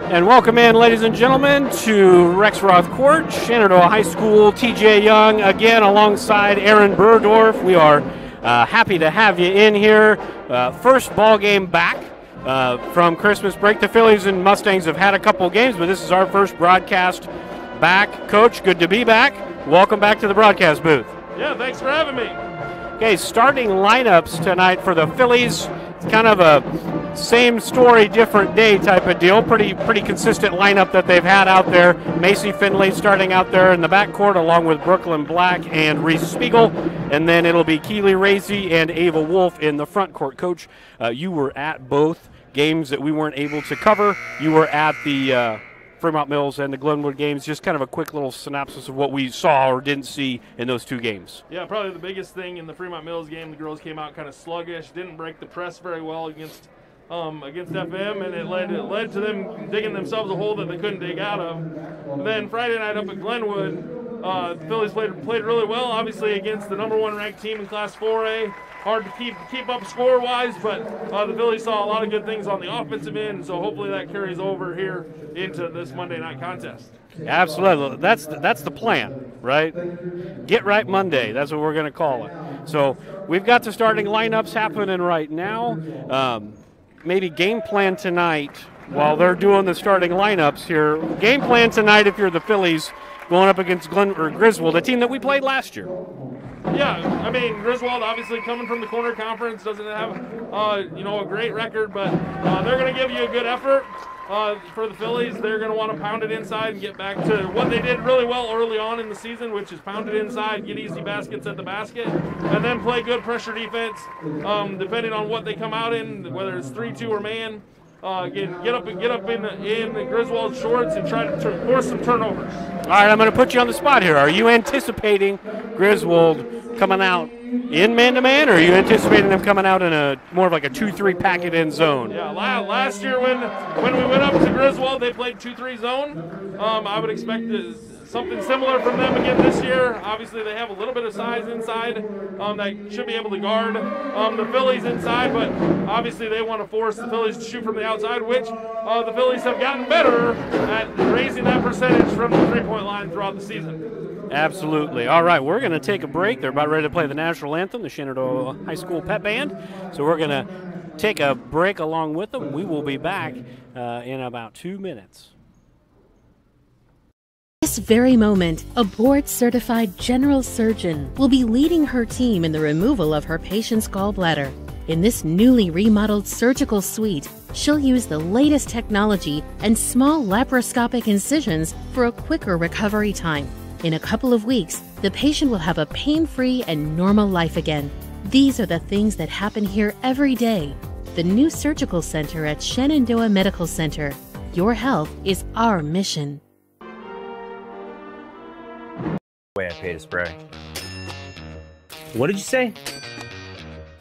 And welcome in, ladies and gentlemen, to Rexroth Court, Shenandoah High School. TJ Young again alongside Aaron Burdorf. We are happy to have you in here. First ball game back from Christmas break. The Phillies and Mustangs have had a couple games, but this is our first broadcast back. Coach, good to be back. Welcome back to the broadcast booth. Yeah, thanks for having me. Okay, starting lineups tonight for the Phillies. It's kind of a same story, different day type of deal. Pretty consistent lineup that they've had out there. Macy Finley starting out there in the backcourt along with Brooklyn Black and Reese Spiegel. And then it'll be Keely Racy and Ava Wolf in the front court. Coach, you were at both games that we weren't able to cover. You were at the Fremont Mills and the Glenwood games. Just kind of a quick little synopsis of what we saw or didn't see in those two games. Yeah, probably the biggest thing in the Fremont Mills game, the girls came out kind of sluggish, didn't break the press very well against FM, and it led to them digging themselves a hole that they couldn't dig out of. And then Friday night up at Glenwood, the Phillies played really well, obviously against the #1 ranked team in Class 4A. Hard to keep up score-wise, but the Phillies saw a lot of good things on the offensive end, so hopefully that carries over here into this Monday night contest. Absolutely. That's the plan, right? Get right Monday. That's what we're going to call it. So we've got the starting lineups happening right now. Maybe game plan tonight while they're doing the starting lineups here. Game plan tonight if you're the Phillies going up against Griswold, a team that we played last year. Yeah, I mean, Griswold obviously coming from the corner conference doesn't have, a great record, but they're going to give you a good effort. For the Phillies, they're going to want to pound it inside and get back to what they did really well early on in the season, which is pound it inside, get easy baskets at the basket, and then play good pressure defense, depending on what they come out in, whether it's 3-2 or man. Get up in the Griswold shorts and try to force some turnovers. All right, I'm going to put you on the spot here. Are you anticipating Griswold coming out in man-to-man, or are you anticipating them coming out in a more of like a 2-3 packet in zone? Yeah, last year when we went up to Griswold, they played 2-3 zone. I would expect something similar from them again this year. Obviously, they have a little bit of size inside that should be able to guard the Phillies inside, but obviously they want to force the Phillies to shoot from the outside, which the Phillies have gotten better at raising that percentage from the three-point line throughout the season. Absolutely. All right, we're going to take a break. They're about ready to play the national anthem, the Shenandoah High School Pep Band. So we're going to take a break along with them. We will be back in about 2 minutes. This very moment, a board-certified general surgeon will be leading her team in the removal of her patient's gallbladder. In this newly remodeled surgical suite, she'll use the latest technology and small laparoscopic incisions for a quicker recovery time. In a couple of weeks, the patient will have a pain-free and normal life again. These are the things that happen here every day. The new surgical center at Shenandoah Medical Center. Your health is our mission. Way I pay to spray. What did you say?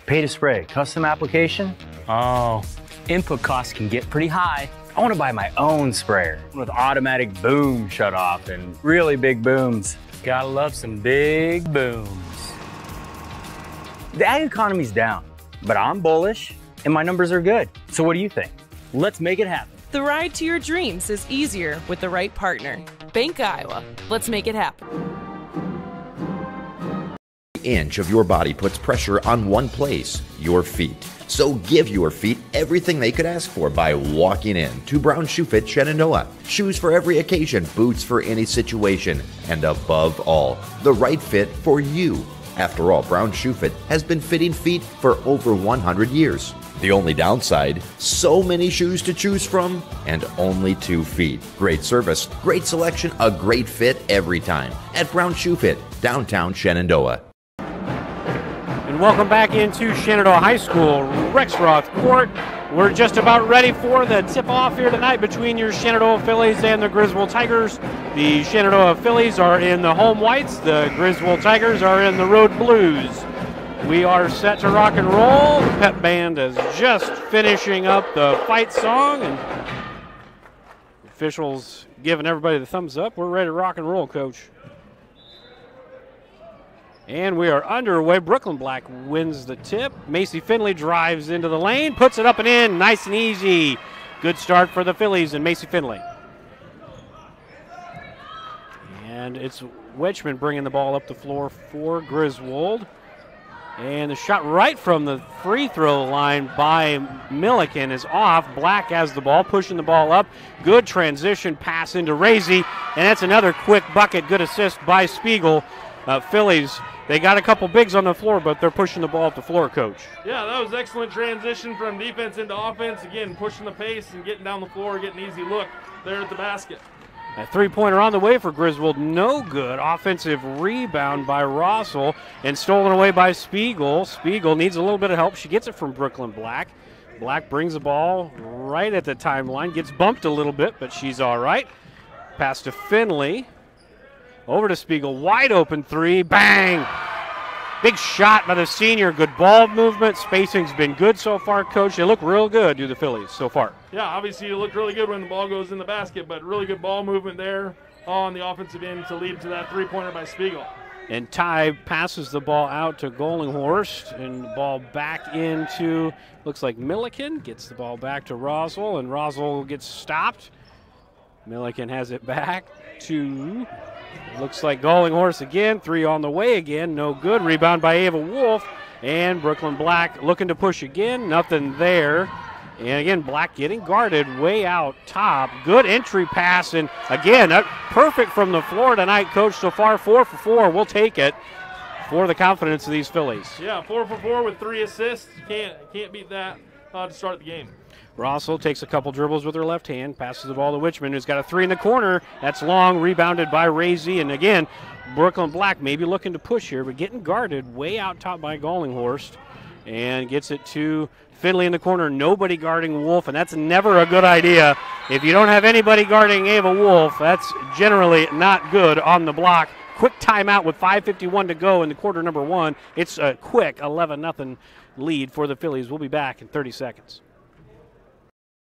Pay to spray, custom application? Oh, input costs can get pretty high. I want to buy my own sprayer with automatic boom shut off and really big booms. Gotta love some big booms. The ag economy's down, but I'm bullish and my numbers are good. So what do you think? Let's make it happen. The ride to your dreams is easier with the right partner. Bank Iowa. Let's make it happen. Inch of your body puts pressure on one place, your feet. So give your feet everything they could ask for by walking in to Brown Shoe Fit Shenandoah. Shoes for every occasion, boots for any situation, and above all, the right fit for you. After all, Brown Shoe Fit has been fitting feet for over 100 years. The only downside, so many shoes to choose from and only 2 feet. Great service, great selection, a great fit every time at Brown Shoe Fit, downtown Shenandoah. And welcome back into Shenandoah High School, Rexroth Court. We're just about ready for the tip-off here tonight between your Shenandoah Phillies and the Griswold Tigers. The Shenandoah Phillies are in the home whites. The Griswold Tigers are in the road blues. We are set to rock and roll. The pep band is just finishing up the fight song, and officials giving everybody the thumbs up. We're ready to rock and roll, Coach. And we are underway. Brooklyn Black wins the tip. Macy Finley drives into the lane, puts it up and in, nice and easy. Good start for the Phillies and Macy Finley. And it's Wedgman bringing the ball up the floor for Griswold. And the shot right from the free throw line by Milliken is off. Black has the ball, pushing the ball up. Good transition pass into Razy, and that's another quick bucket. Good assist by Spiegel. Phillies, they got a couple bigs on the floor, but they're pushing the ball up the floor, Coach. Yeah, that was excellent transition from defense into offense. Again, pushing the pace and getting down the floor, getting an easy look there at the basket. A three-pointer on the way for Griswold, no good. Offensive rebound by Rossell and stolen away by Spiegel. Spiegel needs a little bit of help. She gets it from Brooklyn Black. Black brings the ball right at the timeline, gets bumped a little bit, but she's all right. Pass to Finley. Over to Spiegel, wide open three, bang! Big shot by the senior, good ball movement. Spacing's been good so far, Coach. They look real good, do the Phillies, so far. Yeah, obviously you look really good when the ball goes in the basket, but really good ball movement there on the offensive end to lead to that three-pointer by Spiegel. And Ty passes the ball out to Gollinghorst, and the ball back into, looks like Milliken, gets the ball back to Roswell, and Roswell gets stopped. Milliken has it back to, looks like Gollinghorst again, three on the way again, no good. Rebound by Ava Wolf, and Brooklyn Black looking to push again, nothing there. And again, Black getting guarded way out top. Good entry pass, and again, perfect from the floor tonight, Coach. So far, 4 for 4. We'll take it for the confidence of these Phillies. Yeah, 4 for 4 with 3 assists. You can't beat that to start the game. Rossell takes a couple dribbles with her left hand, passes the ball to Witchman, who's got a 3 in the corner. That's long, rebounded by Razy. And again, Brooklyn Black maybe looking to push here, but getting guarded way out top by Gollinghorst. And gets it to Finley in the corner, nobody guarding Wolf, and that's never a good idea. If you don't have anybody guarding Ava Wolf, that's generally not good on the block. Quick timeout with 5:51 to go in the quarter number 1. It's a quick 11-0 lead for the Phillies. We'll be back in 30 seconds.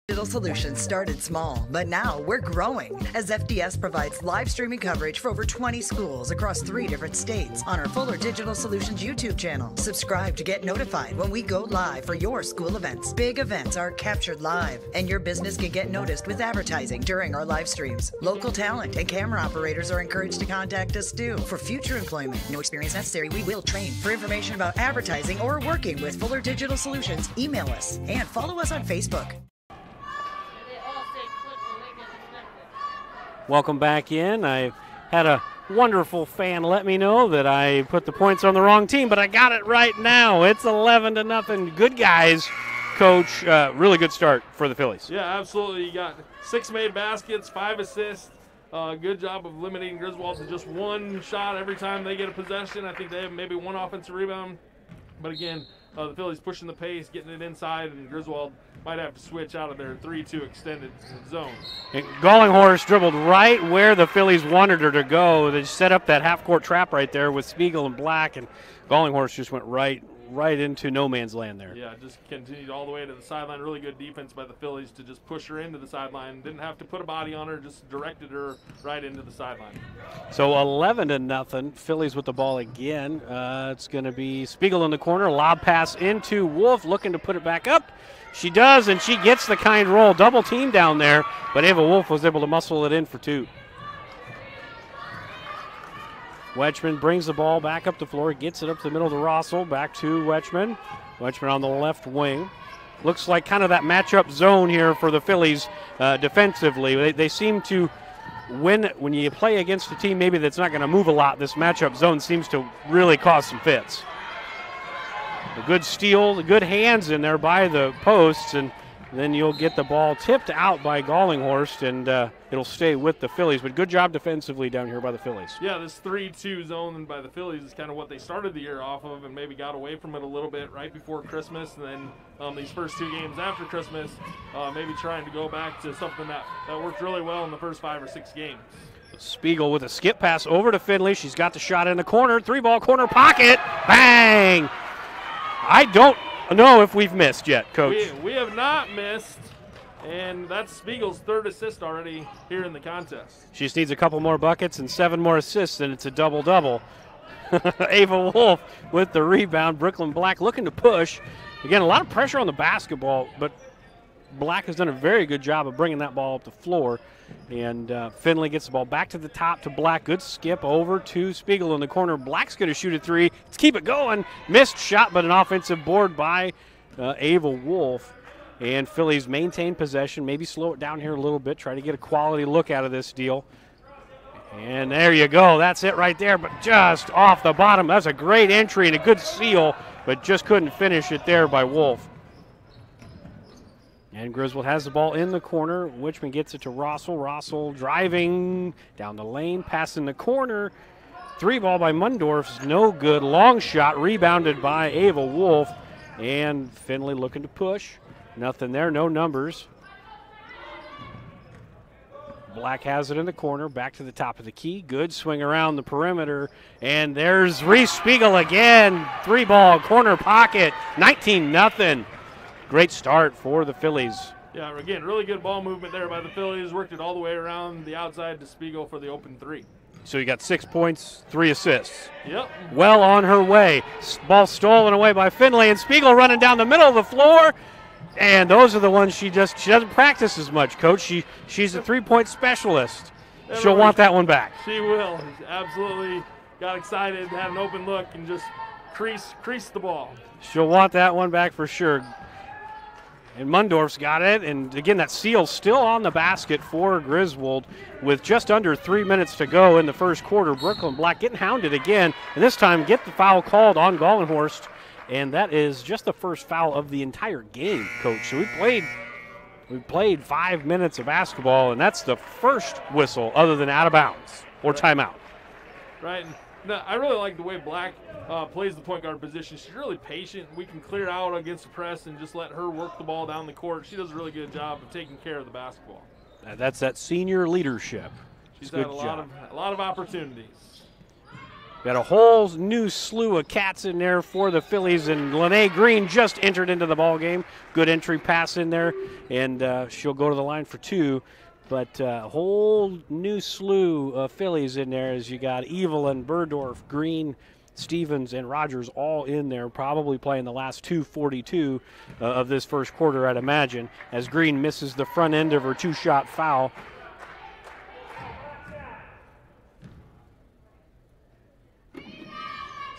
Digital Solutions started small, but now we're growing as FDS provides live streaming coverage for over 20 schools across 3 different states on our Fuller Digital Solutions YouTube channel. Subscribe to get notified when we go live for your school events. Big events are captured live, and your business can get noticed with advertising during our live streams. Local talent and camera operators are encouraged to contact us too. For future employment, no experience necessary, we will train. For information about advertising or working with Fuller Digital Solutions, email us and follow us on Facebook. Welcome back in. I had a wonderful fan let me know that I put the points on the wrong team, but I got it right now. It's 11-0. Good guys, Coach. Really good start for the Phillies. Yeah, absolutely. You got 6 made baskets, 5 assists. Good job of limiting Griswold to just 1 shot every time they get a possession. I think they have maybe 1 offensive rebound. But again, the Phillies pushing the pace, getting it inside, and Griswold might have to switch out of their 3-2 extended zone. And Gollinghorst dribbled right where the Phillies wanted her to go. They set up that half-court trap right there with Spiegel and Black, and Gollinghorst just went right into no man's land there. Yeah, just continued all the way to the sideline. Really good defense by the Phillies to just push her into the sideline. Didn't have to put a body on her, just directed her right into the sideline. So 11-0. Phillies with the ball again. It's going to be Spiegel in the corner. Lob pass into Wolf, looking to put it back up. She does, and she gets the kind roll. Double team down there, but Ava Wolf was able to muscle it in for 2. Wetchman brings the ball back up the floor, gets it up to the middle of the Rossell, back to Wetchman. Wetchman on the left wing. Looks like kind of that matchup zone here for the Phillies defensively. They seem to win when you play against a team maybe that's not going to move a lot. This matchup zone seems to really cause some fits. A good steal, good hands in there by the posts, and then you'll get the ball tipped out by Gollinghorst, and it'll stay with the Phillies. But good job defensively down here by the Phillies. Yeah, this 3-2 zone by the Phillies is kind of what they started the year off of and maybe got away from it a little bit right before Christmas. And then these first 2 games after Christmas, maybe trying to go back to something that worked really well in the first 5 or 6 games. Spiegel with a skip pass over to Finley. She's got the shot in the corner. 3-ball corner pocket. Bang! I don't know if we've missed yet, Coach. We have not missed, and that's Spiegel's 3rd assist already here in the contest. She just needs a couple more buckets and 7 more assists, and it's a double-double. Ava Wolf with the rebound. Brooklyn Black looking to push. Again, a lot of pressure on the basketball, but Black has done a very good job of bringing that ball up the floor. And Finley gets the ball back to the top to Black. Good skip over to Spiegel in the corner. Black's going to shoot a three. Let's keep it going. Missed shot, but an offensive board by Ava Wolf. And Phillies maintain possession. Maybe slow it down here a little bit. Try to get a quality look out of this deal. And there you go. That's it right there, but just off the bottom. That's a great entry and a good seal, but just couldn't finish it there by Wolf. And Griswold has the ball in the corner. Wichman gets it to Rossell. Rossell driving down the lane, pass in the corner. Three ball by Mundorf's no good. Long shot rebounded by Ava Wolf. And Finley looking to push. Nothing there, no numbers. Black has it in the corner, back to the top of the key. Good swing around the perimeter. And there's Reese Spiegel again. Three ball, corner pocket, 19-0. Great start for the Phillies. Yeah, again, really good ball movement there by the Phillies. Worked it all the way around the outside to Spiegel for the open three. So you got 6 points, 3 assists. Yep. Well on her way. Ball stolen away by Finley, and Spiegel running down the middle of the floor. And those are the ones she doesn't practice as much, Coach. She's a three-point specialist. She'll want that one back. She will. Absolutely got excited, had an open look, and just crease the ball. She'll want that one back for sure. And Mundorf's got it. And, again, that seal still on the basket for Griswold with just under 3 minutes to go in the first quarter. Brooklyn Black getting hounded again, and this time get the foul called on Gallenhorst. And that is just the first foul of the entire game, Coach. So we played 5 minutes of basketball, and that's the first whistle other than out of bounds or timeout. Right. No, I really like the way Black plays the point guard position. She's really patient. We can clear out against the press and just let her work the ball down the court. She does a really good job of taking care of the basketball. That's that senior leadership. She's had a lot of opportunities. Got a whole new slew of cats in there for the Phillies, and Lene Green just entered into the ball game. Good entry pass in there, and she'll go to the line for two. But a whole new slew of Phillies in there as you got Evelyn, Burdorf, Green, Stevens, and Rogers all in there, probably playing the last 2:42 of this first quarter, I'd imagine, as Green misses the front end of her two-shot foul.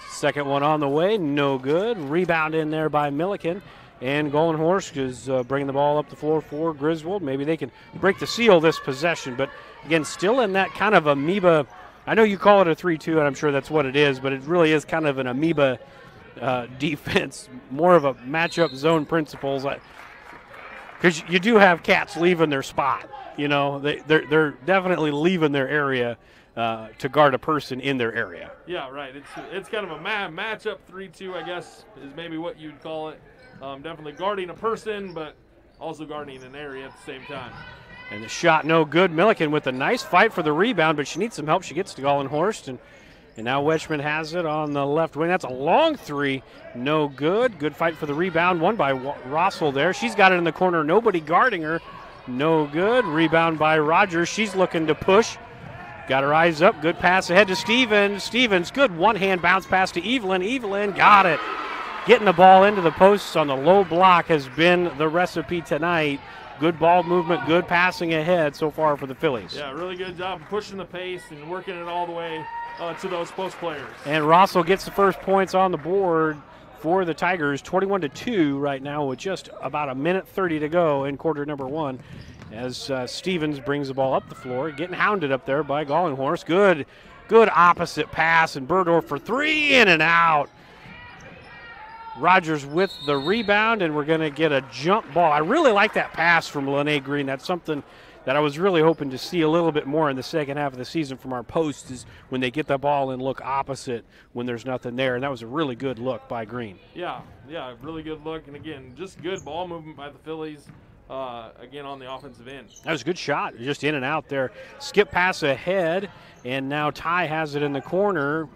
Second one on the way, no good. Rebound in there by Milliken. And Gallenhorst is bringing the ball up the floor for Griswold. Maybe they can break the seal this possession. But, again, still in that kind of amoeba. I know you call it a 3-2, and I'm sure that's what it is, but it really is kind of an amoeba defense, more of a matchup zone principles. Because you do have cats leaving their spot. You know, they're definitely leaving their area to guard a person in their area. Yeah, right. It's kind of a matchup 3-2, I guess, is maybe what you'd call it. Definitely guarding a person, but also guarding an area at the same time. And the shot no good. Milliken with a nice fight for the rebound, but she needs some help. She gets to Gallenhorst, and now Wetchman has it on the left wing. That's a long three. No good. Good fight for the rebound. Won by Rossell there. She's got it in the corner. Nobody guarding her. No good. Rebound by Rogers. She's looking to push. Got her eyes up. Good pass ahead to Stevens. Stevens, good one-hand bounce pass to Evelyn. Evelyn got it. Getting the ball into the posts on the low block has been the recipe tonight. Good ball movement, good passing ahead so far for the Phillies. Yeah, really good job pushing the pace and working it all the way to those post players. And Rossell gets the first points on the board for the Tigers, 21-2 right now with just about a minute 30 to go in quarter number one. As Stevens brings the ball up the floor, getting hounded up there by Gallenhorst. Good opposite pass, and Burdorf for three, in and out. Rogers with the rebound, and we're going to get a jump ball. I really like that pass from Lene Green. That's something that I was really hoping to see a little bit more in the second half of the season from our posts, is when they get the ball and look opposite when there's nothing there. And that was a really good look by Green. Yeah, really good look. And, again, just good ball movement by the Phillies, again, on the offensive end. That was a good shot, just in and out there. Skip pass ahead, and now Ty has it in the corner.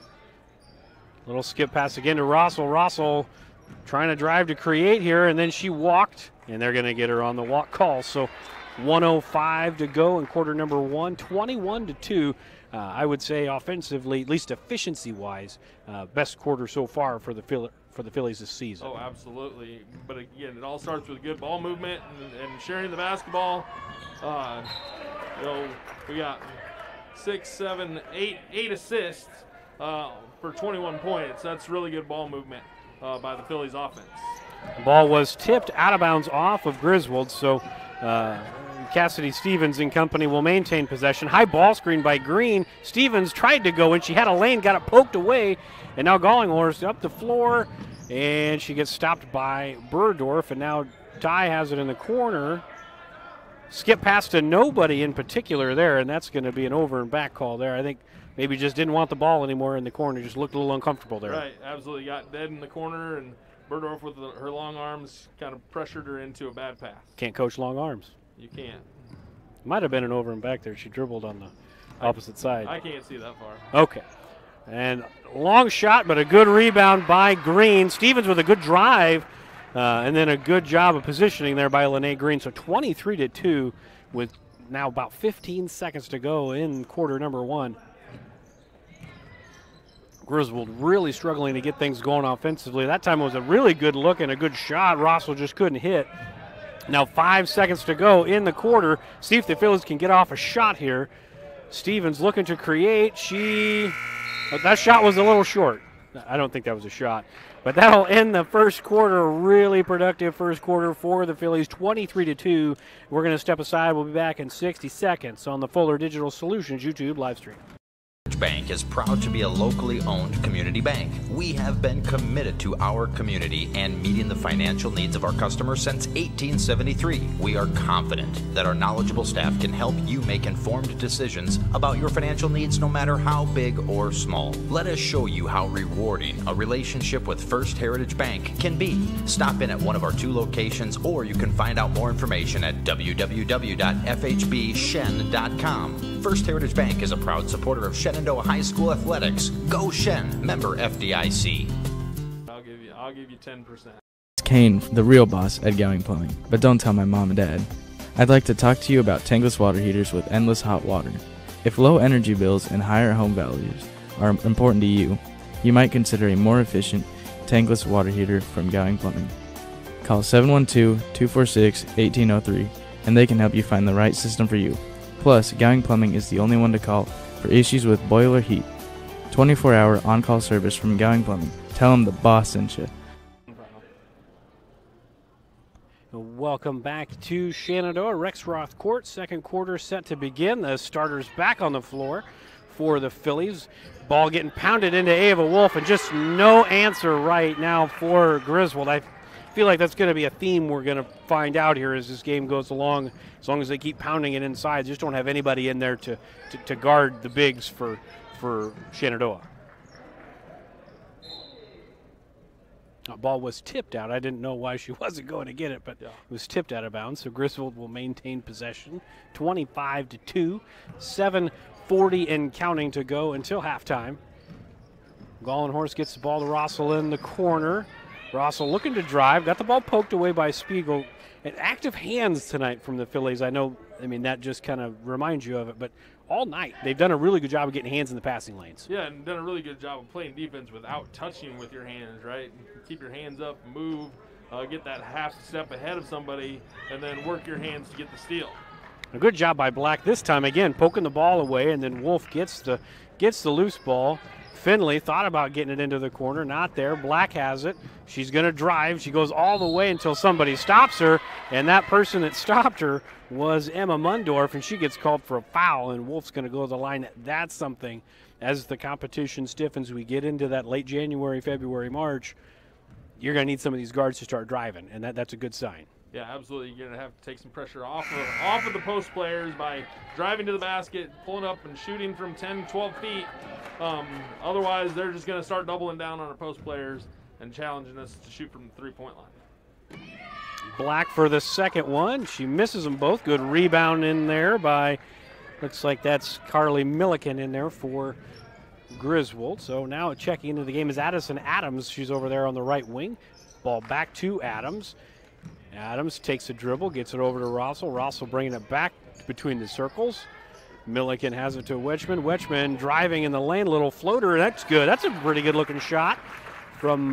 Little skip pass again to Rossell. Rossell trying to drive to create here, and then she walked, and they're going to get her on the walk call. So 1:05 to go in quarter number one, 21-2. I would say offensively, at least efficiency-wise, best quarter so far for the Phillies this season. Oh, absolutely. But again, it all starts with good ball movement and sharing the basketball. We got 6, 7, 8 assists for 21 points. That's really good ball movement by the Phillies offense. The ball was tipped out of bounds off of Griswold, so Cassidy Stevens and company will maintain possession. High ball screen by Green. Stevens tried to go in. She had a lane, got it poked away, and now Gallinghorst up the floor, and she gets stopped by Burdorf, and now Ty has it in the corner. Skip pass to nobody in particular there, and that's going to be an over and back call there. I think maybe just didn't want the ball anymore in the corner, just looked a little uncomfortable there. Right, absolutely. Got dead in the corner, and Burdorf with her long arms kind of pressured her into a bad pass. Can't coach long arms. You can't. Might have been an over and back there. She dribbled on the opposite side. I can't see that far. Okay. And long shot, but a good rebound by Green. Stevens with a good drive, and then a good job of positioning there by Lene Green. So 23-2 with now about 15 seconds to go in quarter number 1. Griswold really struggling to get things going offensively. That time it was a really good look and a good shot. Rossell just couldn't hit. Now 5 seconds to go in the quarter. See if the Phillies can get off a shot here. Stevens looking to create. That shot was a little short. I don't think that was a shot. But that'll end the first quarter. Really productive first quarter for the Phillies, 23-2. We're going to step aside. We'll be back in 60 seconds on the Fuller Digital Solutions YouTube live stream. Bank is proud to be a locally owned community bank. We have been committed to our community and meeting the financial needs of our customers since 1873. We are confident that our knowledgeable staff can help you make informed decisions about your financial needs no matter how big or small. Let us show you how rewarding a relationship with First Heritage Bank can be. Stop in at one of our 2 locations, or you can find out more information at www.fhbshen.com. First Heritage Bank is a proud supporter of Shenandoah High School athletics. Go Shen, member FDIC. I'll give you 10%. It's Kane, the real boss at Gowing Plumbing, but don't tell my mom and dad. I'd like to talk to you about tankless water heaters with endless hot water. If low energy bills and higher home values are important to you, you might consider a more efficient tankless water heater from Gowing Plumbing. Call 712-246-1803 and they can help you find the right system for you. Plus, Gowing Plumbing is the only one to call for issues with boiler heat. 24-hour on-call service from Gowing Plumbing. Tell them the boss sent you. Welcome back to Shenandoah. Rexroth Court, second quarter set to begin. The starters back on the floor for the Phillies. Ball getting pounded into Ava Wolf, and just no answer right now for Griswold. I feel like that's going to be a theme we're going to find out here as this game goes along. As long as they keep pounding it inside, just don't have anybody in there to guard the bigs for Shenandoah. That ball was tipped out. I didn't know why she wasn't going to get it, but it was tipped out of bounds. So Griswold will maintain possession, 25-2, 7:40 and counting to go until halftime. Gallinghorst gets the ball to Rossell in the corner. Rossell looking to drive, got the ball poked away by Spiegel. And active hands tonight from the Phillies. I know, that just kind of reminds you of it, but all night they've done a really good job of getting hands in the passing lanes. Yeah, and done a really good job of playing defense without touching with your hands, right? Keep your hands up, move, get that half step ahead of somebody, and then work your hands to get the steal. A good job by Black this time, again, poking the ball away, and then Wolf gets the loose ball. Finley thought about getting it into the corner, not there. Black has it. She's going to drive. She goes all the way until somebody stops her, and that person that stopped her was Emma Mundorf, and she gets called for a foul, and Wolf's going to go to the line. That's something, as the competition stiffens, we get into that late January, February, March, you're going to need some of these guards to start driving, and that's a good sign. Yeah, absolutely. You're going to have to take some pressure off of the post players by driving to the basket, pulling up and shooting from 10, 12 feet. Otherwise, they're just going to start doubling down on our post players and challenging us to shoot from the three-point line. Black for the second one. She misses them both. Good rebound in there by, looks like that's Carly Milliken in there for Griswold. So now checking into the game is Addison Adams. She's over there on the right wing. Ball back to Adams. Adams takes a dribble, gets it over to Rossell. Rossell bringing it back between the circles. Milliken has it to Wetchman. Wetchman driving in the lane, little floater. That's good. That's a pretty good looking shot from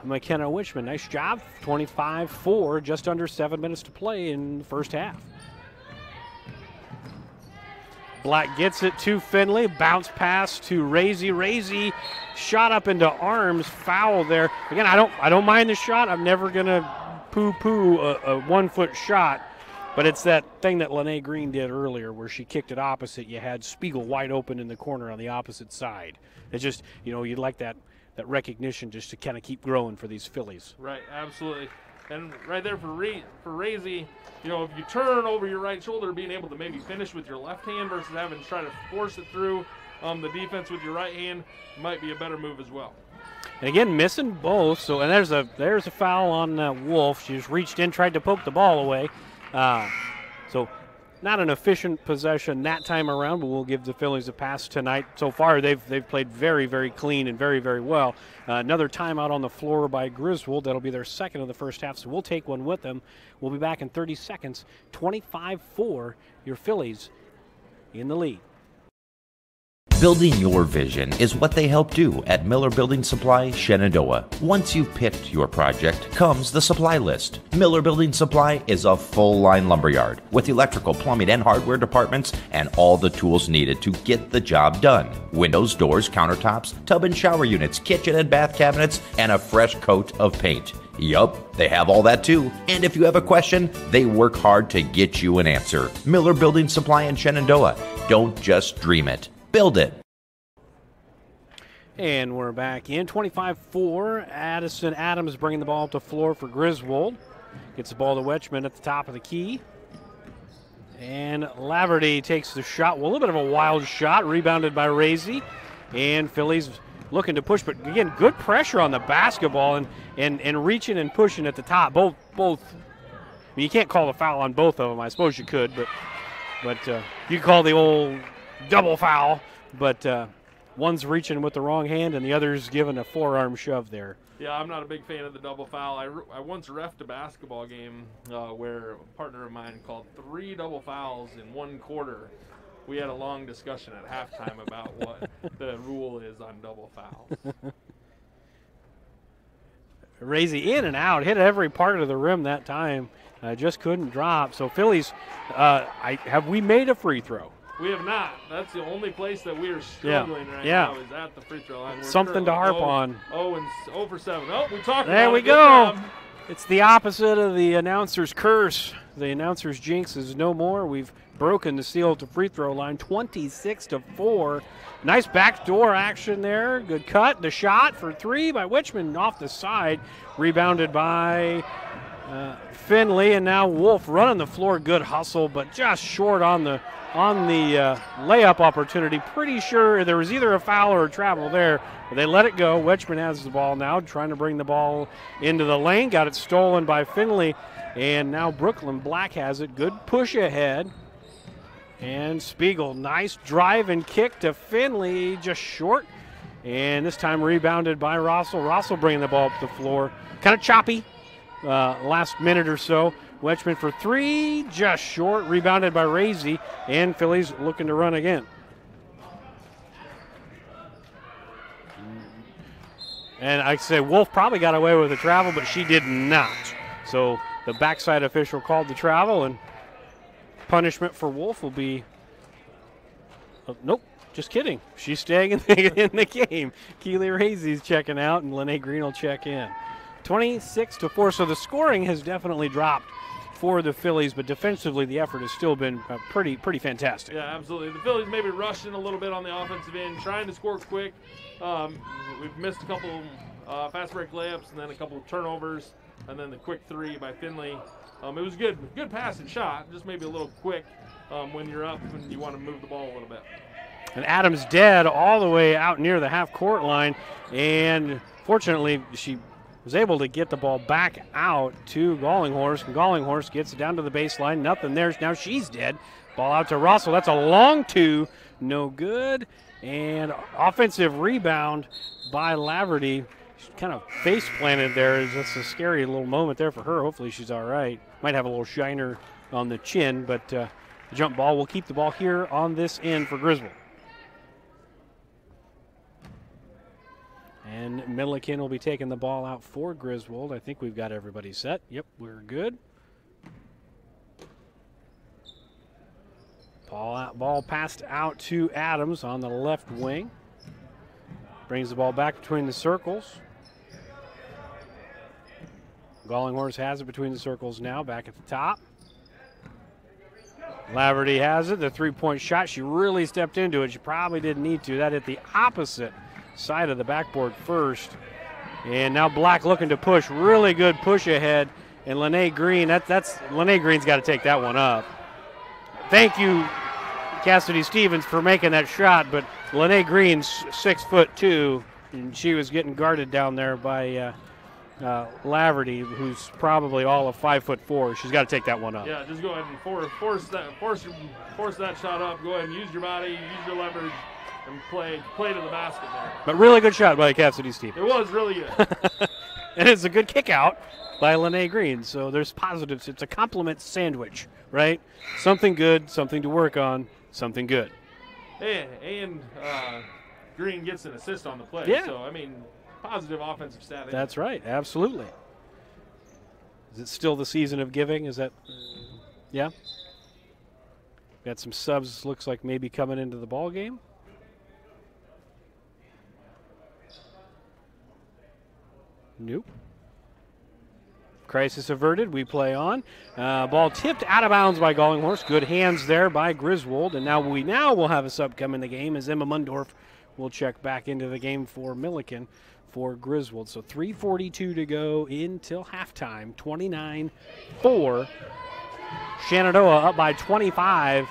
McKenna Wetchman. Nice job. 25-4, just under 7 minutes to play in the first half. Black gets it to Finley. Bounce pass to Razy. Razy shot up into arms. Foul there. Again, I don't mind the shot. I'm never gonna poo-poo a 1 foot shot. But it's that thing that Lene Green did earlier where she kicked it opposite. You had Spiegel wide open in the corner on the opposite side. It's just, you'd like that recognition just to kind of keep growing for these Phillies. Right, absolutely. And right there for Razy, if you turn over your right shoulder, being able to maybe finish with your left hand versus having to try to force it through the defense with your right hand might be a better move as well. And again, missing both. So, and there's a foul on Wolf. She just reached in, tried to poke the ball away. So not an efficient possession that time around, but we'll give the Phillies a pass tonight. So far, they've played very, very clean and very, very well. Another timeout on the floor by Griswold. That'll be their second of the first half, so we'll take one with them. We'll be back in 30 seconds. 25-4, your Phillies in the lead. Building your vision is what they help do at Miller Building Supply, Shenandoah. Once you've picked your project, comes the supply list. Miller Building Supply is a full-line lumberyard with electrical, plumbing, and hardware departments and all the tools needed to get the job done. Windows, doors, countertops, tub and shower units, kitchen and bath cabinets, and a fresh coat of paint. Yup, they have all that too. And if you have a question, they work hard to get you an answer. Miller Building Supply in Shenandoah. Don't just dream it. Build it. And we're back in 25-4. Addison Adams bringing the ball up the floor for Griswold. Gets the ball to Wetchman at the top of the key. And Laverty takes the shot. Well, a little bit of a wild shot, rebounded by Razy. And Phillies looking to push, but again, good pressure on the basketball and reaching and pushing at the top. Both. I mean, you can't call a foul on both of them. I suppose you could, but you call the old double foul, but one's reaching with the wrong hand and the other's giving a forearm shove there. Yeah, I'm not a big fan of the double foul. I once refed a basketball game where a partner of mine called 3 double fouls in 1 quarter. We had a long discussion at halftime about what the rule is on double fouls. Razy in and out, hit every part of the rim that time. Just couldn't drop. So Phillies, have we made a free throw? We have not. That's the only place that we are struggling right now is at the free throw line. We're something to harp on. 0 for 7. Oh, we talked about it. There we go. It's the opposite of the announcer's curse. The announcer's jinx is no more. We've broken the seal at the free throw line, 26-4. Nice backdoor action there. Good cut. The shot for 3 by Wetchman off the side. Rebounded by Finley, and now Wolf running the floor. Good hustle, but just short on the layup opportunity. Pretty sure there was either a foul or a travel there, but they let it go. Wetchman has the ball now, trying to bring the ball into the lane. Got it stolen by Finley, and now Brooklyn Black has it. Good push ahead. And Spiegel, nice drive and kick to Finley, just short. And this time rebounded by Rossell. Rossell bringing the ball up the floor. Kind of choppy last minute or so. Wetchman for 3, just short. Rebounded by Razy, and Phillies looking to run again. And I say Wolf probably got away with the travel, but she did not. So the backside official called the travel, and punishment for Wolf will be nope, just kidding. She's staying in the game. Keely Razy's checking out, and Lene Green will check in. 26-4, so the scoring has definitely dropped for the Phillies, but defensively the effort has still been pretty fantastic. Yeah, absolutely. The Phillies maybe rushing a little bit on the offensive end, trying to score quick. We've missed a couple fast break layups and then a couple of turnovers, and then the quick 3 by Finley. It was good pass and shot, just maybe a little quick when you're up and you want to move the ball a little bit. And Adams dead all the way out near the half-court line, and fortunately she was able to get the ball back out to Gallinghorst, and Gallinghorst gets it down to the baseline. Nothing there. Now she's dead. Ball out to Russell. That's a long 2. No good. And offensive rebound by Laverty. She's kind of face planted there. That's a scary little moment there for her. Hopefully she's all right. Might have a little shiner on the chin, but The jump ball will keep the ball here on this end for Griswold. And Milliken will be taking the ball out for Griswold. I think we've got everybody set. Yep, we're good. Ball passed out to Adams on the left wing. Brings the ball back between the circles. Gallinghorst has it between the circles now, back at the top. Laverty has it, the three-point shot. She really stepped into it. She probably didn't need to. That hit the opposite side of the backboard first. And now Black looking to push. Really good push ahead. And Lene Green, Lene Green's got to take that one up. Thank you, Cassidy Stevens, for making that shot, but Lene Green's 6'2", and she was getting guarded down there by Laverty, who's probably all of 5'4". She's got to take that one up. Yeah, just go ahead and force that shot up. Go ahead and use your body, use your leverage, and play to the basket there. But really good shot by Cassidy Stevens. It was really good. And it's a good kick out by Lene Green, so there's positives. It's a compliment sandwich, right? Something good, something to work on, something good. And Green gets an assist on the play. Yeah. So, I mean, positive offensive stat. That's right, absolutely. Is it still the season of giving? Is that, yeah? Got some subs, looks like maybe coming into the ball game. Nope. Crisis averted. We play on. Ball tipped out of bounds by Gallinghorst. Good hands there by Griswold. And now will have a sub come in the game as Emma Mundorf will check back into the game for Milliken for Griswold. So 3:42 to go until halftime. 29-4. Shenandoah up by 25.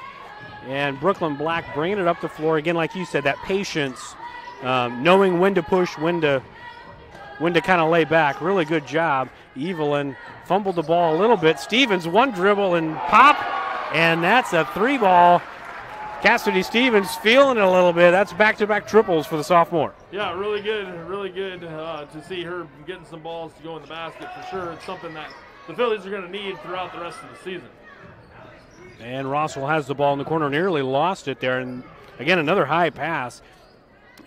And Brooklyn Black bringing it up the floor. Again, like you said, that patience, knowing when to push, when to kind of lay back. Really good job. Evelyn fumbled the ball a little bit. Stevens, one dribble and pop, and that's a three ball. Cassidy Stevens feeling it a little bit. That's back-to-back triples for the sophomore. Yeah, really good to see her getting some balls to go in the basket for sure. It's something that the Phillies are going to need throughout the rest of the season. And Rossell has the ball in the corner, nearly lost it there. And again, another high pass.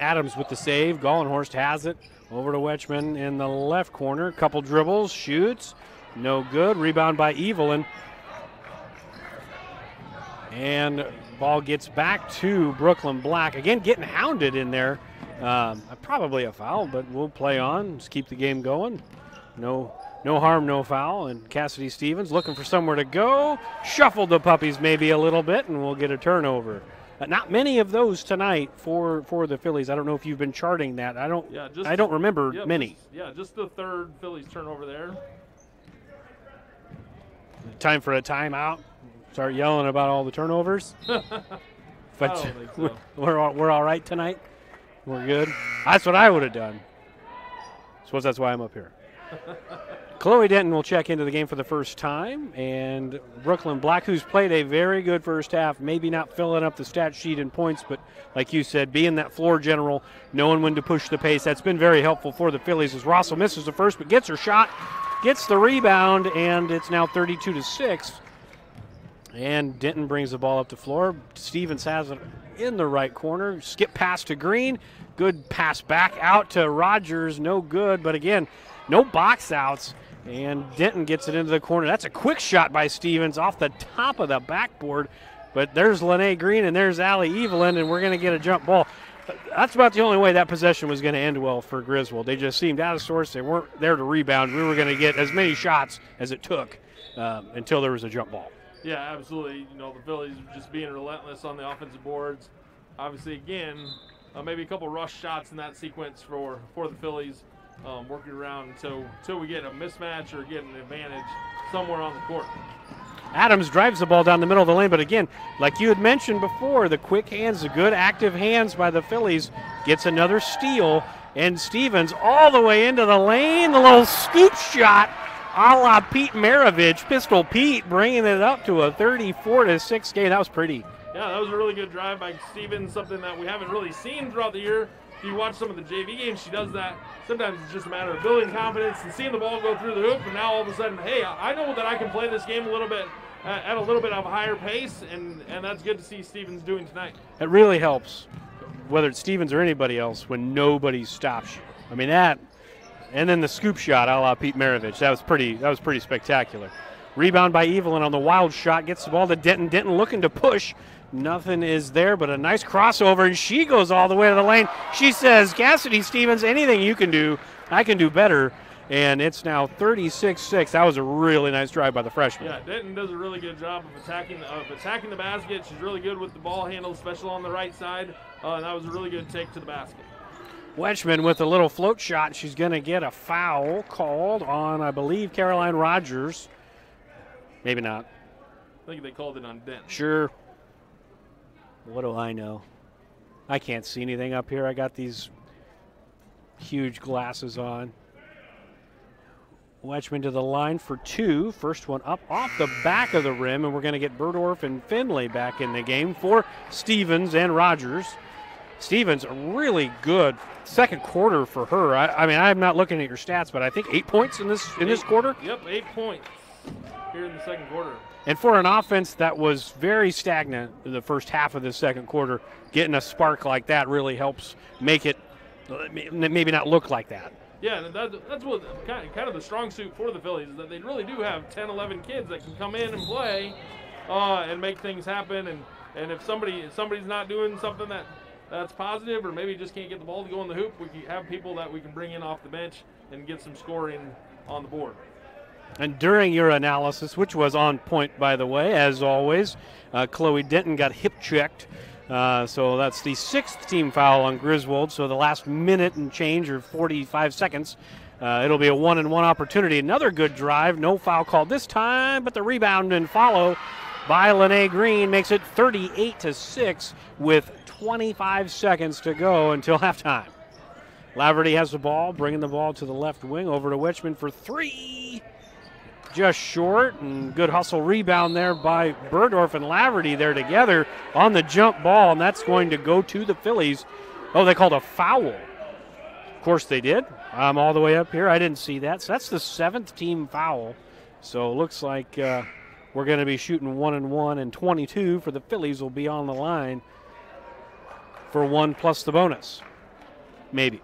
Adams with the save. Gallinghorst has it. Over to Wetchman in the left corner. Couple dribbles, shoots. No good. Rebound by Evelyn. And ball gets back to Brooklyn Black. Again, getting hounded in there. Probably a foul, but we'll play on. Just keep the game going. No harm, no foul. And Cassidy Stevens looking for somewhere to go. Shuffled the puppies maybe a little bit, and we'll get a turnover. Not many of those tonight for the Phillies. I don't know if you've been charting that. I don't remember many. Just the third Phillies turnover there. Time for a timeout. Start yelling about all the turnovers. I don't think so. We're all right tonight. We're good. That's what I would have done. Suppose that's why I'm up here. Chloe Denton will check into the game for the first time, and Brooklyn Black, who's played a very good first half, maybe not filling up the stat sheet in points, but like you said, being that floor general, knowing when to push the pace, that's been very helpful for the Phillies as Rossell misses the first, but gets her shot, gets the rebound, and it's now 32-6. And Denton brings the ball up the floor. Stevens has it in the right corner. Skip pass to Green. Good pass back out to Rogers. No good, but again, no box outs. And Denton gets it into the corner. That's a quick shot by Stevens off the top of the backboard. But there's Lene Green and there's Allie Evelyn, and we're going to get a jump ball. That's about the only way that possession was going to end well for Griswold. They just seemed out of sorts. They weren't there to rebound. We were going to get as many shots as it took until there was a jump ball. Yeah, absolutely. The Phillies just being relentless on the offensive boards. Obviously, again, maybe a couple rush shots in that sequence for the Phillies. Working around until we get a mismatch or get an advantage somewhere on the court. Adams drives the ball down the middle of the lane, but again, like you had mentioned before, the quick hands, the good active hands by the Phillies, gets another steal, and Stevens all the way into the lane, the little scoop shot a la Pete Maravich, Pistol Pete, bringing it up to a 34-6 game. That was pretty. Yeah, that was a really good drive by Stevens, something that we haven't really seen throughout the year. If you watch some of the JV games, she does that. Sometimes it's just a matter of building confidence and seeing the ball go through the hoop, and now all of a sudden, hey, I know that I can play this game a little bit at a little bit of a higher pace, and that's good to see Stevens doing tonight. It really helps, whether it's Stevens or anybody else, when nobody stops you. I mean, that, and then the scoop shot a la Pete Maravich, that was pretty spectacular. Rebound by Evelyn on the wild shot, gets the ball to Denton. Denton looking to push. Nothing is there but a nice crossover, and she goes all the way to the lane. She says, Cassidy Stevens, anything you can do, I can do better. And it's now 36-6. That was a really nice drive by the freshman. Yeah, Denton does a really good job of attacking the basket. She's really good with the ball handle, especially on the right side. That was a really good take to the basket. Wetchman with a little float shot. She's going to get a foul called on, I believe, Caroline Rogers. Maybe not. I think they called it on Denton. Sure. What do I know? I can't see anything up here. I got these huge glasses on. Wetchman to the line for two. First one up off the back of the rim, and we're going to get Burdorf and Finley back in the game for Stevens and Rogers. Stevens, a really good second quarter for her. I mean, I'm not looking at your stats, but I think 8 points in this quarter. Yep, 8 points here in the second quarter. And for an offense that was very stagnant in the first half of the second quarter, getting a spark like that really helps make it maybe not look like that. Yeah, and that's what kind of the strong suit for the Phillies is that they really do have 10, 11 kids that can come in and play and make things happen. And if somebody's not doing something that's positive, or maybe just can't get the ball to go in the hoop, we can have people that we can bring in off the bench and get some scoring on the board. And during your analysis, which was on point, by the way, as always, Chloe Denton got hip checked. So that's the 6th team foul on Griswold. So the last minute and change, or 45 seconds, it'll be a 1-and-1 opportunity. Another good drive. No foul called this time, but the rebound and follow by Lene Green makes it 38-6 with 25 seconds to go until halftime. Laverty has the ball, bringing the ball to the left wing, over to Wetchman for three. Just short, and good hustle rebound there by Burdorf and Laverty there together on the jump ball, and that's going to go to the Phillies. Oh, they called a foul. Of course they did. I'm all the way up here. I didn't see that. So that's the 7th team foul. So it looks like we're going to be shooting 1-and-1, and 22 for the Phillies will be on the line for 1 plus the bonus. Maybe.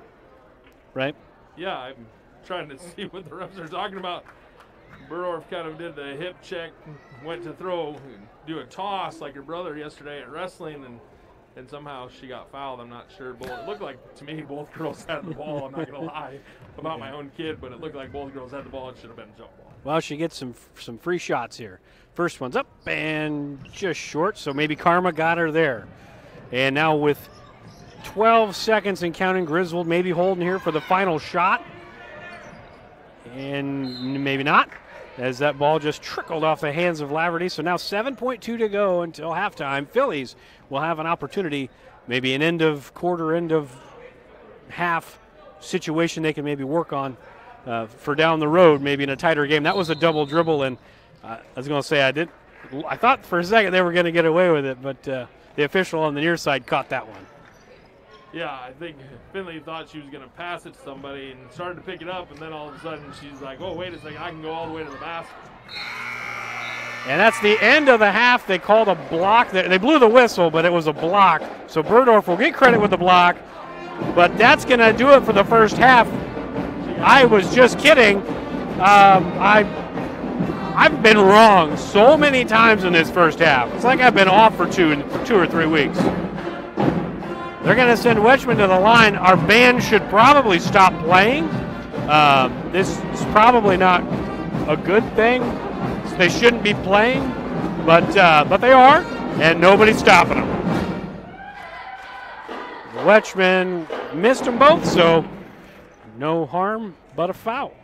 Right? Yeah, I'm trying to see what the refs are talking about. Burdorf kind of did the hip check, went to do a toss like her brother yesterday at wrestling, and somehow she got fouled. I'm not sure. It looked like, to me, both girls had the ball. I'm not going to lie about my own kid, but it looked like both girls had the ball. It should have been a jump ball. Well, she gets some free shots here. First one's up and just short, so maybe Karma got her there. And now with 12 seconds and counting, Griswold maybe holding here for the final shot. And maybe not, as that ball just trickled off the hands of Laverty. So now 7.2 to go until halftime. Phillies will have an opportunity, maybe an end of quarter, end of half situation they can maybe work on for down the road, maybe in a tighter game. That was a double dribble, and I was going to say I thought for a second they were going to get away with it, but the official on the near side caught that one. Yeah, I think Finley thought she was going to pass it to somebody and started to pick it up, and then all of a sudden she's like, oh, wait a second, I can go all the way to the basket. And that's the end of the half. They called a block. They blew the whistle, but it was a block. So Burdorf will get credit with the block, but that's going to do it for the first half. I was just kidding. I've been wrong so many times in this first half. It's like I've been off for 2 or 3 weeks. They're going to send Wetchman to the line. Our band should probably stop playing. This is probably not a good thing. They shouldn't be playing, but they are, and nobody's stopping them. Wetchman missed them both, so no harm but a foul.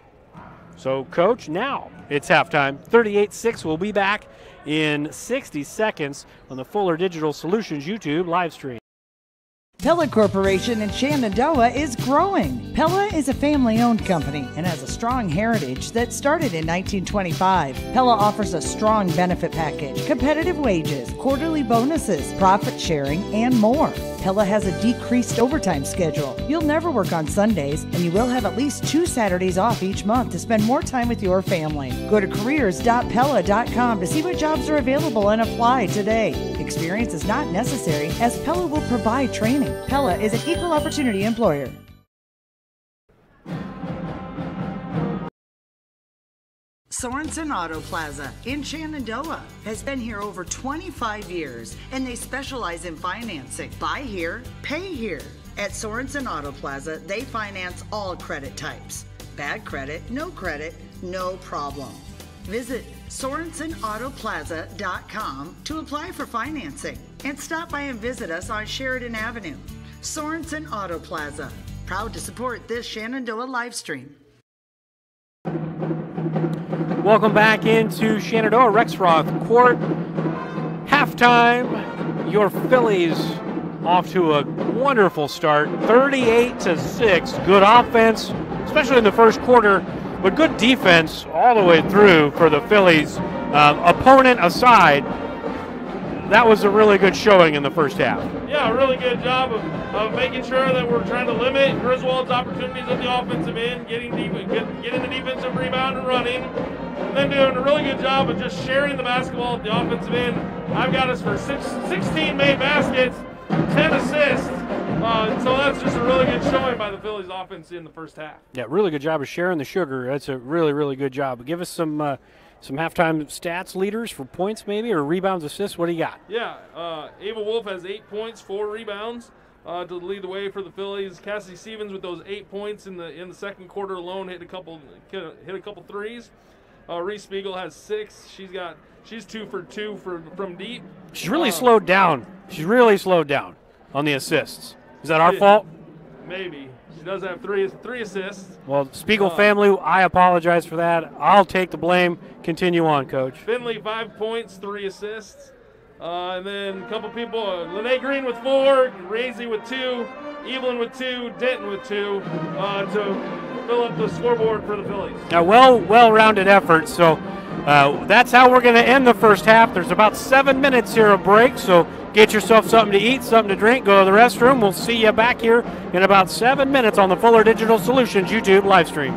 So, Coach, now it's halftime. 38-6. We'll be back in 60 seconds on the Fuller Digital Solutions YouTube live stream. Pella Corporation in Shenandoah is growing. Pella is a family-owned company and has a strong heritage that started in 1925. Pella offers a strong benefit package, competitive wages, quarterly bonuses, profit sharing, and more. Pella has a decreased overtime schedule. You'll never work on Sundays, and you will have at least 2 Saturdays off each month to spend more time with your family. Go to careers.pella.com to see what jobs are available and apply today. Experience is not necessary, as Pella will provide training. Pella is an equal opportunity employer. Sorensen Auto Plaza in Shenandoah has been here over 25 years, and they specialize in financing. Buy here, pay here. At Sorensen Auto Plaza, they finance all credit types. Bad credit, no problem. Visit SorensenAutoplaza.com to apply for financing, and stop by and visit us on Sheridan Avenue. Sorensen Auto Plaza, proud to support this Shenandoah live stream. Welcome back into Shenandoah Rexroth Court. Halftime, your Phillies off to a wonderful start, 38-6. Good offense, especially in the first quarter, but good defense all the way through for the Phillies. Opponent aside, that was a really good showing in the first half. Yeah, a really good job of making sure that we're trying to limit Griswold's opportunities at the offensive end, getting the defensive rebound and running, and then doing a really good job of just sharing the basketball at the offensive end. I've got us for 16 made baskets, 10 assists. So that's just a really good showing by the Phillies offense in the first half. Yeah, really good job of sharing the sugar. That's a really, really good job. Give us some halftime stats leaders for points maybe, or rebounds, assists. What do you got? Yeah, Ava Wolf has 8 points, 4 rebounds to lead the way for the Phillies. Cassie Stevens with those 8 points in the second quarter alone hit a couple threes. Reese Spiegel has 6. She's 2 for 2 from deep. She's really slowed down. She's really slowed down on the assists. Is that our fault? Maybe. She does have three assists. Well, Spiegel family, I apologize for that. I'll take the blame. Continue on, Coach. Finley, 5 points, 3 assists. And then a couple people, Lene Green with 4, Razy with 2, Evelyn with 2, Denton with 2, to fill up the scoreboard for the Phillies. Now, well-rounded effort. So that's how we're going to end the first half. There's about 7 minutes here of break, so get yourself something to eat, something to drink, go to the restroom. We'll see you back here in about 7 minutes on the Fuller Digital Solutions YouTube live stream.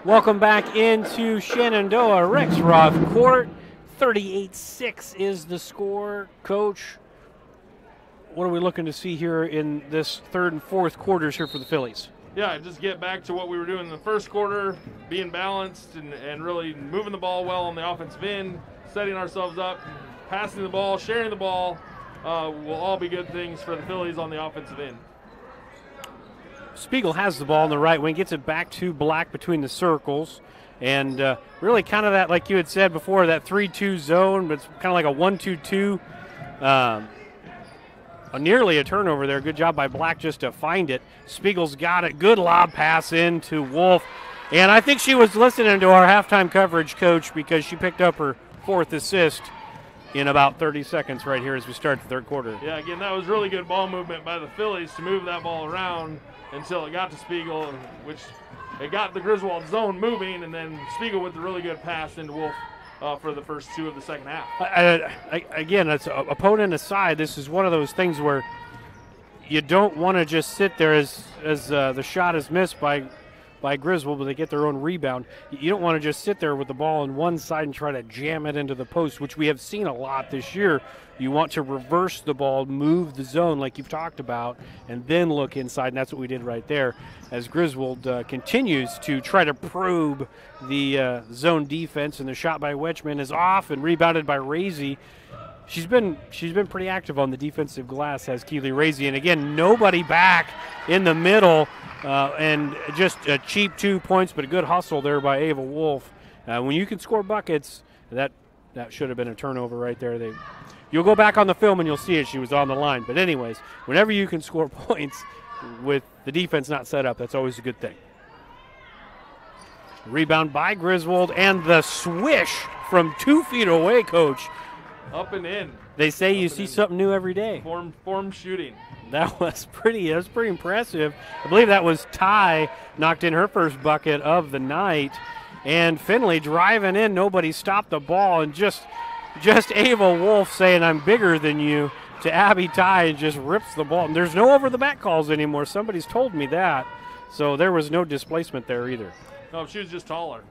Welcome back into Shenandoah Rexroth Court. 38-6 is the score. Coach, what are we looking to see here in this third and fourth quarters here for the Phillies? Yeah, just get back to what we were doing in the first quarter, being balanced and really moving the ball well on the offensive end, setting ourselves up, passing the ball, sharing the ball will all be good things for the Phillies on the offensive end. Spiegel has the ball on the right wing, gets it back to Black between the circles, and really kind of that, like you had said before, that 3-2 zone, but it's kind of like a 1-2-2. Nearly a turnover there. Good job by Black just to find it. Spiegel's got it. Good lob pass in to Wolf. And I think she was listening to our halftime coverage, Coach, because she picked up her fourth assist in about 30 seconds right here as we start the third quarter. Yeah, again, that was really good ball movement by the Phillies to move that ball around until it got to Spiegel, which it got the Griswold zone moving, and then Spiegel with the really good pass into Wolf for the first two of the second half. Again, it's opponent aside, this is one of those things where you don't want to just sit there as the shot is missed by Griswold, but they get their own rebound. You don't want to just sit there with the ball on one side and try to jam it into the post, which we have seen a lot this year. You want to reverse the ball, move the zone like you've talked about, and then look inside, and that's what we did right there as Griswold continues to try to probe the zone defense, and the shot by Wetchman is off and rebounded by Razy. She's been pretty active on the defensive glass, has Keely Razy, and again, nobody back in the middle, and just a cheap 2 points, but a good hustle there by Ava Wolf. When you can score buckets, that should have been a turnover right there. You'll go back on the film and you'll see it. She was on the line. But anyways, whenever you can score points with the defense not set up, that's always a good thing. Rebound by Griswold, and the swish from 2 feet away, Coach. Up and in. They say you see something new every day. Form shooting. That was pretty impressive. I believe that was Ty knocked in her first bucket of the night. And Finley driving in, nobody stopped the ball, and just Ava Wolf saying, "I'm bigger than you," to Abby Ty, and just rips the ball. And there's no over-the-back calls anymore. Somebody's told me that. So there was no displacement there either. No, she was just taller.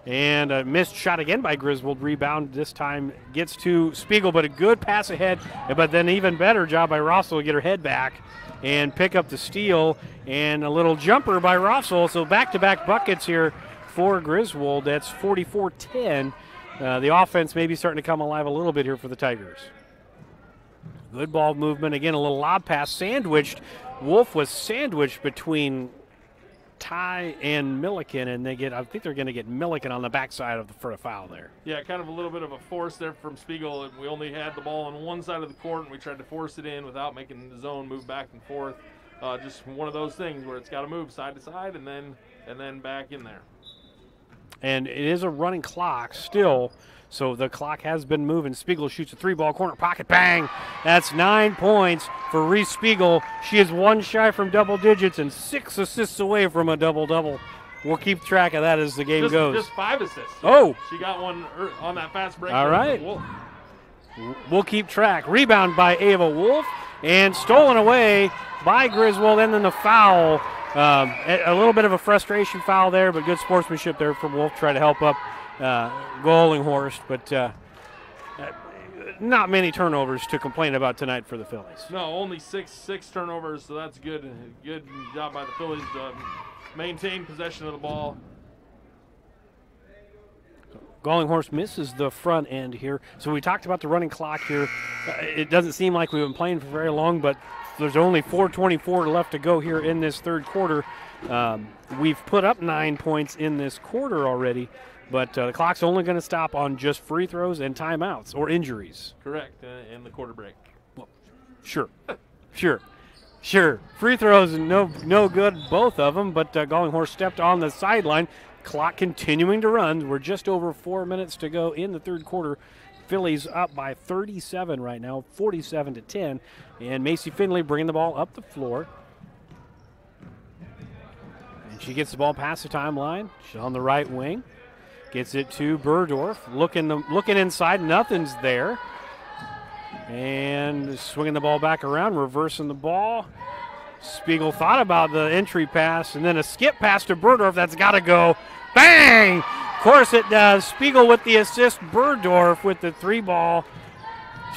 And a missed shot again by Griswold. Rebound this time gets to Spiegel, but a good pass ahead. But then even better job by Rossel to get her head back and pick up the steal. And a little jumper by Rossel. So back-to-back buckets here for Griswold. That's 44-10. The offense may be starting to come alive a little bit here for the Tigers. Good ball movement. Again, a little lob pass sandwiched. Wolf was sandwiched between Ty and Milliken, and I think they're going to get Milliken on the backside for a foul there. Yeah, kind of a little bit of a force there from Spiegel. We only had the ball on one side of the court, and we tried to force it in without making the zone move back and forth. Just one of those things where it's got to move side to side and then back in there. And it is a running clock still, so the clock has been moving. Spiegel shoots a 3-ball corner pocket, bang! That's 9 points for Reese Spiegel. She is 1 shy from double digits and 6 assists away from a double-double. We'll keep track of that as the game goes. Just 5 assists. Oh! She got one on that fast break. All right. We'll keep track. Rebound by Ava Wolf, and stolen away by Griswold, and then the foul. A little bit of a frustration foul there, but good sportsmanship there from Wolf. Try to help up Gollinghorst, but not many turnovers to complain about tonight for the Phillies. No, only six turnovers, so that's good. Good job by the Phillies to maintain possession of the ball. Gollinghorst misses the front end here. So we talked about the running clock here. It doesn't seem like we've been playing for very long, but there's only 4:24 left to go here in this third quarter. We've put up 9 points in this quarter already, but the clock's only going to stop on just free throws and timeouts or injuries. Correct, and the quarter break. Well, sure. Free throws, no good, both of them, but Gollinghorst stepped on the sideline. Clock continuing to run. We're just over 4 minutes to go in the third quarter. Phillies up by 37 right now, 47-10. And Macy Finley bringing the ball up the floor. And she gets the ball past the timeline. She's on the right wing. Gets it to Burdorf. Looking inside, nothing's there. And swinging the ball back around, reversing the ball. Spiegel thought about the entry pass, and then a skip pass to Burdorf. That's got to go. Bang! Of course it does. Spiegel with the assist. Burdorf with the 3-ball.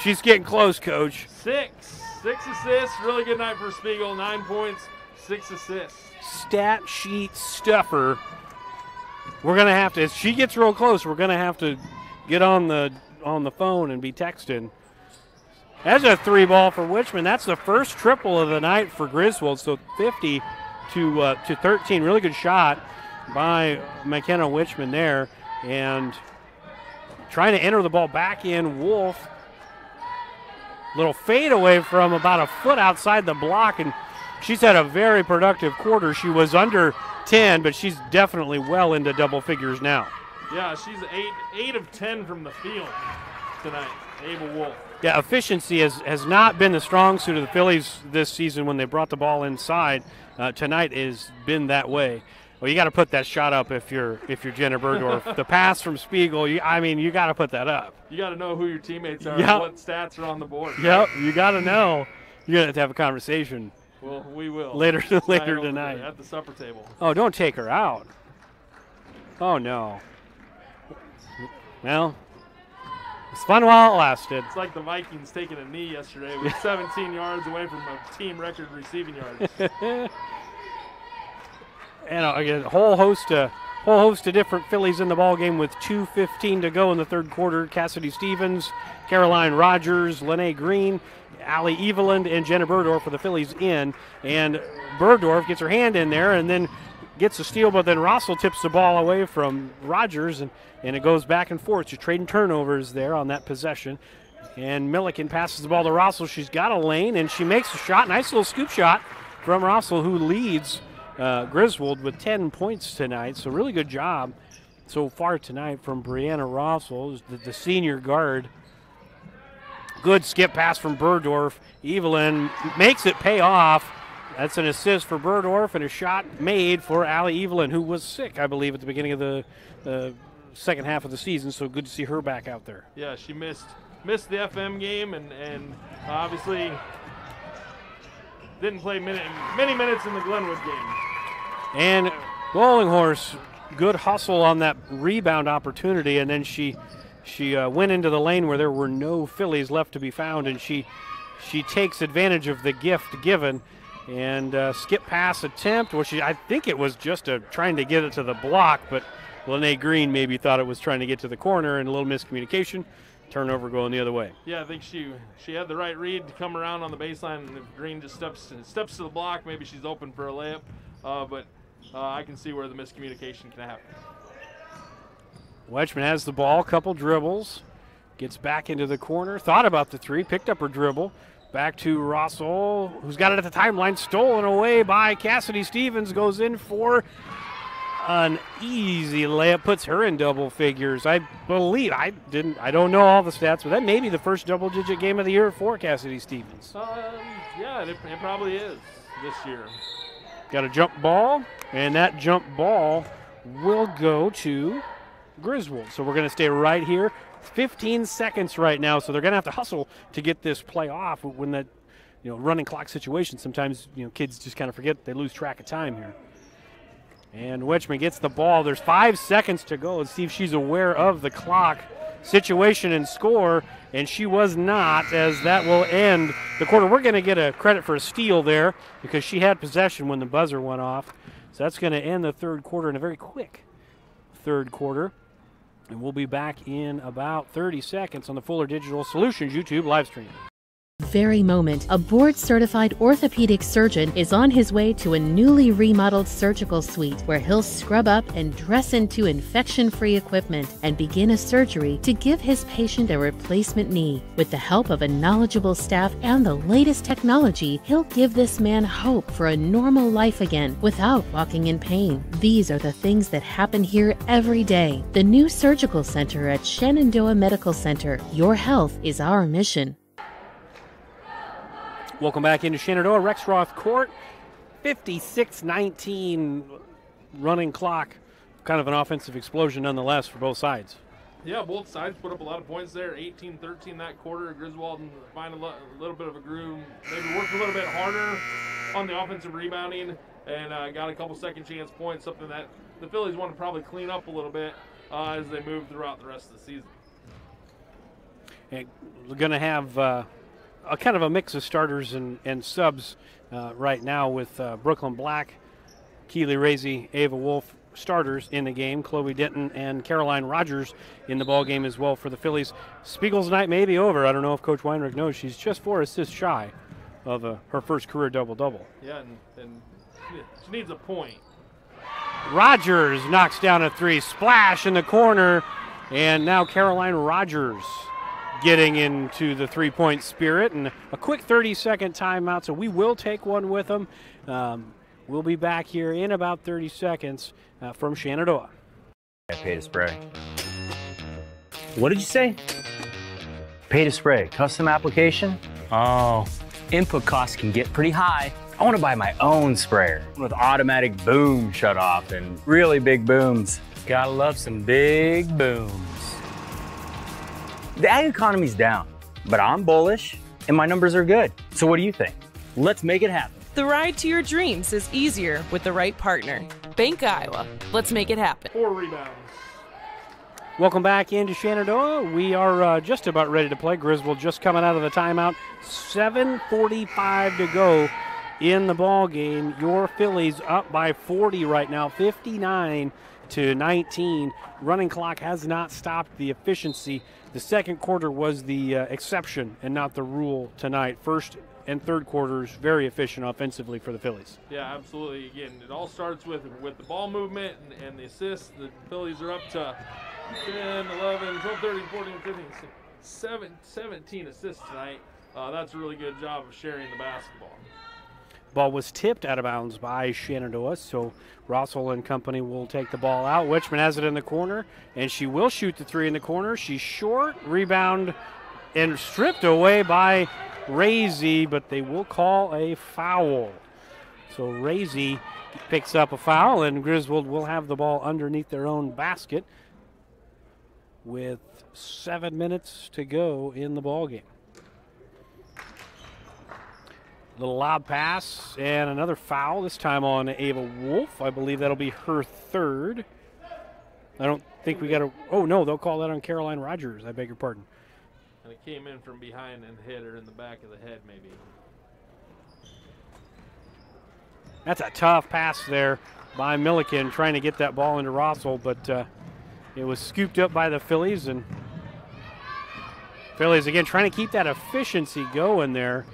She's getting close, Coach. Six assists. Really good night for Spiegel. 9 points, 6 assists. Stat sheet stuffer. We're going to have to, as she gets real close, we're going to have to get on the phone and be texting. That's a 3-ball for Wichman. That's the first triple of the night for Griswold, so 50 to 13. Really good shot by McKenna Wichman there. And trying to enter the ball back in, Wolf. Little fade away from about a foot outside the block, and she's had a very productive quarter. She was under 10, but she's definitely well into double figures now. Yeah, she's 8 of 10 from the field tonight, Ava Wolf. Yeah, efficiency has not been the strong suit of the Phillies this season when they brought the ball inside. Tonight has been that way. Well, you got to put that shot up if you're Jenna Burdorf. The pass from Spiegel, you got to put that up. You got to know who your teammates are, yep. And what stats are on the board. Yep, you got to know. You're going to have a conversation. Well, we will. Later tonight. At the supper table. Oh, don't take her out. Oh, no. Well, it's fun while it lasted. It's like the Vikings taking a knee yesterday with 17 yards away from a team record receiving yards. And again, a whole host of different Phillies in the ball game with 2:15 to go in the third quarter. Cassidy Stevens, Caroline Rogers, Lene Green, Allie Eveland, and Jenna Burdorf for the Phillies in. And Burdorf gets her hand in there and then gets a steal, but then Russell tips the ball away from Rogers, and it goes back and forth. She's trading turnovers there on that possession. And Milliken passes the ball to Russell. She's got a lane, and she makes a shot. Nice little scoop shot from Russell, who leads Griswold with 10 points tonight. So really good job so far tonight from Brianna Russell, the senior guard. Good skip pass from Burdorf. Evelyn makes it pay off. That's an assist for Burdorf and a shot made for Allie Evelyn, who was sick, I believe, at the beginning of the second half of the season. So good to see her back out there. Yeah, she missed the FM game and obviously didn't play many minutes in the Glenwood game. And Bowling Horse, good hustle on that rebound opportunity, and then she went into the lane where there were no Phillies left to be found, and she takes advantage of the gift given. And skip pass attempt, which I think it was just trying to get it to the block, but Lene Green maybe thought it was trying to get to the corner, and a little miscommunication. Turnover going the other way. Yeah, I think she had the right read to come around on the baseline, and if Green just steps to the block, maybe she's open for a layup. But I can see where the miscommunication can happen. Wetchman has the ball, couple dribbles, gets back into the corner, thought about the three, picked up her dribble. Back to Russell, who's got it at the timeline, stolen away by Cassidy Stevens, goes in for an easy layup, puts her in double figures. I believe, I don't know all the stats, but that may be the first double-digit game of the year for Cassidy Stevens. Yeah, it probably is this year. Got a jump ball, and that jump ball will go to Griswold. So we're going to stay right here. 15 seconds right now, so they're going to have to hustle to get this play off. When that, running clock situation, sometimes, kids just kind of forget they lose track of time here. And Wetchman gets the ball. There's 5 seconds to go. Let's see if she's aware of the clock situation and score, and she was not, as that will end the quarter. We're going to get a credit for a steal there because she had possession when the buzzer went off. So that's going to end the third quarter in a very quick third quarter. And we'll be back in about 30 seconds on the Fuller Digital Solutions YouTube live stream. Very moment, a board-certified orthopedic surgeon is on his way to a newly remodeled surgical suite where he'll scrub up and dress into infection-free equipment and begin a surgery to give his patient a replacement knee. With the help of a knowledgeable staff and the latest technology, he'll give this man hope for a normal life again without walking in pain. These are the things that happen here every day. The new surgical center at Shenandoah Medical Center. Your health is our mission. Welcome back into Shenandoah Rexroth Court. 56-19 running clock. Kind of an offensive explosion nonetheless for both sides. Yeah, both sides put up a lot of points there. 18-13 that quarter. Griswold find a little bit of a groove. Maybe work a little bit harder. on the offensive rebounding and got a couple second chance points, something that the Phillies want to probably clean up a little bit as they move throughout the rest of the season. And we're going to have a kind of a mix of starters and subs right now with Brooklyn Black, Keely Razy, Ava Wolf starters in the game, Chloe Denton and Caroline Rogers in the ball game as well for the Phillies. Spiegel's night may be over. I don't know if Coach Weinrich knows. She's just 4 assists shy of her first career double-double. Yeah, and she needs a point. Rogers knocks down a 3, splash in the corner, and now Caroline Rogers getting into the three-point spirit, and a quick 30-second timeout, so we will take one with them. We'll be back here in about 30 seconds from Shenandoah. I pay to spray. What did you say? Pay to spray. Custom application? Oh, input costs can get pretty high. I want to buy my own sprayer with automatic boom shutoff and really big booms. Gotta love some big booms. The ag economy's down, but I'm bullish and my numbers are good. So what do you think? Let's make it happen. The ride to your dreams is easier with the right partner. Bank Iowa. Let's make it happen. 4 rebounds. Welcome back into Shenandoah. We are just about ready to play. Griswold just coming out of the timeout. 7:45 to go in the ball game. Your Phillies up by 40 right now, 59-19. Running clock has not stopped the efficiency. The second quarter was the exception and not the rule tonight. First and third quarters very efficient offensively for the Phillies. Yeah, absolutely. Again, it all starts with the ball movement and the assists. The Phillies are up to 10, 11, 12, 13, 14, 15, 17 assists tonight. That's a really good job of sharing the basketball. Ball was tipped out of bounds by Shenandoah, so Russell and company will take the ball out. Wichman has it in the corner, and she will shoot the 3 in the corner. She's short, rebound, and stripped away by Razy, but they will call a foul. So Razy picks up a foul, and Griswold will have the ball underneath their own basket with 7 minutes to go in the ball game. Little lob pass and another foul, this time on Ava Wolf. I believe that'll be her third. I don't think we got a, oh no, they'll call that on Caroline Rogers. I beg your pardon. And it came in from behind and hit her in the back of the head maybe. That's a tough pass there by Milliken trying to get that ball into Russell, but it was scooped up by the Phillies, and Phillies again trying to keep that efficiency going there.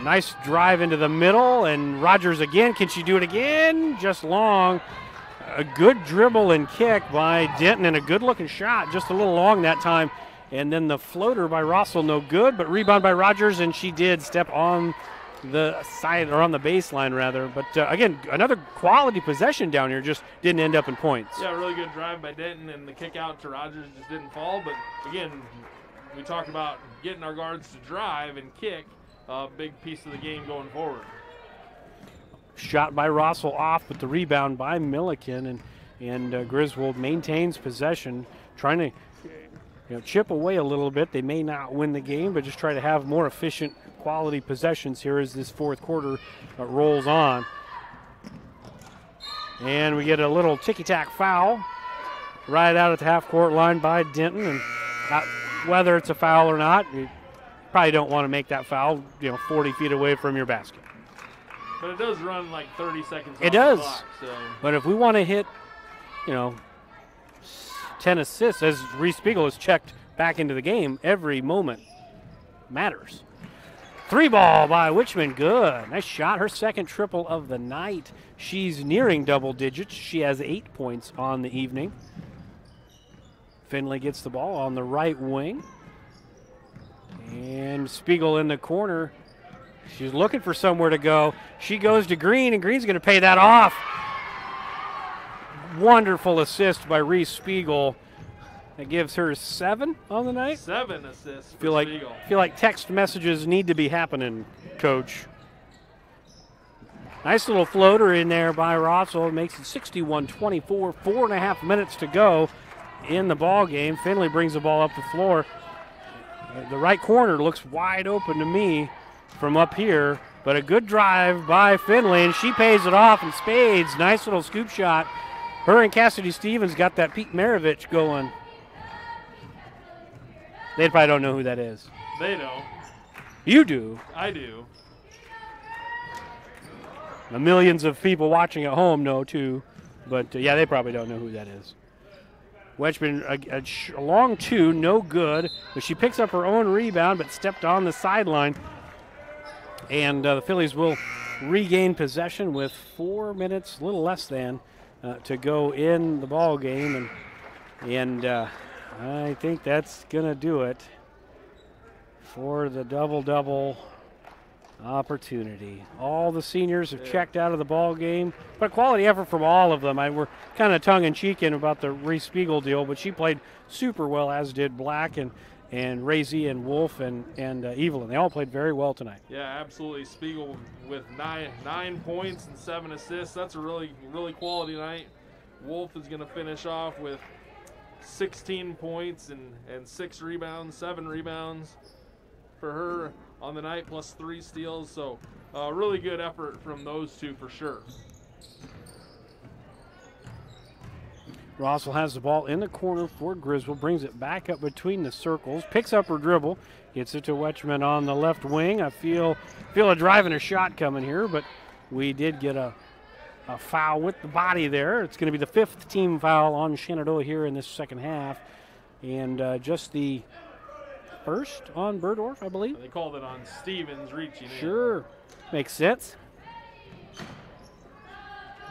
Nice drive into the middle, and Rogers again. Can she do it again? Just long. A good dribble and kick by Denton, and a good-looking shot, just a little long that time. And then the floater by Russell, no good, but rebound by Rogers, and she did step on the side, or on the baseline rather. But again, another quality possession down here, just didn't end up in points. Yeah, really good drive by Denton, and the kick out to Rogers just didn't fall. But again, we talked about getting our guards to drive and kick. A big piece of the game going forward. Shot by Russell off, but the rebound by Milliken, and Griswold maintains possession, trying to chip away a little bit. They may not win the game, but just try to have more efficient quality possessions here as this fourth quarter rolls on. And we get a little ticky-tack foul right out at the half-court line by Denton, and whether it's a foul or not, probably don't want to make that foul, 40 feet away from your basket. But it does run like 30 seconds. It does. The clock, so. But if we want to hit, 10 assists, as Reese Spiegel has checked back into the game, every moment matters. 3 ball by Wichman, good. Nice shot, her second triple of the night. She's nearing double digits. She has 8 points on the evening. Finley gets the ball on the right wing. And Spiegel in the corner. She's looking for somewhere to go. She goes to Green, and Green's going to pay that off. Wonderful assist by Reese Spiegel. That gives her 7 on the night. 7 assists for Spiegel. Feel like text messages need to be happening, Coach. Nice little floater in there by Russell. It makes it 61-24. 4.5 minutes to go in the ball game. Finley brings the ball up the floor. The right corner looks wide open to me from up here. But a good drive by Finley, and she pays it off in spades. Nice little scoop shot. Her and Cassidy Stevens got that Pete Maravich going. They probably don't know who that is. They don't. You do. I do. The millions of people watching at home know too. But, yeah, they probably don't know who that is. Wedgman, a long two, no good. But she picks up her own rebound, but stepped on the sideline. And the Phillies will regain possession with 4 minutes, a little less than, to go in the ball game. And I think that's going to do it for the double-double opportunity. All the seniors have checked out of the ball game, but quality effort from all of them. We're kind of tongue-in-cheek about the Reese Spiegel deal, but she played super well, as did Black and Razy and Wolf and Evelyn. They all played very well tonight. Yeah, absolutely. Spiegel with nine points and 7 assists. That's a really, really quality night. Wolf is going to finish off with 16 points and 6 rebounds, 7 rebounds for her on the night, plus 3 steals. So really good effort from those two for sure. Rossell has the ball in the corner for Griswold, brings it back up between the circles, picks up her dribble, gets it to Wetchman on the left wing. I feel a drive and a shot coming here, but we did get a foul with the body there. It's going to be the 5th team foul on Shenandoah here in this second half, and just the first on Burdorf, I believe. They called it on Stevens reaching in. Sure, makes sense.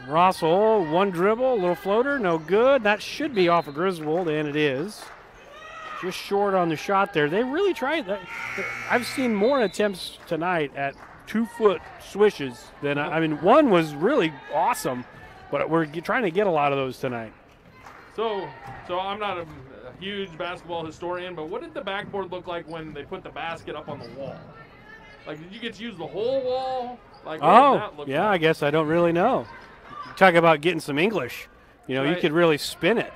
Rossell, one dribble, a little floater, no good. That should be off of Griswold, and it is. Just short on the shot there. They really tried that. I've seen more attempts tonight at 2-foot swishes than one was really awesome, but we're trying to get a lot of those tonight. So I'm not a huge basketball historian, but what did the backboard look like when they put the basket up on the wall? Like, did you get to use the whole wall? Like, what did that look like? I guess I don't really know. Talk about getting some English. You Right. You could really spin it.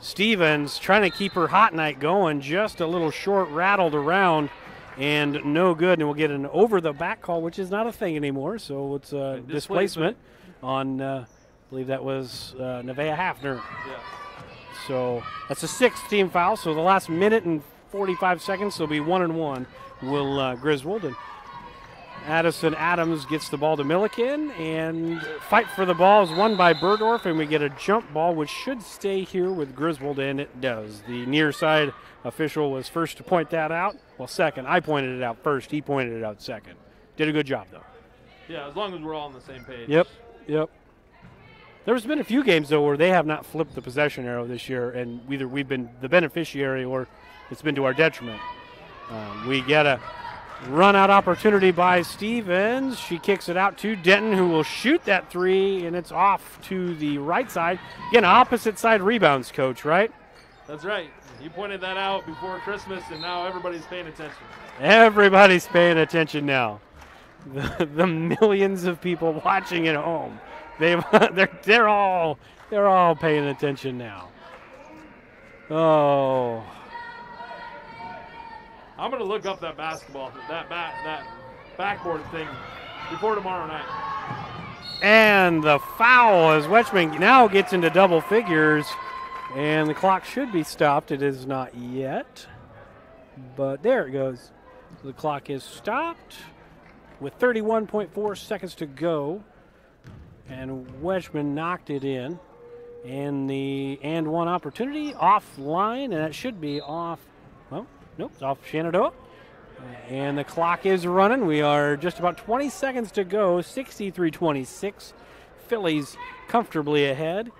Stevens trying to keep her hot night going, just a little short, rattled around, and no good. And we'll get an over the back call, which is not a thing anymore. So it's a displacement on, I believe that was Nevaeh Hafner. Yeah. So that's a 6th team foul. So the last minute and 45 seconds, will be 1-1 will Griswold. And Addison Adams gets the ball to Milliken, and fight for the ball is won by Burdorf, and we get a jump ball, which should stay here with Griswold, and it does. The near side official was first to point that out. Well, second. I pointed it out first. He pointed it out second. Did a good job, though. Yeah, as long as we're all on the same page. Yep. There's been a few games, though, where they have not flipped the possession arrow this year, and either we've been the beneficiary or it's been to our detriment. We get a run-out opportunity by Stevens. She kicks it out to Denton, who will shoot that 3, and it's off to the right side. Again, opposite side rebounds, Coach, right? That's right. You pointed that out before Christmas, and now everybody's paying attention. Everybody's paying attention now. The millions of people watching at home, they're all paying attention now. Oh. I'm going to look up that basketball, that backboard thing before tomorrow night. And the foul as Wetchman now gets into double figures, and the clock should be stopped. It is not yet, but there it goes. The clock is stopped with 31.4 seconds to go, and Wetchman knocked it in. And the and-one opportunity offline, and that should be off. Well, nope, it's off Shenandoah. And the clock is running. We are just about 20 seconds to go. 63-26. Phillies comfortably ahead.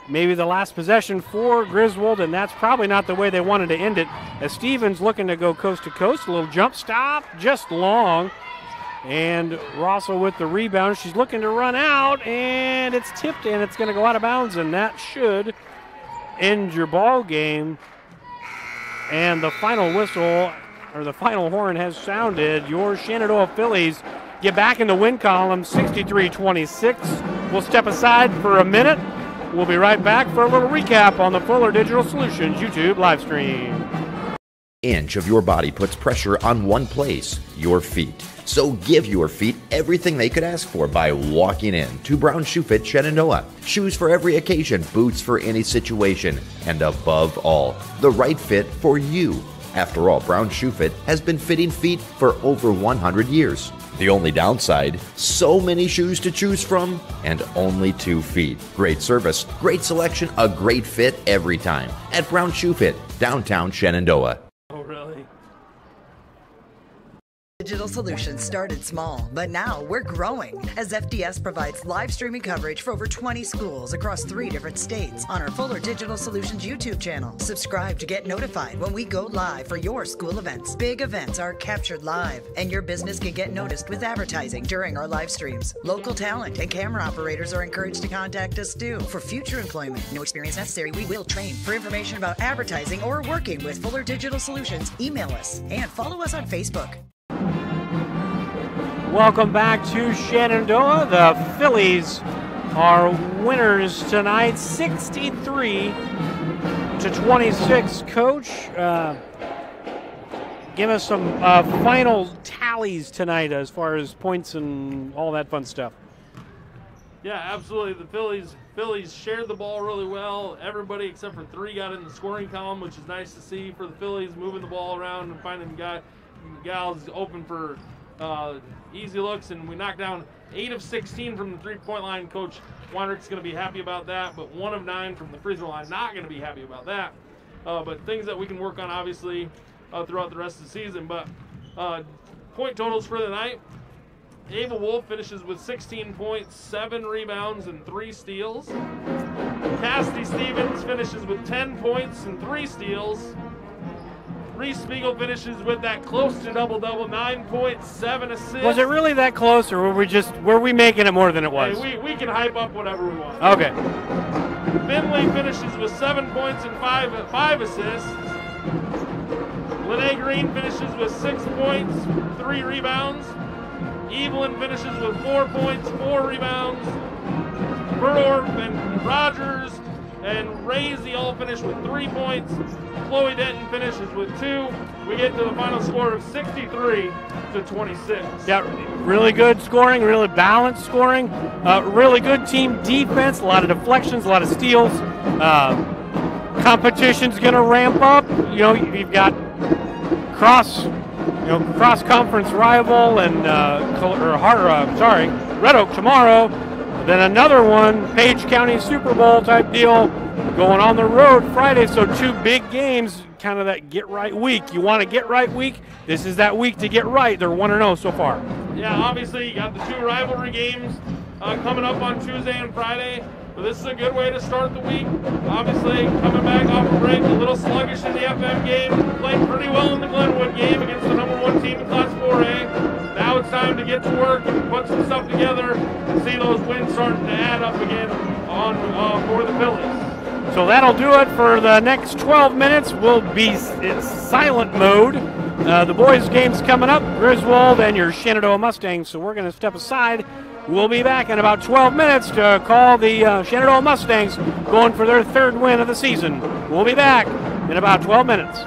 Maybe the last possession for Griswold, and that's probably not the way they wanted to end it. As Stevens looking to go coast to coast. A little jump stop, just long. And Rossell with the rebound. She's looking to run out, and it's tipped, and it's going to go out of bounds, and that should end your ball game. And the final whistle, or the final horn has sounded. Your Shenandoah Phillies get back in the win column, 63-26. We'll step aside for a minute. We'll be right back for a little recap on the Fuller Digital Solutions YouTube live stream. inch of your body puts pressure on one place, your feet. So give your feet everything they could ask for by walking in to Brown Shoe Fit Shenandoah. Shoes for every occasion, boots for any situation, and above all, the right fit for you. After all, Brown Shoe Fit has been fitting feet for over 100 years. The only downside, so many shoes to choose from and only 2 feet. Great service, great selection, a great fit every time at Brown Shoe Fit, downtown Shenandoah. Oh, really? Digital Solutions started small, but now we're growing as FDS provides live streaming coverage for over 20 schools across 3 different states on our Fuller Digital Solutions YouTube channel. Subscribe to get notified when we go live for your school events. Big events are captured live, and your business can get noticed with advertising during our live streams. Local talent and camera operators are encouraged to contact us too. For future employment, no experience necessary, we will train. For information about advertising or working with Fuller Digital Solutions, email us and follow us on Facebook. Welcome back to Shenandoah. The Phillies are winners tonight, 63-26. Coach, give us some final tallies tonight as far as points and all that fun stuff. Yeah, absolutely. The Phillies shared the ball really well. Everybody except for 3 got in the scoring column, which is nice to see for the Phillies, moving the ball around and finding gals open for easy looks, and we knocked down 8 of 16 from the three-point line. Coach Weinrich's going to be happy about that, but 1 of 9 from the free throw line, not going to be happy about that. But things that we can work on, obviously, throughout the rest of the season. But point totals for the night, Ava Wolf finishes with 16 points, 7 rebounds, and 3 steals. Cassidy Stevens finishes with 10 points and 3 steals. Reese Spiegel finishes with that close to double-double, 9 points, 7 assists. Was it really that close, or were we making it more than it was? Hey, we can hype up whatever we want. Okay. Finley finishes with 7 points and 5 assists. Lene Green finishes with 6 points, 3 rebounds. Evelyn finishes with 4 points, 4 rebounds. Burdorf and Rogers and Raisey all finish with 3 points. Chloe Denton finishes with 2. We get to the final score of 63-26. Yeah, really good scoring, really balanced scoring, really good team defense, a lot of deflections, a lot of steals. Competition's going to ramp up. You know, you've got cross-conference rival and Red Oak tomorrow. Then another one, Page County Super Bowl type deal, going on the road Friday. So 2 big games, kind of that get right week. You want to get right week? This is that week to get right. They're 1-0 so far. Yeah, obviously you got the 2 rivalry games coming up on Tuesday and Friday. But this is a good way to start the week. Obviously, coming back off a break, a little sluggish in the FM game. Played pretty well in the Glenwood game against the #1 team in Class 4A. Now it's time to get to work and put some stuff together and see those wins starting to add up again for the Phillies. So that'll do it for the next 12 minutes. We'll be in silent mode. The boys' game's coming up, Griswold and your Shenandoah Mustangs. So we're going to step aside. We'll be back in about 12 minutes to call the Shenandoah Mustangs going for their 3rd win of the season. We'll be back in about 12 minutes.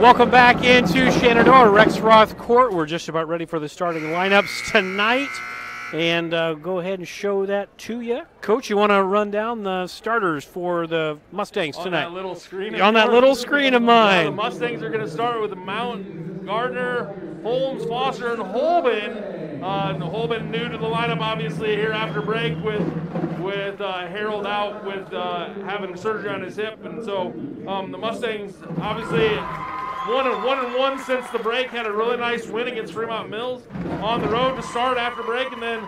Welcome back into Shenandoah Rexroth Court. We're just about ready for the starting lineups tonight. And go ahead and show that to you. Coach, you want to run down the starters for the Mustangs tonight? On that little screen. On that little screen of mine. The Mustangs are going to start with Mount, Gardner, Holmes, Foster, and Holben. Holben new to the lineup, obviously, here after break with Harold out with having surgery on his hip. And so the Mustangs, obviously, 1-1 since the break, had a really nice win against Fremont Mills on the road to start after break, and then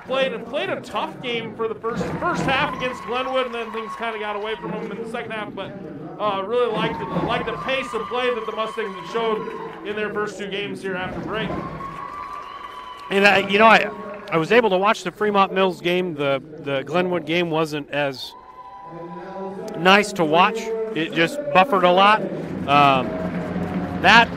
played a tough game for the first half against Glenwood, and then things kind of got away from them in the second half. But really liked the pace of play that the Mustangs have showed in their first two games here after break. And I was able to watch the Fremont Mills game. The Glenwood game wasn't as nice to watch. It just buffered a lot. That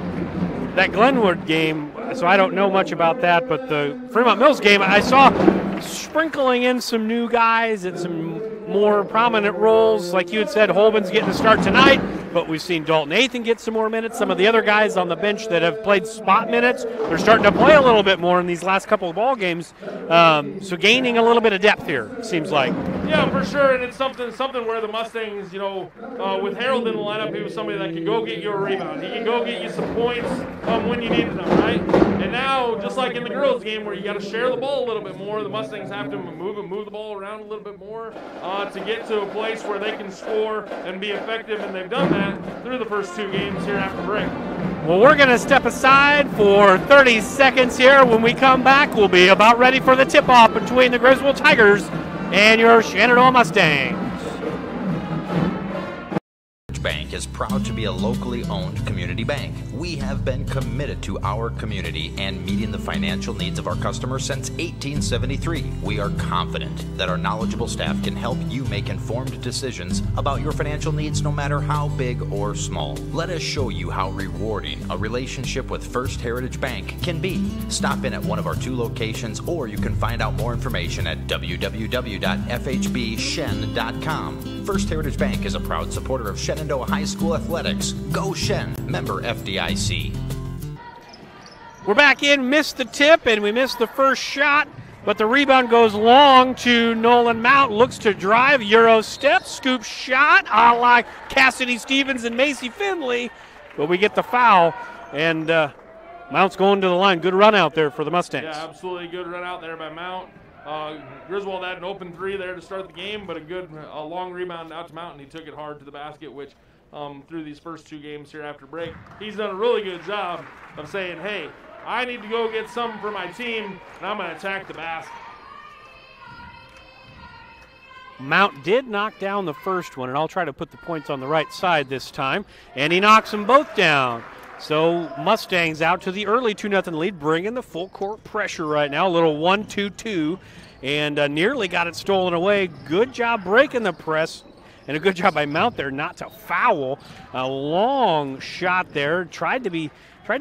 Glenwood game, so I don't know much about that, but the Fremont Mills game, I saw sprinkling in some new guys and some more prominent roles. Like you had said, Holben's getting a start tonight, but we've seen Dalton Nathan get some more minutes. Some of the other guys on the bench that have played spot minutes, they're starting to play a little bit more in these last couple of ball games. So gaining a little bit of depth here, seems like. Yeah, for sure, and it's something where the Mustangs, with Harold in the lineup, he was somebody that could go get you a rebound. He can go get you some points when you needed them, right? And now, just like in the girls' game where you got to share the ball a little bit more, the Mustangs have to move the ball around a little bit more to get to a place where they can score and be effective, and they've done that through the first two games here after break. Well, we're going to step aside for 30 seconds here. When we come back, we'll be about ready for the tip-off between the Griswold Tigers and your Shenandoah Mustangs. Bank is proud to be a locally owned community bank. We have been committed to our community and meeting the financial needs of our customers since 1873. We are confident that our knowledgeable staff can help you make informed decisions about your financial needs, no matter how big or small. Let us show you how rewarding a relationship with First Heritage Bank can be. Stop in at one of our two locations, or you can find out more information at www.fhbshen.com. First Heritage Bank is a proud supporter of Shenandoah High School athletics. Go Shen, member FDIC. We're back in, missed the tip, and we missed the first shot, but the rebound goes long to Nolan Mount. Looks to drive, Euro step, scoop shot, a la Cassidy Stevens and Macy Finley, but we get the foul, and Mount's going to the line. Good run out there for the Mustangs. Yeah, absolutely good run out there by Mount. Griswold had an open three there to start the game, but a long rebound out to Mount, and he took it hard to the basket, which through these first two games here after break, he's done a really good job of saying, hey, I need to go get something for my team, and I'm going to attack the basket. Mount did knock down the first one, and I'll try to put the points on the right side this time, and he knocks them both down. So Mustangs out to the early 2-0 lead, bringing the full court pressure right now. A little 1-2-2, and nearly got it stolen away. Good job breaking the press, and a good job by Mount there not to foul. A long shot there. Tried to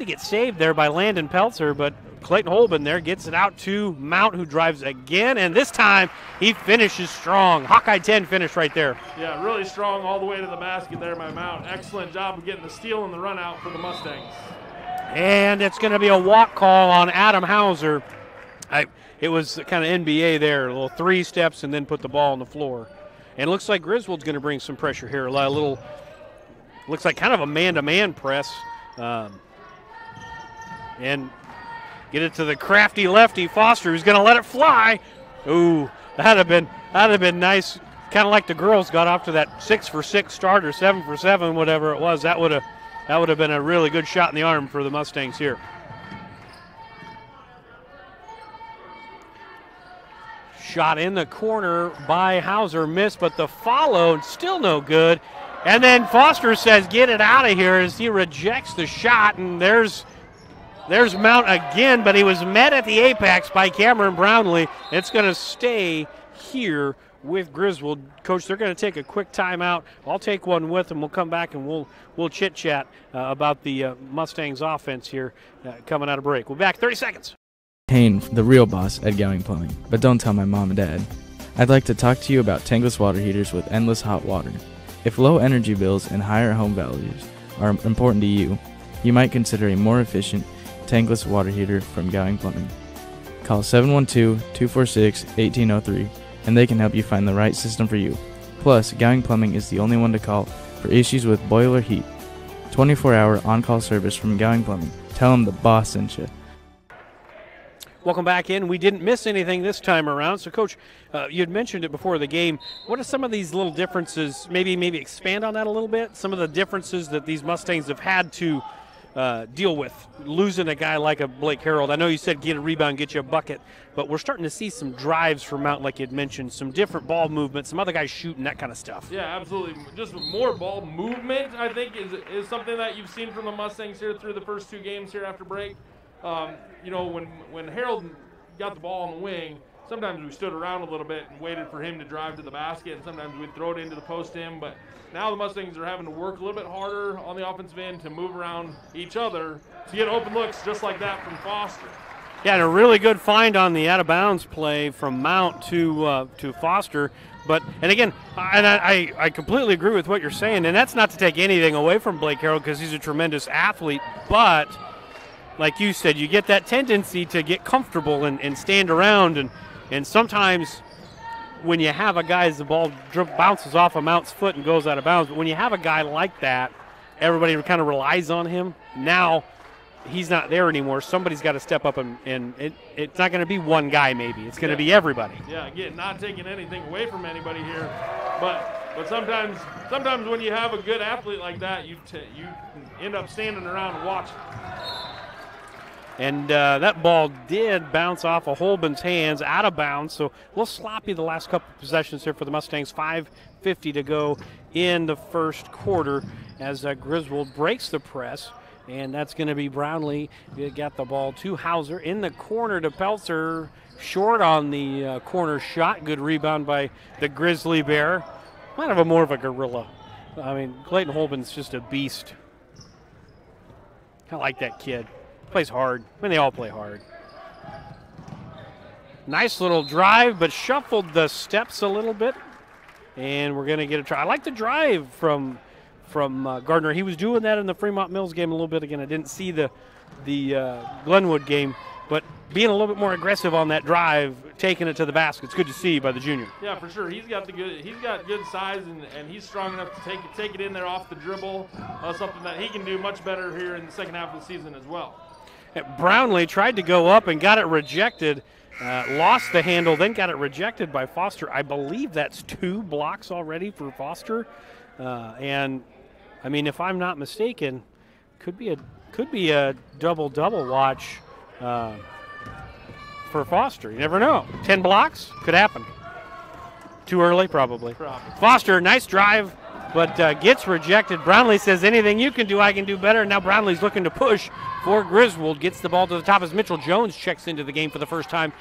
get saved there by Landon Peltzer, but Clayton Holben there gets it out to Mount, who drives again, and this time he finishes strong. Hawkeye 10 finish right there. Yeah, really strong all the way to the basket there by Mount. Excellent job of getting the steal and the run out for the Mustangs. And it's going to be a walk call on Adam Hauser. It was kind of NBA there, a little 3 steps and then put the ball on the floor. And it looks like Griswold's going to bring some pressure here. Looks like kind of a man-to-man press. And get it to the crafty lefty Foster, who's going to let it fly. Ooh, that'd have been nice. Kind of like the girls got off to that 6-for-6 start or 7-for-7, whatever it was. That would have been a really good shot in the arm for the Mustangs here. Shot in the corner by Hauser, missed, but the follow still no good. And then Foster says, "Get it out of here," as he rejects the shot, and there's Mount again, but he was met at the apex by Cameron Brownlee. It's going to stay here with Griswold. Coach, they're going to take a quick timeout. I'll take one with them. We'll come back and we'll chit-chat about the Mustangs offense here coming out of break. We'll be back 30 seconds. Kane, the real boss at Gowing Plumbing, but don't tell my mom and dad. I'd like to talk to you about tankless water heaters with endless hot water. If low energy bills and higher home values are important to you, you might consider a more efficient tankless water heater from Gowing Plumbing. Call 712-246-1803 and they can help you find the right system for you. Plus, Gowing Plumbing is the only one to call for issues with boiler heat. 24-hour on-call service from Gowing Plumbing. Tell them the boss sent you. Welcome back in. We didn't miss anything this time around. So, Coach, you had mentioned it before the game. What are some of these little differences? Maybe expand on that a little bit. Some of the differences that these Mustangs have had to deal with, losing a guy like a Blake Harold. I know you said get a rebound, get you a bucket, but we're starting to see some drives from Mount, like you had mentioned, some different ball movement, some other guys shooting, that kind of stuff. Yeah, absolutely. Just more ball movement, I think, is something that you've seen from the Mustangs here through the first 2 games here after break. You know, when Harold got the ball on the wing, sometimes we stood around a little bit and waited for him to drive to the basket, and sometimes we'd throw it into the post to him. But now the Mustangs are having to work a little bit harder on the offensive end to move around each other to get open looks just like that from Foster. Yeah, and a really good find on the out-of-bounds play from Mount to Foster. And again, I completely agree with what you're saying, and that's not to take anything away from Blake Harold because he's a tremendous athlete, but like you said, you get that tendency to get comfortable and stand around, and sometimes when you have a guy as the ball bounces off of Mount's foot and goes out of bounds, but when you have a guy like that, everybody kind of relies on him. Now he's not there anymore. Somebody's got to step up, and it's not going to be one guy maybe. It's going to be everybody. Yeah, again, not taking anything away from anybody here, but sometimes when you have a good athlete like that, you end up standing around and watching. And that ball did bounce off of Holben's hands, out of bounds. So a little sloppy the last couple of possessions here for the Mustangs. 5:50 to go in the first quarter as Griswold breaks the press. And that's going to be Brownlee. Got the ball to Hauser in the corner to Peltzer. Short on the corner shot. Good rebound by the Grizzly Bear. Kind of more of a gorilla. I mean, Clayton Holben's just a beast. I like that kid. Plays hard. I mean, they all play hard. Nice little drive, but shuffled the steps a little bit. And we're going to get a try. I like the drive from Gardner. He was doing that in the Fremont Mills game a little bit. Again, I didn't see the Glenwood game, but being a little bit more aggressive on that drive, taking it to the basket, it's good to see by the junior. Yeah, for sure. He's got good size, and he's strong enough to take it in there off the dribble. Something that he can do much better here in the second half of the season as well. Brownlee tried to go up and got it rejected. Lost the handle, then got it rejected by Foster. I believe that's 2 blocks already for Foster. And I mean, if I'm not mistaken, could be a double-double watch for Foster. You never know. 10 blocks could happen. Too early, probably. Foster, nice drive, but gets rejected. Brownlee says, anything you can do, I can do better. Now Brownlee's looking to push for Griswold. Gets the ball to the top as Mitchell Jones checks into the game for the first time.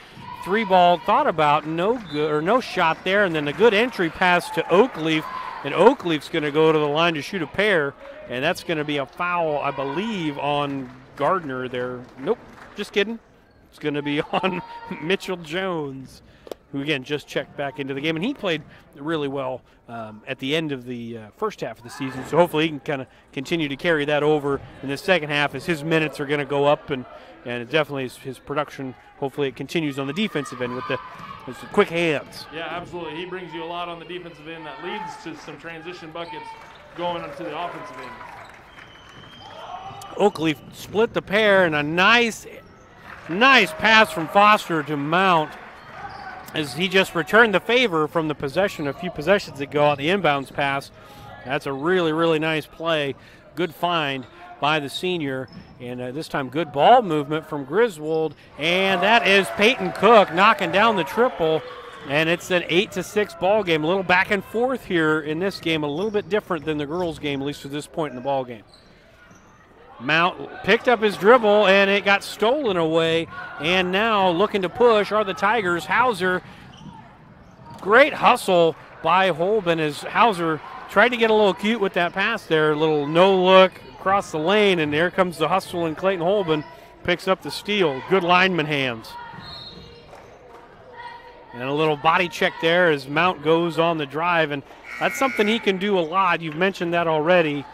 3-ball, thought about, no good or no shot there, and then a good entry pass to Oakleaf. And Oakleaf's going to go to the line to shoot a pair, and that's going to be a foul, I believe, on Gardner there. Nope, just kidding. It's going to be on Mitchell Jones, who, again, just checked back into the game. And he played really well at the end of the first half of the season, so hopefully he can kind of continue to carry that over in the second half as his minutes are going to go up, and definitely his production, hopefully it continues on the defensive end with the quick hands. Yeah, absolutely. He brings you a lot on the defensive end that leads to some transition buckets going onto the offensive end. Oakleaf split the pair, and a nice pass from Foster to Mount as he just returned the favor from the possession a few possessions ago on the inbounds pass. That's a really, really nice play. Good find by the senior, and this time good ball movement from Griswold, and that is Peyton Cook knocking down the triple, and it's an 8-6 ball game. A little back and forth here in this game, a little bit different than the girls' game, at least to this point in the ball game. Mount picked up his dribble, and it got stolen away, and now looking to push are the Tigers. Hauser, great hustle by Holben as Hauser tried to get a little cute with that pass there, a little no-look across the lane, and there comes the hustle, and Clayton Holben picks up the steal. Good lineman hands. And a little body check there as Mount goes on the drive, and that's something he can do a lot. You've mentioned that already.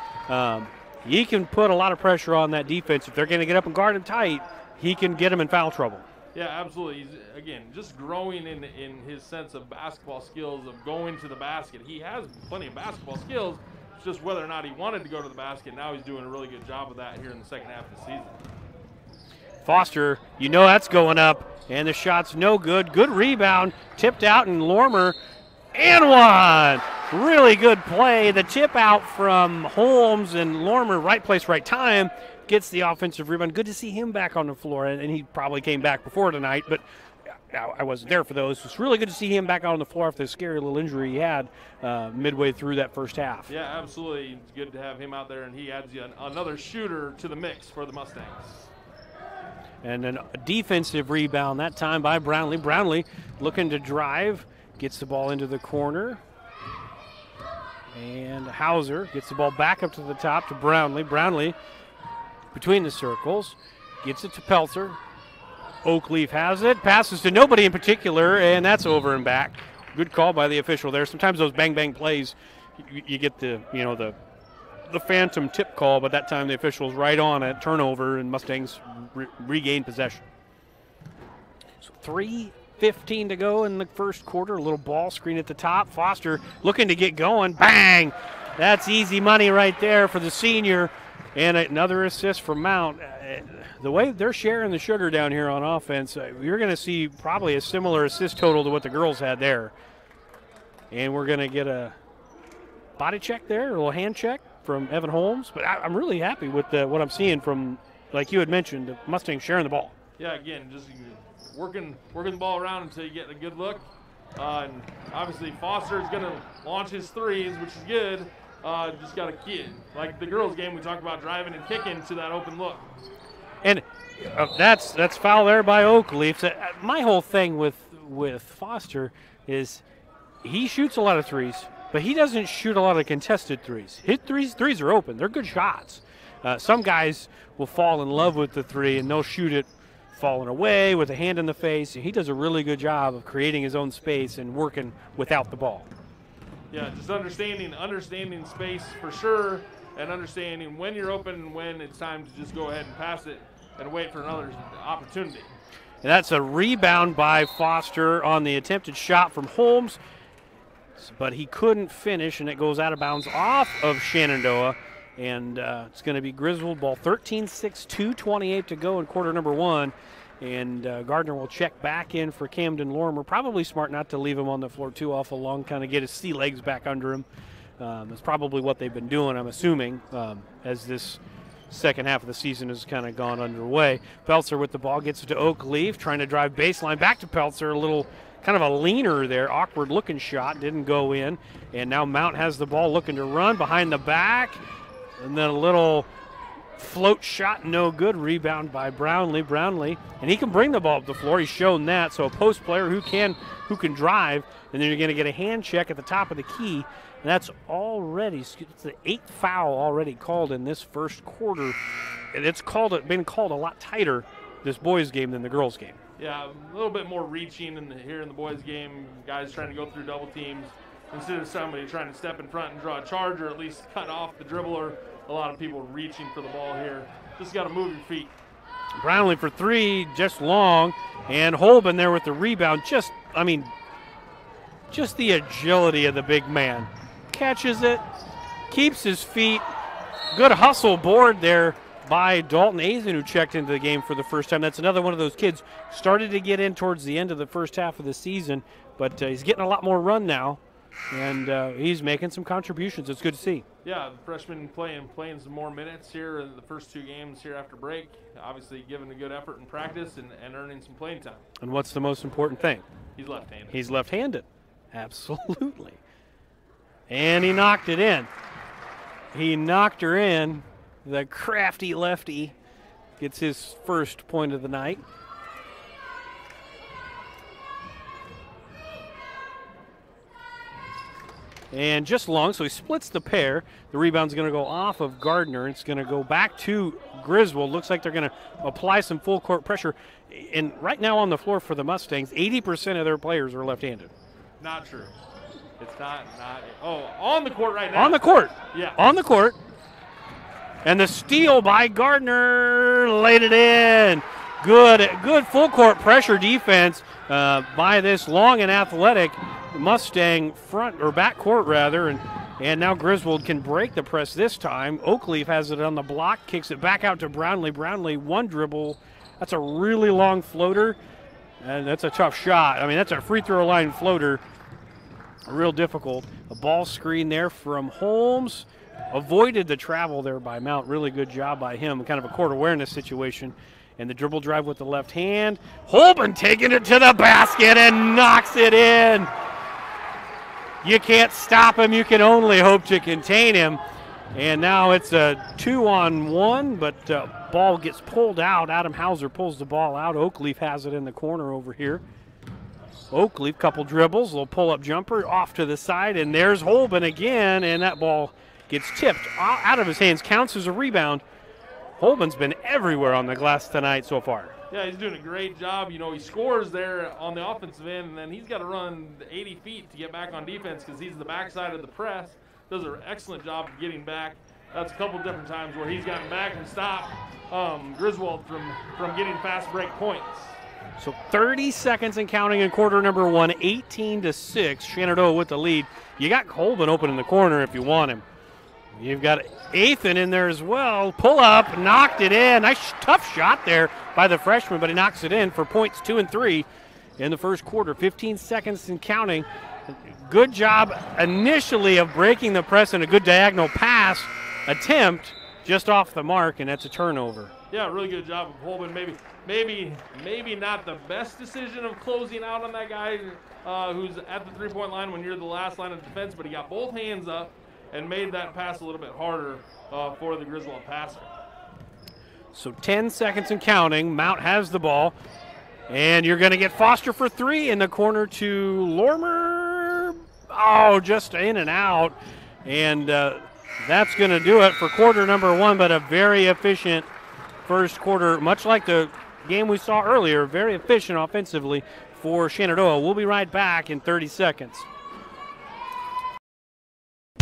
he can put a lot of pressure on that defense. If they're going to get up and guard him tight, he can get him in foul trouble. Yeah, absolutely. He's, again, just growing in his sense of basketball skills, of going to the basket. He has plenty of basketball skills. It's just whether or not he wanted to go to the basket. Now he's doing a really good job of that here in the second half of the season. Foster, you know that's going up, and the shot's no good. Good rebound, tipped out, and Lormer, and one. Really good play. The tip out from Holmes, and Lormer, right place, right time, gets the offensive rebound. Good to see him back on the floor, and he probably came back before tonight, but I wasn't there for those. It's really good to see him back on the floor after the scary little injury he had midway through that first half. Yeah, absolutely. It's good to have him out there, and he adds another shooter to the mix for the Mustangs. And then a defensive rebound that time by Brownlee. Brownlee looking to drive, gets the ball into the corner. And Hauser gets the ball back up to the top to Brownlee. Brownlee between the circles, gets it to Peltzer. Oakleaf has it, passes to nobody in particular, and that's over and back. Good call by the official there. Sometimes those bang-bang plays, you get the phantom tip call, but that time the official's right on it, turnover, and Mustangs regain possession. So 3:15 to go in the first quarter. A little ball screen at the top. Foster looking to get going. Bang! That's easy money right there for the senior. And another assist from Mount. The way they're sharing the sugar down here on offense, you're going to see probably a similar assist total to what the girls had there. And we're going to get a body check there, a little hand check from Evan Holmes. But I'm really happy with what I'm seeing from, like you had mentioned, the Mustangs sharing the ball. Yeah, again, just working the ball around until you get a good look. And obviously Foster is going to launch his threes, which is good. Just got to keep, like the girls' game, we talked about driving and kicking to that open look. And that's foul there by Oakleaf. So, my whole thing with Foster is he shoots a lot of threes, but he doesn't shoot a lot of contested threes. His threes are open. They're good shots. Some guys will fall in love with the three, and they'll shoot it falling away with a hand in the face. He does a really good job of creating his own space and working without the ball. Yeah, just understanding space for sure, and understanding when you're open and when it's time to just go ahead and pass it and wait for another opportunity. And that's a rebound by Foster on the attempted shot from Holmes, but he couldn't finish, and it goes out of bounds off of Shenandoah, and it's going to be Griswold ball. 13-6, 2:28 to go in quarter number one. And Gardner will check back in for Camden Lormer. Probably smart not to leave him on the floor too awful long, kind of get his sea legs back under him. That's probably what they've been doing, I'm assuming, as this second half of the season has kind of gone underway. Peltzer with the ball gets it to Oakleaf, trying to drive baseline back to Peltzer. A little kind of a leaner there, awkward looking shot, didn't go in. And now Mount has the ball looking to run behind the back. And then a little float shot, no good. Rebound by Brownlee, and he can bring the ball up the floor. He's shown that. So a post player who can drive, and then you're going to get a hand check at the top of the key. And that's already, it's the 8th foul already called in this first quarter, and it's been called a lot tighter this boys game than the girls game. Yeah, a little bit more reaching here in the boys game. Guys trying to go through double teams instead of somebody trying to step in front and draw a charge, or at least cut off the dribbler. A lot of people reaching for the ball here. Just got to move your feet. Brownlee for three, just long, and Holben there with the rebound. Just the agility of the big man. Catches it, keeps his feet. Good hustle board there by Dalton Azen, who checked into the game for the first time. That's another one of those kids. Started to get in towards the end of the first half of the season, but he's getting a lot more run now, and he's making some contributions. It's good to see. Yeah, the freshman playing some more minutes here in the first two games here after break. Obviously giving a good effort in practice and earning some playing time. And what's the most important thing? He's left-handed. He's left-handed. Absolutely. And he knocked it in. He knocked her in. The crafty lefty gets his first point of the night. And just long, so he splits the pair. The rebound's going to go off of Gardner. It's going to go back to Griswold. Looks like they're going to apply some full court pressure. And right now on the floor for the Mustangs, 80% of their players are left-handed. Not true. It's not. Oh, on the court right now. On the court. Yeah. On the court. And the steal by Gardner laid it in. Good full court pressure defense by this long and athletic Mustang front or back court rather, and now Griswold can break the press this time. Oakleaf has it on the block, kicks it back out to Brownlee. Brownlee, one dribble. That's a really long floater, and that's a tough shot. I mean, that's a free throw line floater. Real difficult. A ball screen there from Holmes. Avoided the travel there by Mount. Really good job by him. Kind of a court awareness situation. And the dribble drive with the left hand. Holben taking it to the basket and knocks it in. You can't stop him. You can only hope to contain him. And now it's a 2-on-1, but ball gets pulled out. Adam Hauser pulls the ball out. Oakleaf has it in the corner over here. Oakleaf, couple dribbles, little pull-up jumper off to the side, and there's Holben again, and that ball gets tipped out of his hands, counts as a rebound. Holben's been everywhere on the glass tonight so far. Yeah, he's doing a great job. You know, he scores there on the offensive end, and then he's got to run 80 feet to get back on defense because he's the backside of the press. Does an excellent job of getting back. That's a couple different times where he's gotten back and stopped Griswold from getting fast break points. So 30 seconds and counting in quarter number 1, 18-6. Shenandoah with the lead. You got Holben open in the corner if you want him. You've got Athan in there as well. Pull up, knocked it in. Nice tough shot there by the freshman, but he knocks it in for points 2 and 3 in the first quarter. 15 seconds and counting. Good job initially of breaking the press and a good diagonal pass attempt just off the mark, and that's a turnover. Yeah, really good job of Holben. Maybe not the best decision of closing out on that guy who's at the three-point line when you're the last line of defense, but he got both hands up and made that pass a little bit harder for the Griswold passer. So 10 seconds and counting. Mount has the ball. And you're going to get Foster for 3 in the corner to Lormer. Oh, just in and out. And that's going to do it for quarter number 1, but a very efficient first quarter, much like the game we saw earlier, very efficient offensively for Shenandoah. We'll be right back in 30 seconds.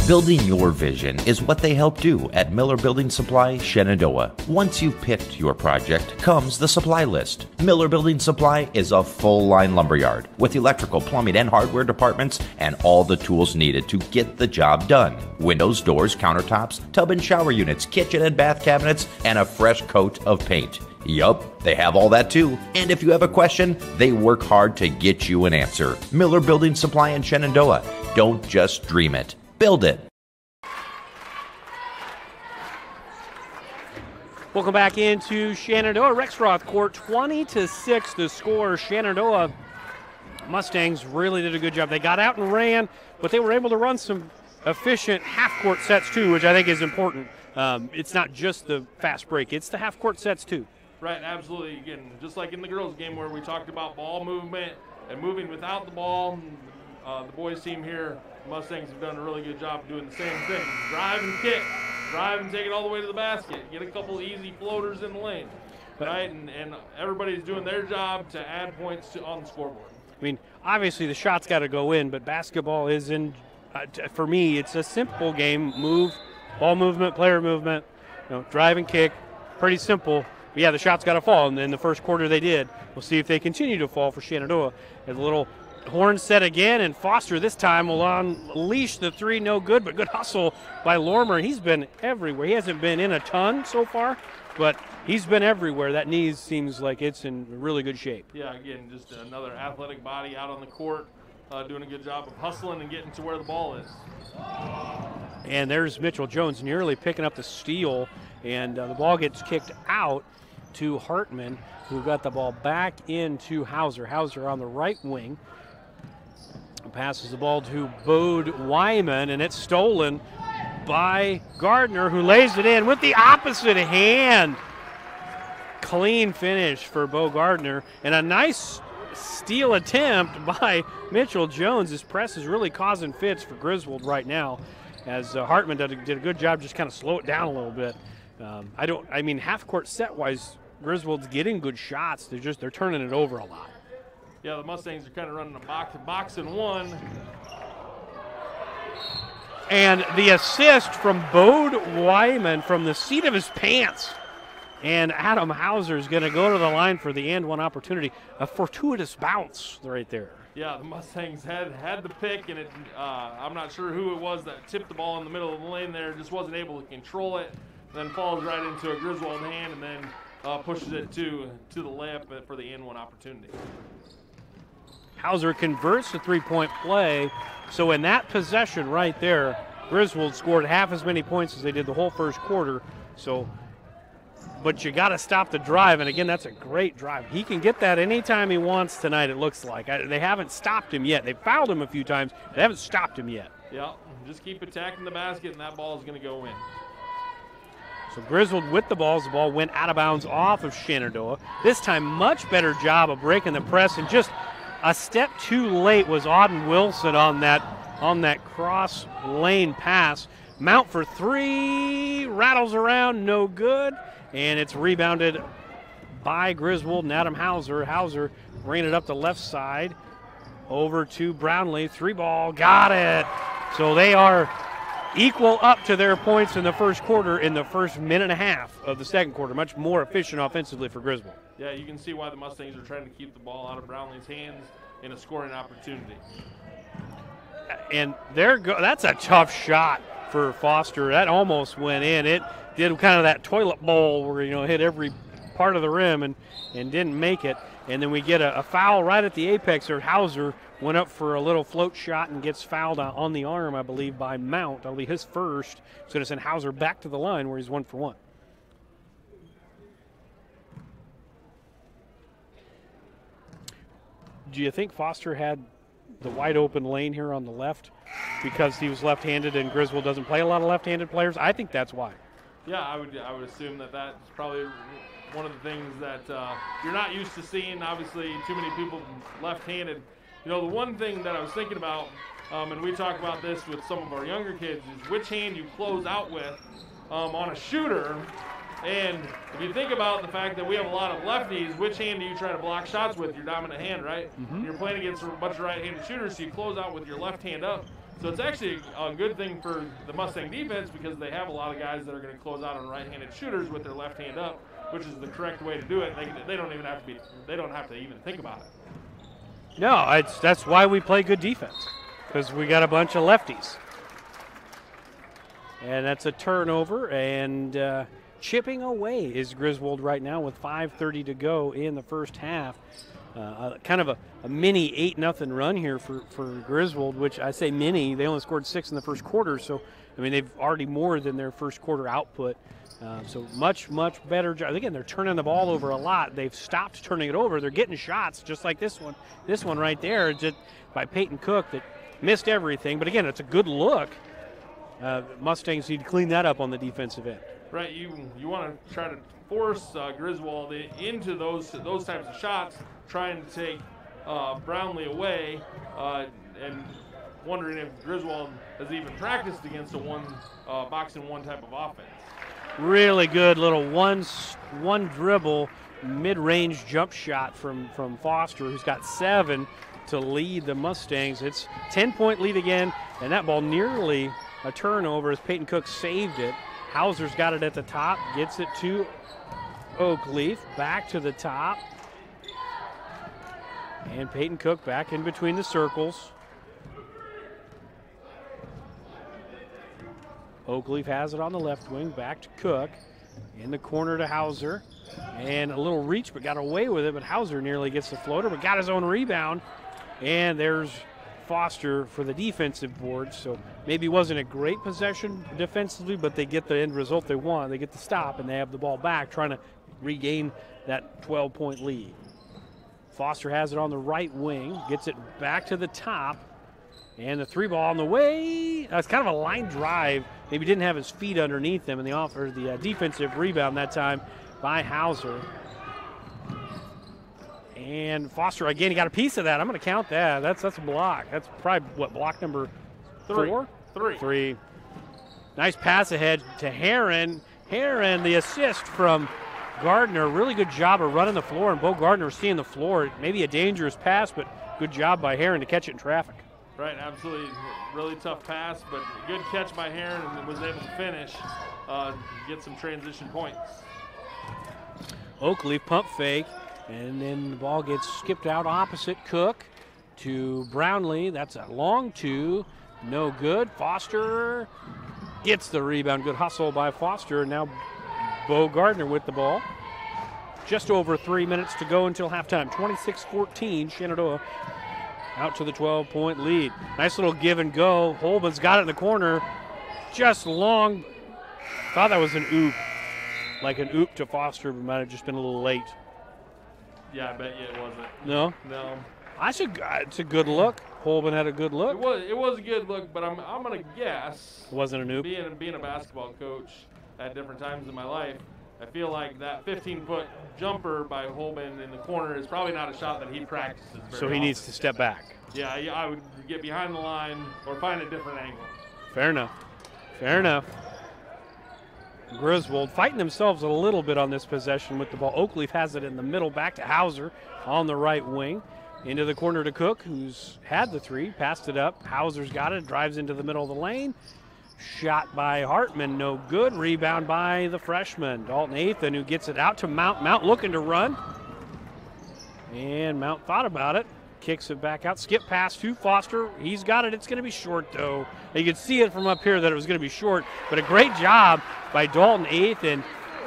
Building your vision is what they help do at Miller Building Supply, Shenandoah. Once you've picked your project, comes the supply list. Miller Building Supply is a full-line lumberyard with electrical, plumbing, and hardware departments and all the tools needed to get the job done. Windows, doors, countertops, tub and shower units, kitchen and bath cabinets, and a fresh coat of paint. Yup, they have all that too. And if you have a question, they work hard to get you an answer. Miller Building Supply in Shenandoah. Don't just dream it. Build it. Welcome back into Shenandoah Rexroth Court. 20-6 the score. Shenandoah Mustangs really did a good job. They got out and ran, but they were able to run some efficient half-court sets too, which I think is important. It's not just the fast break. It's the half-court sets too. Right, absolutely. Again, just like in the girls' game where we talked about ball movement and moving without the ball, the boys' team here, Mustangs have done a really good job of doing the same thing. Drive and kick. Drive and take it all the way to the basket. Get a couple easy floaters in the lane. Right? And everybody's doing their job to add points on the scoreboard. I mean, obviously the shot's got to go in, but basketball is in, for me, it's a simple game. Move, ball movement, player movement, drive and kick. Pretty simple. But yeah, the shot's got to fall, and in the first quarter they did. We'll see if they continue to fall for Shenandoah. As a little horn set again, and Foster this time will unleash the three. No good, but good hustle by Lormer. He's been everywhere. He hasn't been in a ton so far, but he's been everywhere. That knee seems like it's in really good shape. Yeah, again, just another athletic body out on the court, doing a good job of hustling and getting to where the ball is. And there's Mitchell Jones nearly picking up the steal, and the ball gets kicked out to Hartman, who got the ball back into Hauser. Hauser on the right wing. Passes the ball to Bode Wyman, and it's stolen by Gardner, who lays it in with the opposite hand. Clean finish for Bo Gardner, and a nice steal attempt by Mitchell Jones. His press is really causing fits for Griswold right now, as Hartman did a good job just kind of slow it down a little bit. I mean, half-court set-wise, Griswold's getting good shots. They're turning it over a lot. Yeah, the Mustangs are kind of running a box and one. And the assist from Bode Wyman from the seat of his pants. And Adam Hauser is going to go to the line for the and one opportunity. A fortuitous bounce right there. Yeah, the Mustangs had the pick, and I'm not sure who it was that tipped the ball in the middle of the lane there, just wasn't able to control it, then falls right into a Griswold hand, and then pushes it to the layup for the and one opportunity. Hauser converts the three-point play. So in that possession right there, Griswold scored half as many points as they did the whole first quarter. So, but you got to stop the drive, and again, that's a great drive. He can get that anytime he wants tonight, it looks like. They haven't stopped him yet. They fouled him a few times. They haven't stopped him yet. Yeah, just keep attacking the basket, and that ball is going to go in. So Griswold with the ball as the ball went out of bounds off of Shenandoah. This time, much better job of breaking the press, and just a step too late was Auden Wilson on that cross lane pass. Mount for three, rattles around, no good, and it's rebounded by Griswold and Adam Hauser. Hauser bringing it up the left side over to Brownlee. Three ball, got it. So they are equal up to their points in the first quarter in the first minute and a half of the second quarter. Much more efficient offensively for Griswold. Yeah, you can see why the Mustangs are trying to keep the ball out of Brownlee's hands in a scoring opportunity. And that's a tough shot for Foster. That almost went in. It did kind of that toilet bowl where, hit every part of the rim and didn't make it. And then we get a foul right at the apex there. Hauser went up for a little float shot and gets fouled on the arm, I believe, by Mount. That'll be his first. It's going to send Hauser back to the line where he's 1 for 1. Do you think Foster had the wide open lane here on the left because he was left-handed and Griswold doesn't play a lot of left-handed players? I think that's why. Yeah, I would assume that's probably one of the things that you're not used to seeing. Obviously, too many people left-handed. The one thing that I was thinking about, and we talk about this with some of our younger kids, is which hand you close out with on a shooter. And if you think about the fact that we have a lot of lefties, which hand do you try to block shots with? Your dominant hand, right? Mm-hmm. You're playing against a bunch of right-handed shooters, so you close out with your left hand up. So it's actually a good thing for the Mustang defense because they have a lot of guys that are going to close out on right-handed shooters with their left hand up, which is the correct way to do it. They don't even have to they don't have to even think about it. No, that's why we play good defense, because we got a bunch of lefties. And that's a turnover, and chipping away is Griswold right now with 5:30 to go in the first half. Kind of a mini 8-0 run here for Griswold, which I say mini. They only scored 6 in the first quarter, so, they've already more than their first quarter output. So much, much better job. Again, they're turning the ball over a lot. They've stopped turning it over. They're getting shots just like this one. This one right there just by Peyton Cook that missed everything. But, again, it's a good look. Mustangs need to clean that up on the defensive end. Right, you want to try to force Griswold into those types of shots, trying to take Brownlee away, and wondering if Griswold has even practiced against a boxing one type of offense. Really good little one dribble mid-range jump shot from Foster, who's got 7 to lead the Mustangs. It's 10-point lead again, and that ball nearly a turnover as Peyton Cook saved it. Hauser's got it at the top, gets it to Oakleaf, back to the top. And Peyton Cook back in between the circles. Oakleaf has it on the left wing, back to Cook. In the corner to Hauser. And a little reach, but got away with it. But Hauser nearly gets the floater, but got his own rebound. And there's Foster for the defensive board. So maybe wasn't a great possession defensively, but they get the end result they want. They get the stop, and they have the ball back, trying to regain that 12-point lead. Foster has it on the right wing, gets it back to the top, and the three ball on the way. It's kind of a line drive. Maybe didn't have his feet underneath him, and the defensive rebound that time by Hauser. And Foster, again, he got a piece of that. I'm going to count that. That's a block. That's probably, block number 4? Three. Nice pass ahead to Heron. Heron, the assist from Gardner. Really good job of running the floor, and Bo Gardner seeing the floor. Maybe a dangerous pass, but good job by Heron to catch it in traffic. Right, absolutely. Really tough pass, but good catch by Heron, and was able to finish, get some transition points. Oakleaf pump fake, and then the ball gets skipped out opposite Cook to Brownlee. That's a long two. No good. Foster gets the rebound. Good hustle by Foster. And now Bo Gardner with the ball. Just over 3 minutes to go until halftime. 26-14, Shenandoah out to the 12-point lead. Nice little give and go. Holman's got it in the corner. Just long. Thought that was an oop. Like an oop to Foster, but might have just been a little late. Yeah, I bet you it wasn't. No? No. It's a good look. Holman had a good look. It was a good look, but I'm gonna guess. It wasn't an oop. Being a basketball coach at different times in my life, I feel like that 15-foot jumper by Holman in the corner is probably not a shot that he practices very So he often. needs to step back. Yeah, I would get behind the line or find a different angle. Fair enough. Fair enough. Griswold fighting themselves a little bit on this possession with the ball. Oakleaf has it in the middle, back to Hauser on the right wing. Into the corner to Cook, who's had the three, passed it up. Hauser's got it, drives into the middle of the lane. Shot by Hartman, no good. Rebound by the freshman, Dalton Athan, who gets it out to Mount. Mount looking to run. And Mount thought about it. Kicks it back out. Skip pass to Foster. He's got it. It's going to be short, though. You could see it from up here that it was going to be short. But a great job by Dalton Athan.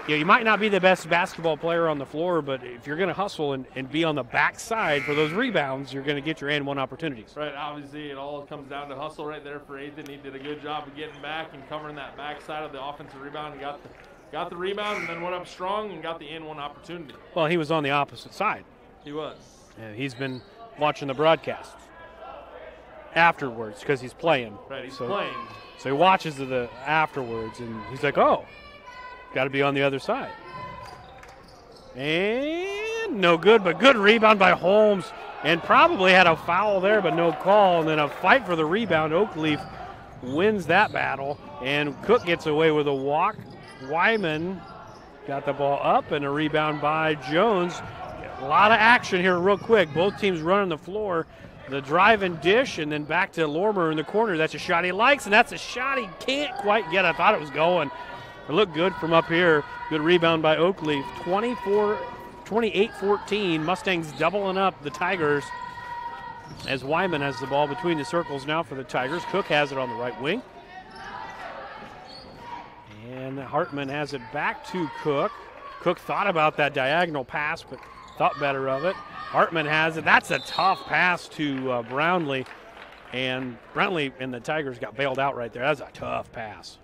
You might not be the best basketball player on the floor, but if you're going to hustle and be on the backside for those rebounds, you're going to get your and one opportunities. Right, obviously it all comes down to hustle right there for Athan. He did a good job of getting back and covering that backside of the offensive rebound. He got the rebound and then went up strong and got the and one opportunity. Well, he was on the opposite side. He was. And he's been watching the broadcasts afterwards because he's playing. Right, he's playing. So he watches the afterwards, and he's like, oh, got to be on the other side. And no good, but good rebound by Holmes. And probably had a foul there, but no call. And then a fight for the rebound. Oakleaf wins that battle. And Cook gets away with a walk. Wyman got the ball up, and a rebound by Jones. A lot of action here real quick. Both teams running the floor. The drive and dish, and then back to Lorimer in the corner. That's a shot he likes, and that's a shot he can't quite get. I thought it was going. It looked good from up here. Good rebound by Oakleaf. 28-14. Mustangs doubling up the Tigers as Wyman has the ball between the circles now for the Tigers. Cook has it on the right wing. And Hartman has it back to Cook. Cook thought about that diagonal pass, but thought better of it. Hartman has it. That's a tough pass to Brownlee. And Brownlee and the Tigers got bailed out right there. That's a tough pass.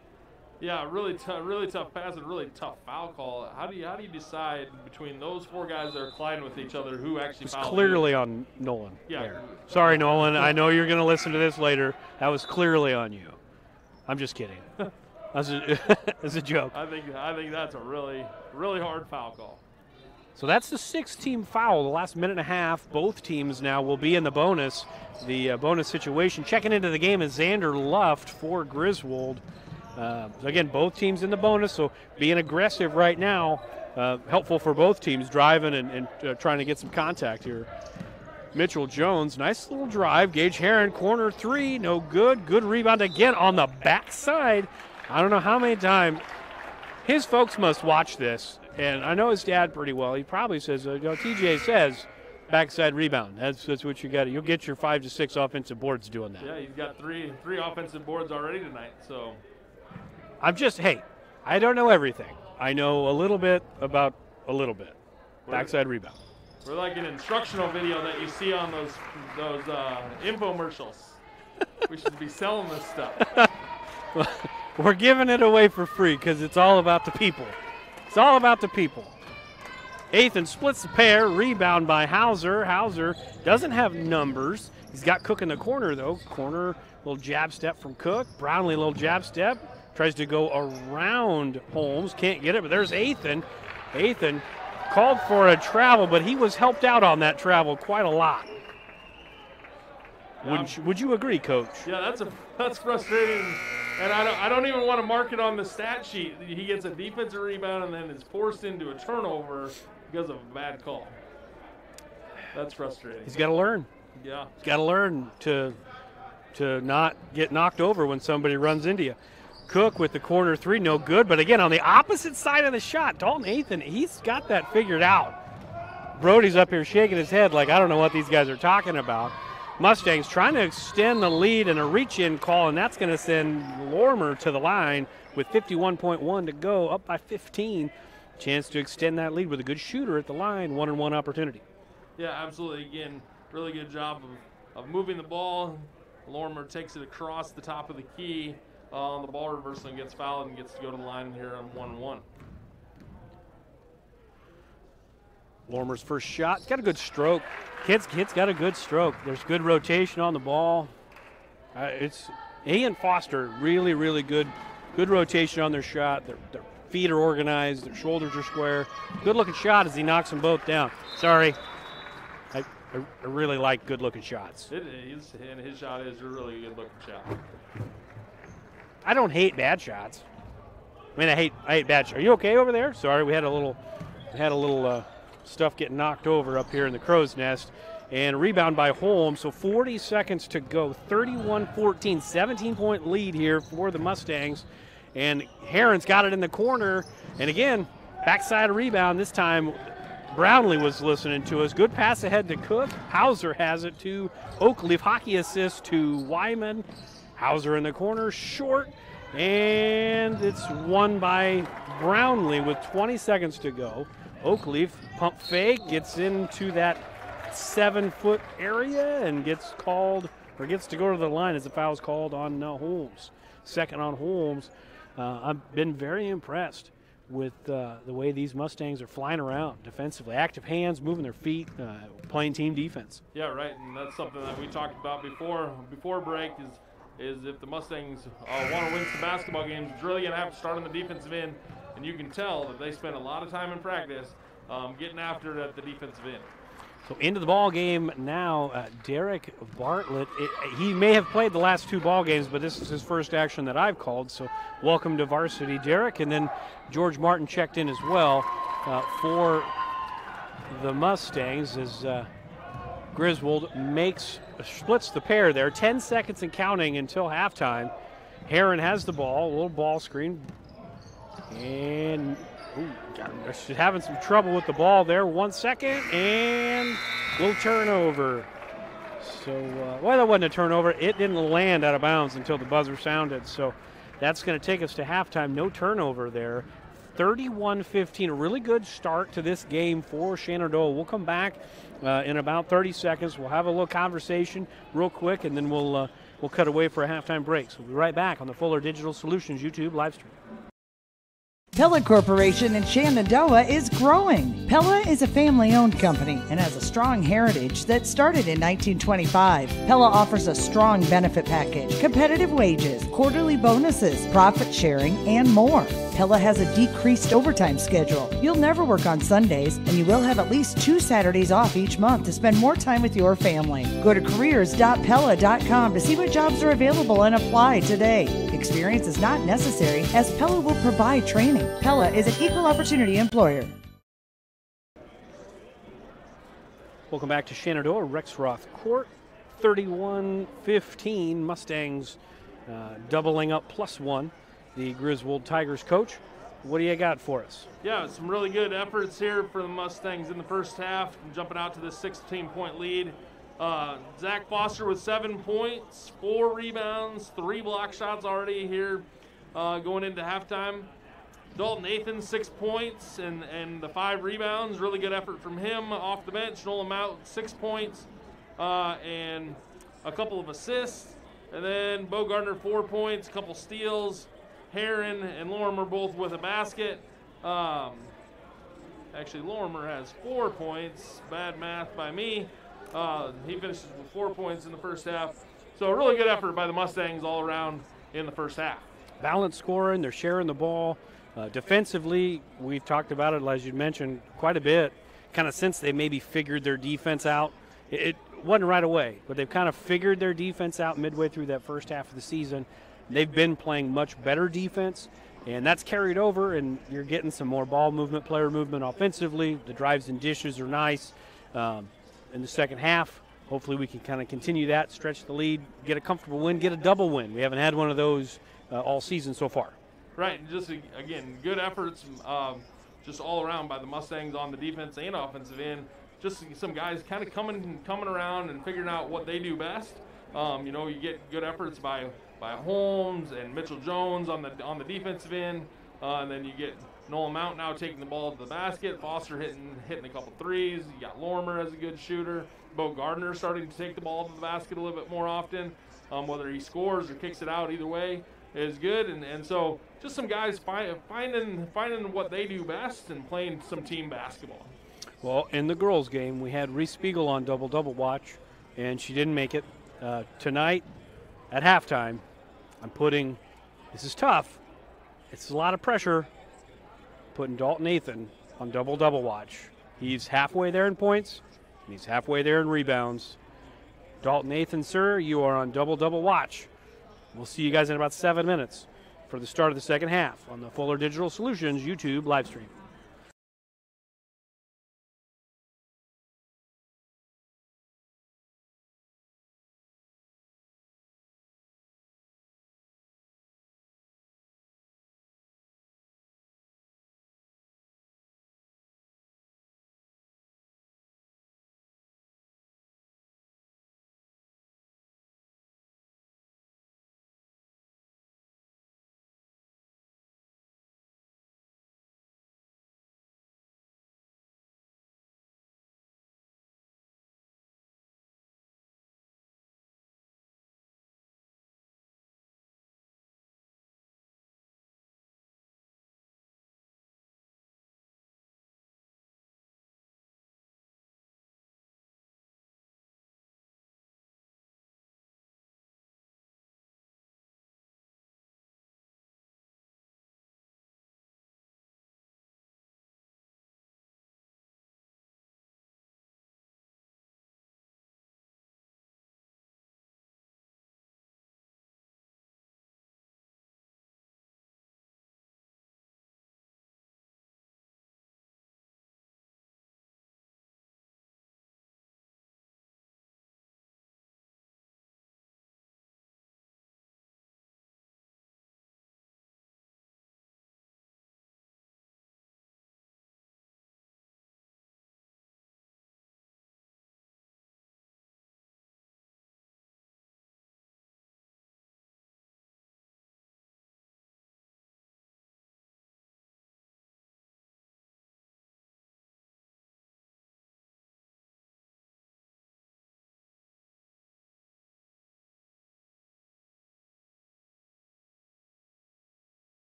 Yeah, really tough pass and really tough foul call. How do you decide between those four guys that are colliding with each other who actually fouled? It was clearly on Nolan. Yeah. There. Sorry, Nolan. I know you're going to listen to this later. That was clearly on you. I'm just kidding. That's a joke. I think that's a really hard foul call. So that's the sixth-team foul. The last minute and a half, both teams now will be in the bonus situation. Checking into the game is Xander Luft for Griswold. So again, both teams in the bonus, so being aggressive right now, helpful for both teams, driving and trying to get some contact here. Mitchell Jones, nice little drive. Gage Heron, corner three, no good. Good rebound again on the backside. I don't know how many times. His folks must watch this, and I know his dad pretty well. He probably says, TJ says, backside rebound. That's what you got. You'll get your 5 to 6 offensive boards doing that. Yeah, he's got three offensive boards already tonight, so. I don't know everything. I know a little bit about a little bit. Backside rebound. We're like an instructional video that you see on those infomercials. We should be selling this stuff. We're giving it away for free because it's all about the people. It's all about the people. Athan splits the pair. Rebound by Hauser. Hauser doesn't have numbers. He's got Cook in the corner, though. Corner, little jab step from Cook. Brownlee, little jab step. Tries to go around Holmes. Can't get it, but there's Athan. Athan called for a travel, but he was helped out on that travel quite a lot. Would you agree, Coach? Yeah, that's frustrating, and I don't even want to mark it on the stat sheet. He gets a defensive rebound and then is forced into a turnover because of a bad call. That's frustrating. He's got to learn. Yeah. He's got to learn to to not get knocked over when somebody runs into you. Cook with the corner three, no good. But again, on the opposite side of the shot, Dalton Nathan, he's got that figured out. Brody's up here shaking his head like, I don't know what these guys are talking about. Mustangs trying to extend the lead in a reach-in call, and that's going to send Lorimer to the line with 51.1 to go, up by 15. Chance to extend that lead with a good shooter at the line, 1-on-1 opportunity. Yeah, absolutely. Again, really good job of moving the ball. Lorimer takes it across the top of the key on the ball reversal and gets fouled and gets to go to the line here on 1-1. Lorimer's first shot. Got a good stroke. Kid's got a good stroke. There's good rotation on the ball. It's Ian Foster, really, really good rotation on their shot. Their feet are organized. Their shoulders are square. Good-looking shot as he knocks them both down. Sorry. I really like good-looking shots. It is, and his shot is a really good-looking shot. I don't hate bad shots. I mean, I hate bad shots. Are you okay over there? Sorry, we had a little stuff getting knocked over up here in the crow's nest. And a rebound by Holmes, so 40 seconds to go. 31-14, 17-point lead here for the Mustangs. And Heron's got it in the corner. And again, backside rebound. This time, Brownlee was listening to us. Good pass ahead to Cook. Hauser has it to Oakleaf. Hockey assist to Wyman. Hauser in the corner, short. And it's won by Brownlee with 20 seconds to go. Oakleaf, pump fake, gets into that 7-foot area and gets to go to the line as the foul's called on Holmes. Second on Holmes. I've been very impressed with the way these Mustangs are flying around defensively. Active hands, moving their feet, playing team defense. Yeah, right, and that's something that we talked about before break is if the Mustangs want to win some basketball games, it's really going to have to start on the defensive end, and you can tell that they spend a lot of time in practice getting after it at the defensive end. So into the ball game now, Derek Bartlett. He may have played the last two ball games, but this is his first action that I've called. So welcome to varsity, Derek. And then George Martin checked in as well for the Mustangs as Griswold splits the pair there. 10 seconds and counting until halftime. Heron has the ball, a little ball screen, and having some trouble with the ball there. 1 second, and a little turnover. So, that wasn't a turnover. It didn't land out of bounds until the buzzer sounded. So that's going to take us to halftime. No turnover there. 31-15, a really good start to this game for Shenandoah. We'll come back in about 30 seconds. We'll have a little conversation real quick, and then we'll cut away for a halftime break. So we'll be right back on the Fuller Digital Solutions YouTube live stream. Pella Corporation in Shenandoah is growing. Pella is a family-owned company and has a strong heritage that started in 1925. Pella offers a strong benefit package, competitive wages, quarterly bonuses, profit sharing, and more. Pella has a decreased overtime schedule. You'll never work on Sundays, and you will have at least 2 Saturdays off each month to spend more time with your family. Go to careers.pella.com to see what jobs are available and apply today. Experience is not necessary, as Pella will provide training. Pella is an equal opportunity employer. Welcome back to Shenandoah, Rexroth Court. 31-15, Mustangs doubling up +1. The Griswold Tigers coach, what do you got for us? Yeah, some really good efforts here for the Mustangs in the first half, jumping out to the 16-point lead. Zach Foster with 7 points, 4 rebounds, 3 block shots already here going into halftime. Dalton Nathan, 6 points and the 5 rebounds. Really good effort from him off the bench. Nolan Mount, 6 points and a couple of assists. And then Bo Gardner, 4 points, a couple steals. Heron and Lorimer both with a basket. Actually, Lorimer has 4 points. Bad math by me. He finishes with 4 points in the first half. So a really good effort by the Mustangs all around in the first half. Balanced scoring. They're sharing the ball. Defensively, we've talked about it, as you mentioned, quite a bit, kind of since they maybe figured their defense out. It wasn't right away, but they've kind of figured their defense out midway through that first half of the season. They've been playing much better defense, and that's carried over, and you're getting some more ball movement, player movement offensively. The drives and dishes are nice. In the second half, hopefully we can kind of continue that, stretch the lead, get a comfortable win, get a double win. We haven't had one of those all season so far. Right, and just again, good efforts just all around by the Mustangs on the defense and offensive end. Just some guys kind of coming around and figuring out what they do best. You get good efforts by Holmes and Mitchell Jones on the defensive end, and then you get Nolan Mount now taking the ball to the basket. Foster hitting a couple threes. You got Lorimer as a good shooter. Bo Gardner starting to take the ball to the basket a little bit more often. Whether he scores or kicks it out, either way is good. And so just some guys finding what they do best and playing some team basketball. Well, in the girls' game, we had Reese Spiegel on double-double watch, and she didn't make it. Tonight, at halftime, this is tough. It's a lot of pressure, putting Dalton Nathan on double-double watch. He's halfway there in points, and he's halfway there in rebounds. Dalton Nathan, sir, you are on double-double watch. We'll see you guys in about 7 minutes for the start of the second half on the Fuller Digital Solutions YouTube live stream.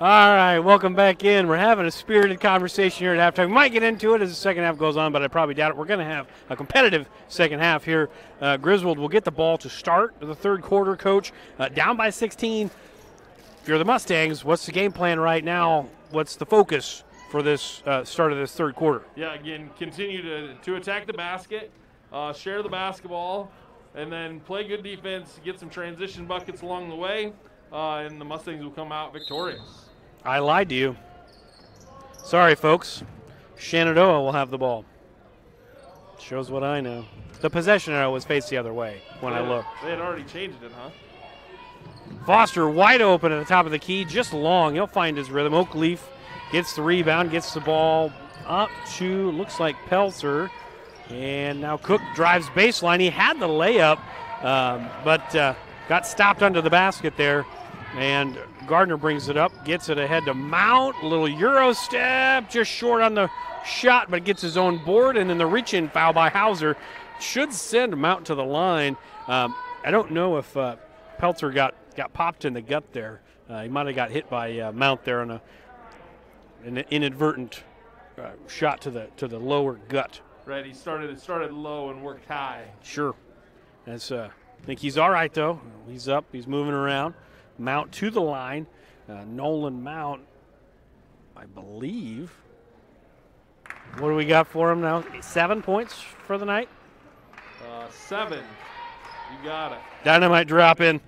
All right, welcome back in. We're having a spirited conversation here at halftime. We might get into it as the second half goes on, but I probably doubt it. We're going to have a competitive second half here. Griswold will get the ball to start the third quarter, Coach. Down by 16. If you're the Mustangs, what's the game plan right now? What's the focus for this start of this third quarter? Yeah, again, continue to attack the basket, share the basketball, and then play good defense, get some transition buckets along the way, and the Mustangs will come out victorious. I lied to you. Sorry, folks. Shenandoah will have the ball. Shows what I know. The possession arrow was faced the other way when I looked. They had already changed it, huh? Foster wide open at the top of the key, just long. He'll find his rhythm. Oakleaf gets the rebound, gets the ball up to, looks like Peltzer. And now Cook drives baseline. He had the layup, but got stopped under the basket there. And Gardner brings it up, gets it ahead to Mount. A little Euro step, just short on the shot, but gets his own board. And then the reach-in foul by Hauser should send Mount to the line. I don't know if Peltzer got popped in the gut there. He might have got hit by Mount there on an inadvertent shot to the lower gut. Right, it started low and worked high. Sure. I think he's all right, though. He's up. He's moving around. Mount to the line. Nolan Mount, I believe. What do we got for him now? 7 points for the night? 7. You got it. Dynamite drop in.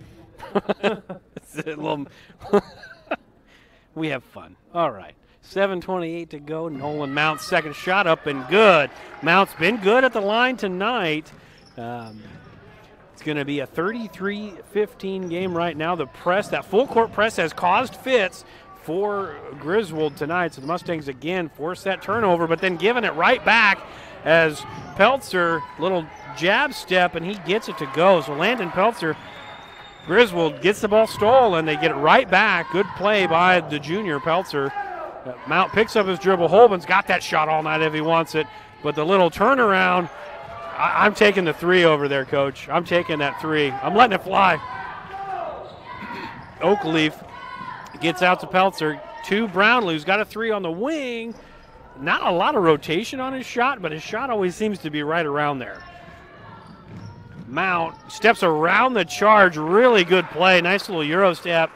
We have fun. All right. 7:28 to go. Nolan Mount's second shot up and good. Mount's been good at the line tonight. It's going to be a 33-15 game right now. The press, that full court press, has caused fits for Griswold tonight. So the Mustangs again force that turnover, but then giving it right back as Peltzer, little jab step, and he gets it to go. So Landon Peltzer, Griswold gets the ball stolen. They get it right back. Good play by the junior Peltzer. Mount picks up his dribble. Holman's got that shot all night if he wants it. But the little turnaround, I'm taking the 3 over there, Coach. I'm taking that 3. I'm letting it fly. Oakleaf gets out to Peltzer. To Brownlee, who's got a 3 on the wing. Not a lot of rotation on his shot, but his shot always seems to be right around there. Mount steps around the charge. Really good play. Nice little Euro step.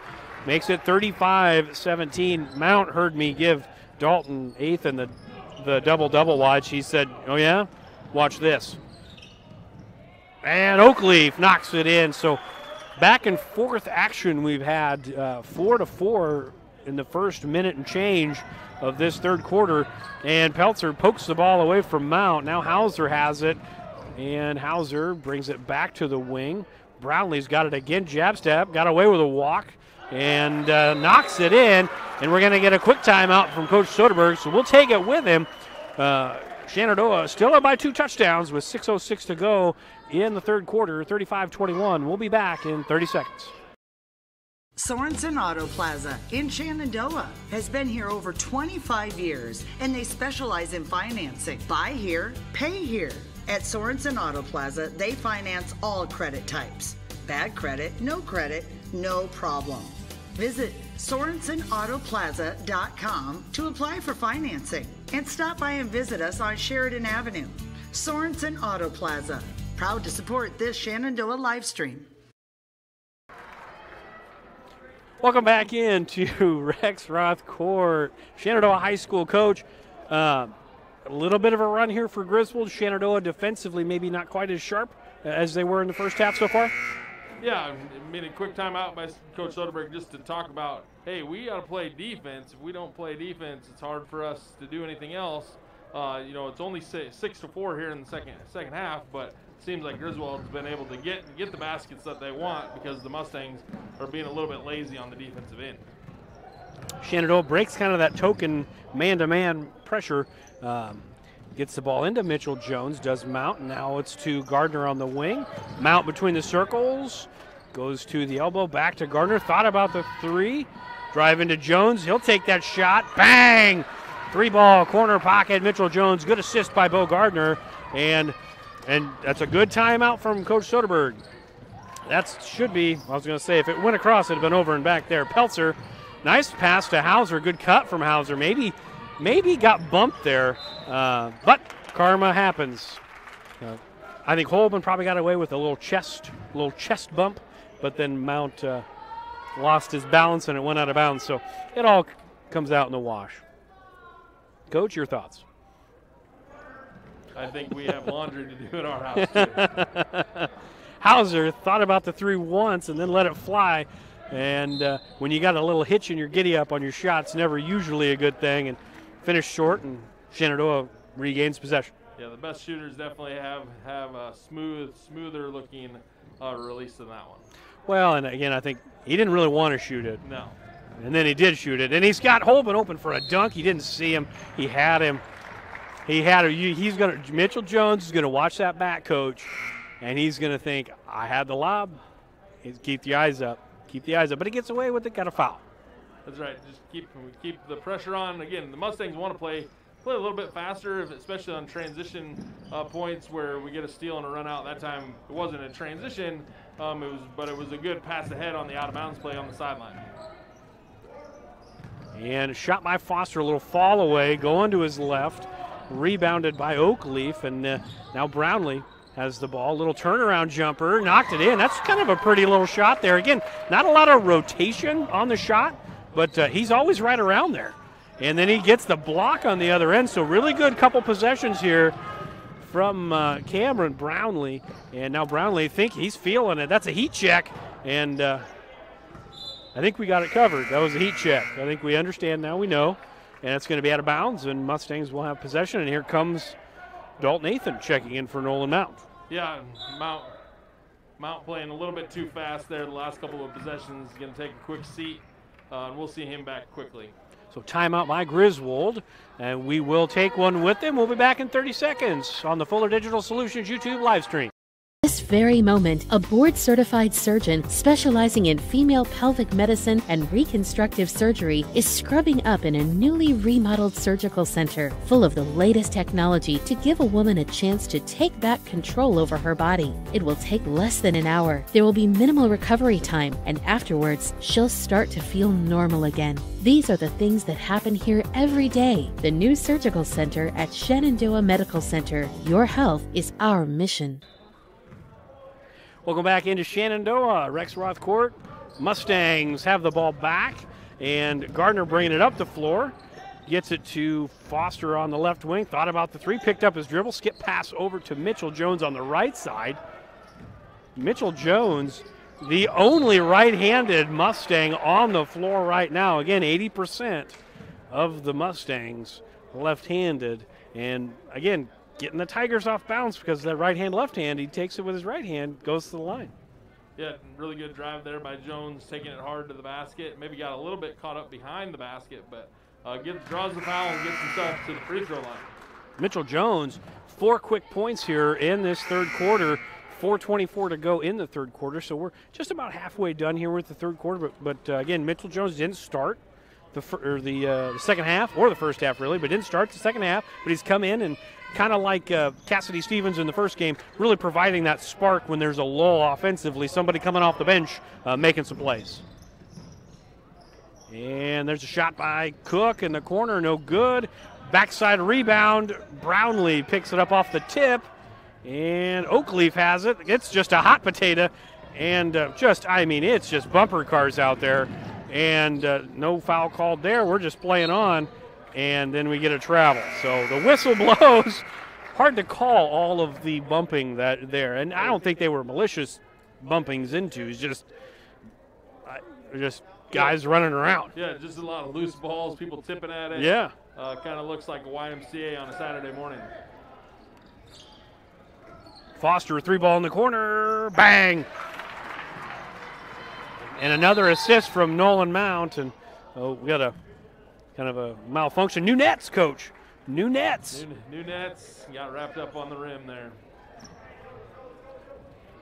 Makes it 35-17. Mount heard me give Dalton Athan the double-double watch. He said, oh, yeah? Watch this. And Oakleaf knocks it in. So back and forth action we've had 4-4 in the first minute and change of this third quarter. And Peltzer pokes the ball away from Mount. Now Hauser has it. And Hauser brings it back to the wing. Brownlee's got it again. Jab step. Got away with a walk. And knocks it in. And we're going to get a quick timeout from Coach Soderberg. So we'll take it with him. Shenandoah still up by 2 touchdowns with 6:06 to go in the third quarter, 35-21. We'll be back in 30 seconds. Sorensen Auto Plaza in Shenandoah has been here over 25 years, and they specialize in financing. Buy here, pay here. At Sorensen Auto Plaza, they finance all credit types. Bad credit, no problem. Visit SorensenAutoplaza.com to apply for financing and stop by and visit us on Sheridan Avenue. Sorensen Auto Plaza, proud to support this Shenandoah live stream. Welcome back into Rex Roth Court. Shenandoah High School coach. A little bit of a run here for Griswold. Shenandoah defensively maybe not quite as sharp as they were in the first half so far. Yeah, I made a quick timeout by Coach Soderberg just to talk about, hey, we got to play defense. If we don't play defense, it's hard for us to do anything else. It's only 6-4 here in the second half, but it seems like Griswold's been able to get the baskets that they want because the Mustangs are being a little bit lazy on the defensive end. Shenandoah breaks kind of that token man-to-man pressure. Gets the ball into Mitchell Jones, does Mount. Now it's to Gardner on the wing. Mount between the circles, goes to the elbow, back to Gardner. Thought about the 3. Drive into Jones. He'll take that shot. Bang! 3-ball corner pocket. Mitchell Jones. Good assist by Bo Gardner. And that's a good timeout from Coach Soderberg. That should be, I was going to say, if it went across, it would have been over and back there. Peltzer Nice pass to Hauser. Good cut from Hauser. Maybe got bumped there, but karma happens. I think Holman probably got away with a little chest bump, but then Mount lost his balance and it went out of bounds. So it all comes out in the wash. Coach, your thoughts? I think we have laundry to do at our house too. Hauser thought about the 3 once and then let it fly. And when you got a little hitch in your giddy up on your shot, it's never usually a good thing. And finished short, and Shenandoah regains possession. Yeah, the best shooters definitely have a smoother looking release than that one. Well, and again, I think he didn't really want to shoot it. No. And then he did shoot it, and he's got Holman open for a dunk. He didn't see him. He had him. Mitchell Jones is gonna watch that back, coach, and he's gonna think, I had the lob. Keep the eyes up. Keep the eyes up. But he gets away with it. Got a foul. That's right. Just keep the pressure on. Again, the Mustangs want to play a little bit faster, especially on transition points where we get a steal and a run out. That time it wasn't a transition, but it was a good pass ahead on the out of bounds play on the sideline. And a shot by Foster, a little fall away, going to his left, rebounded by Oakleaf, and now Brownlee has the ball. Little turnaround jumper, knocked it in. That's kind of a pretty little shot there. Again, not a lot of rotation on the shot, but he's always right around there. And then he gets the block on the other end, so really good couple possessions here from Cameron Brownlee. And now Brownlee, think he's feeling it. That's a heat check, and I think we got it covered. That was a heat check. I think we understand now, we know. And it's going to be out of bounds, and Mustangs will have possession. And here comes Dalton Nathan checking in for Nolan Mount. Yeah, Mount playing a little bit too fast there the last couple of possessions. Going to take a quick seat, and we'll see him back quickly. So timeout by Griswold, and we will take one with them. We'll be back in 30 seconds on the Fuller Digital Solutions YouTube live stream. This very moment, a board-certified surgeon specializing in female pelvic medicine and reconstructive surgery is scrubbing up in a newly remodeled surgical center full of the latest technology to give a woman a chance to take back control over her body. It will take less than an hour. There will be minimal recovery time, and afterwards, she'll start to feel normal again. These are the things that happen here every day. The new surgical center at Shenandoah Medical Center. Your health is our mission. Welcome back into Shenandoah, Rexroth Court. Mustangs have the ball back, and Gardner bringing it up the floor. Gets it to Foster on the left wing. Thought about the 3, picked up his dribble, skip pass over to Mitchell Jones on the right side. Mitchell Jones, the only right-handed Mustang on the floor right now. Again, 80% of the Mustangs left-handed. And again, getting the Tigers off balance because of that right hand, left hand. He takes it with his right hand, goes to the line. Yeah, really good drive there by Jones, taking it hard to the basket. Maybe got a little bit caught up behind the basket, but draws the foul and gets himself to the free throw line. Mitchell Jones, 4 quick points here in this third quarter. 4:24 to go in the third quarter, so we're just about halfway done here with the third quarter. But again, Mitchell Jones didn't start the second half, or the first half really, but didn't start the second half. But he's come in and kind of like Cassidy Stevens in the first game, really providing that spark when there's a lull offensively, somebody coming off the bench making some plays. And there's a shot by Cook in the corner, no good. Backside rebound, Brownlee picks it up off the tip, and Oakleaf has it. It's just a hot potato, and it's just bumper cars out there, and no foul called there. We're just playing on. And then we get a travel. So the whistle blows. Hard to call all of the bumping that there. And I don't think they were malicious bumpings into. It's just guys running around. Yeah, just a lot of loose balls, people tipping at it. Yeah. Kind of looks like a YMCA on a Saturday morning. Foster, a 3-ball in the corner. Bang! And another assist from Nolan Mount. And we got a kind of a malfunction. New nets, coach. New nets. New nets. Got wrapped up on the rim there.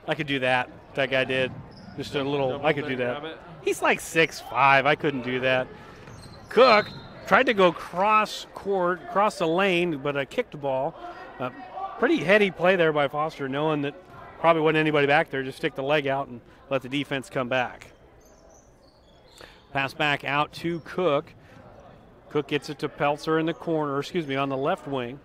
I could do that. That guy did. Just a little. I could do that. He's like 6'5". I couldn't do that. Cook tried to go cross the lane, but a kicked ball. Pretty heady play there by Foster, knowing that probably wasn't anybody back there. Just stick the leg out and let the defense come back. Pass back out to Cook. Cook gets it to Peltzer in the corner, on the left wing.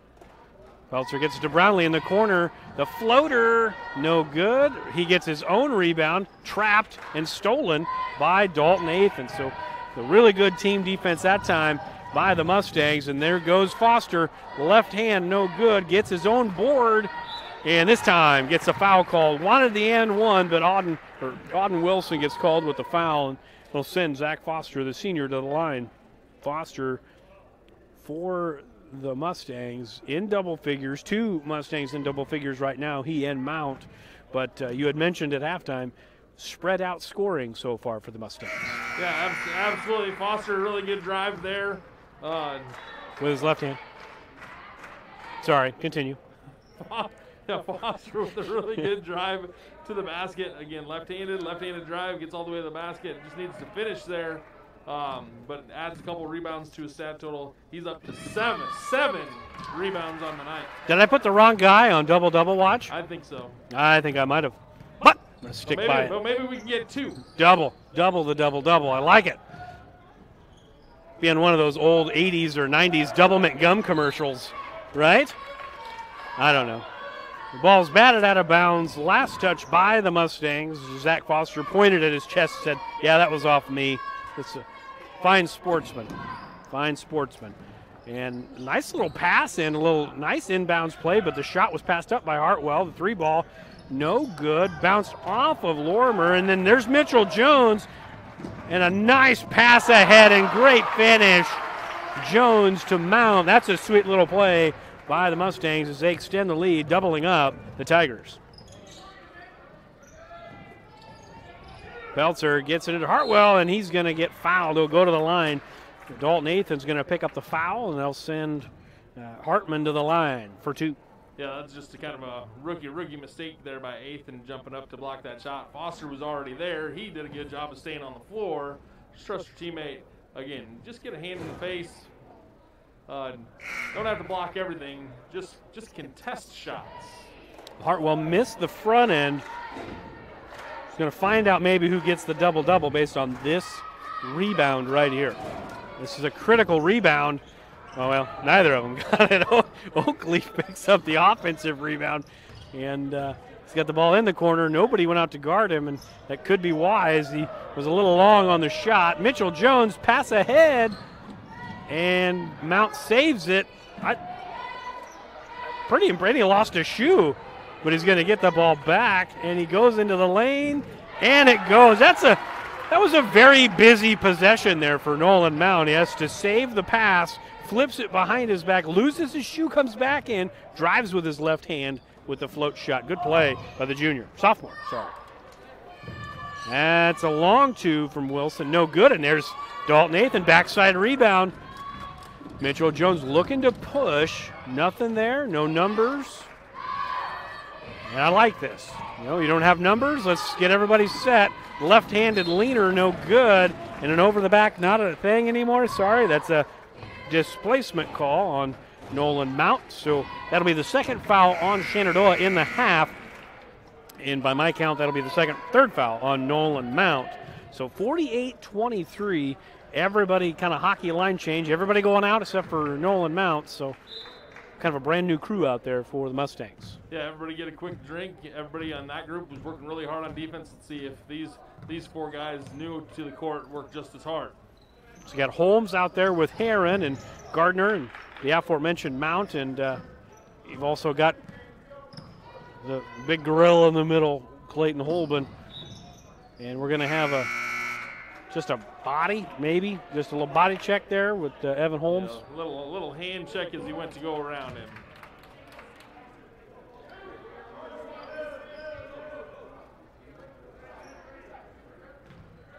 Peltzer gets it to Brownlee in the corner. The floater, no good. He gets his own rebound, trapped and stolen by Dalton Athan. So the really good team defense that time by the Mustangs. And there goes Foster, left hand, no good. Gets his own board, and this time gets a foul called. Wanted the and one, but Auden Wilson gets called with the foul, and will send Zach Foster, the senior, to the line. Foster for the Mustangs in double figures. 2 Mustangs in double figures right now, he and Mount. But you had mentioned at halftime, spread out scoring so far for the Mustangs. Yeah, absolutely. Foster, really good drive there. With his left hand. Sorry, continue. Yeah, Foster with a really good drive to the basket. Again, left-handed drive, gets all the way to the basket. Just needs to finish there. But adds a couple rebounds to his stat total. He's up to seven rebounds on the night. Did I put the wrong guy on double-double watch? I think so. I think I might have. But I'm going to stick by it. But maybe we can get 2. Double the double-double. I like it. Being one of those old 80s or 90s double-mint gum commercials, right? I don't know. The ball's batted out of bounds. Last touch by the Mustangs. Zach Foster pointed at his chest and said, yeah, that was off me. It's a fine sportsman. And nice little pass in, a little nice inbounds play, but the shot was passed up by Hartwell. The 3 ball, no good. Bounced off of Lorimer, and then there's Mitchell Jones. And a nice pass ahead and great finish. Jones to Mount. That's a sweet little play by the Mustangs as they extend the lead, doubling up the Tigers. Peltzer gets it into Hartwell, and he's going to get fouled. He'll go to the line. Dalton Athan's going to pick up the foul, and they'll send Hartman to the line for 2. Yeah, that's just a kind of a rookie mistake there by Athan jumping up to block that shot. Foster was already there. He did a good job of staying on the floor. Just trust your teammate. Again, just get a hand in the face. Don't have to block everything. Just contest shots. Hartwell missed the front end. He's going to find out maybe who gets the double-double based on this rebound right here. This is a critical rebound. Oh, well, neither of them got it. Oakleaf picks up the offensive rebound, and he's got the ball in the corner. Nobody went out to guard him, and that could be wise. He was a little long on the shot. Mitchell Jones pass ahead, and Mount saves it. Pretty impressive. He lost a shoe, but he's going to get the ball back, and he goes into the lane, and it goes. That was a very busy possession there for Nolan Mount. He has to save the pass, flips it behind his back, loses his shoe, comes back in, drives with his left hand with the float shot. Good play by the sophomore. That's a long 2 from Wilson. No good, and there's Dalton Athan, backside rebound. Mitchell Jones looking to push. Nothing there, no numbers. And I like this. You don't have numbers, let's get everybody set. Left-handed leaner, no good. And an over the back, not a thing anymore. Sorry, that's a displacement call on Nolan Mount. So that'll be the second foul on Shenandoah in the half. And by my count, that'll be the third foul on Nolan Mount. So 48-23. Everybody kind of hockey line change. Everybody going out except for Nolan Mount. So kind of a brand new crew out there for the Mustangs. Yeah, everybody get a quick drink. Everybody on that group was working really hard on defense to see if these 4 guys new to the court work just as hard. So you got Holmes out there with Heron and Gardner and the aforementioned Mount, and you've also got the big gorilla in the middle, Clayton Holben. And we're going to have just a body, maybe, just a little body check there with Evan Holmes. Yeah, a little hand check as he went to go around him.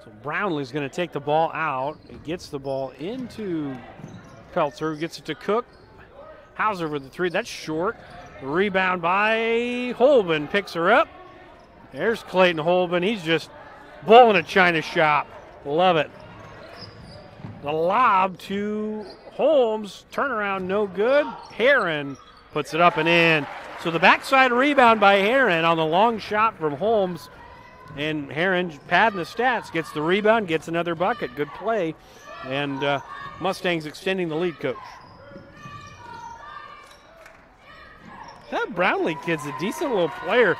So Brownlee's going to take the ball out. He gets the ball into Peltzer, gets it to Cook. Hauser with the 3. That's short. Rebound by Holben. Picks her up. There's Clayton Holben. He's just bowling a China shop. Love it. The lob to Holmes. Turnaround no good. Heron puts it up and in. So the backside rebound by Heron on the long shot from Holmes. And Herring padding the stats, gets the rebound, gets another bucket. Good play. And Mustangs extending the lead, Coach. That Brownlee kid's a decent little player.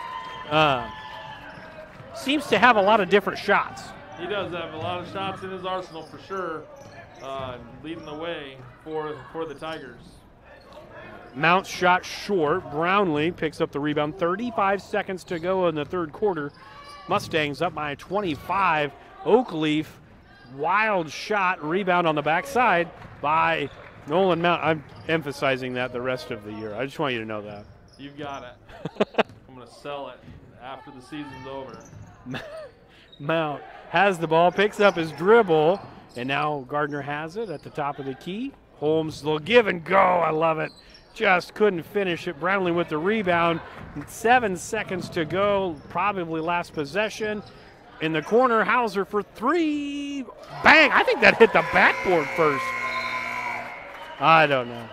Seems to have a lot of different shots. He does have a lot of shots in his arsenal for sure, leading the way for the Tigers. Mount shot short. Brownlee picks up the rebound. 35 seconds to go in the third quarter. Mustangs up by 25. Oakleaf, wild shot, rebound on the backside by Nolan Mount. I'm emphasizing that the rest of the year. I just want you to know that. You've got it. I'm going to sell it after the season's over. Mount has the ball, picks up his dribble, and now Gardner has it at the top of the key. Holmes, little give and go. I love it. Just couldn't finish it. Brownlee with the rebound. 7 seconds to go, probably last possession. In the corner, Hauser for three. Bang! I think that hit the backboard first. I don't know.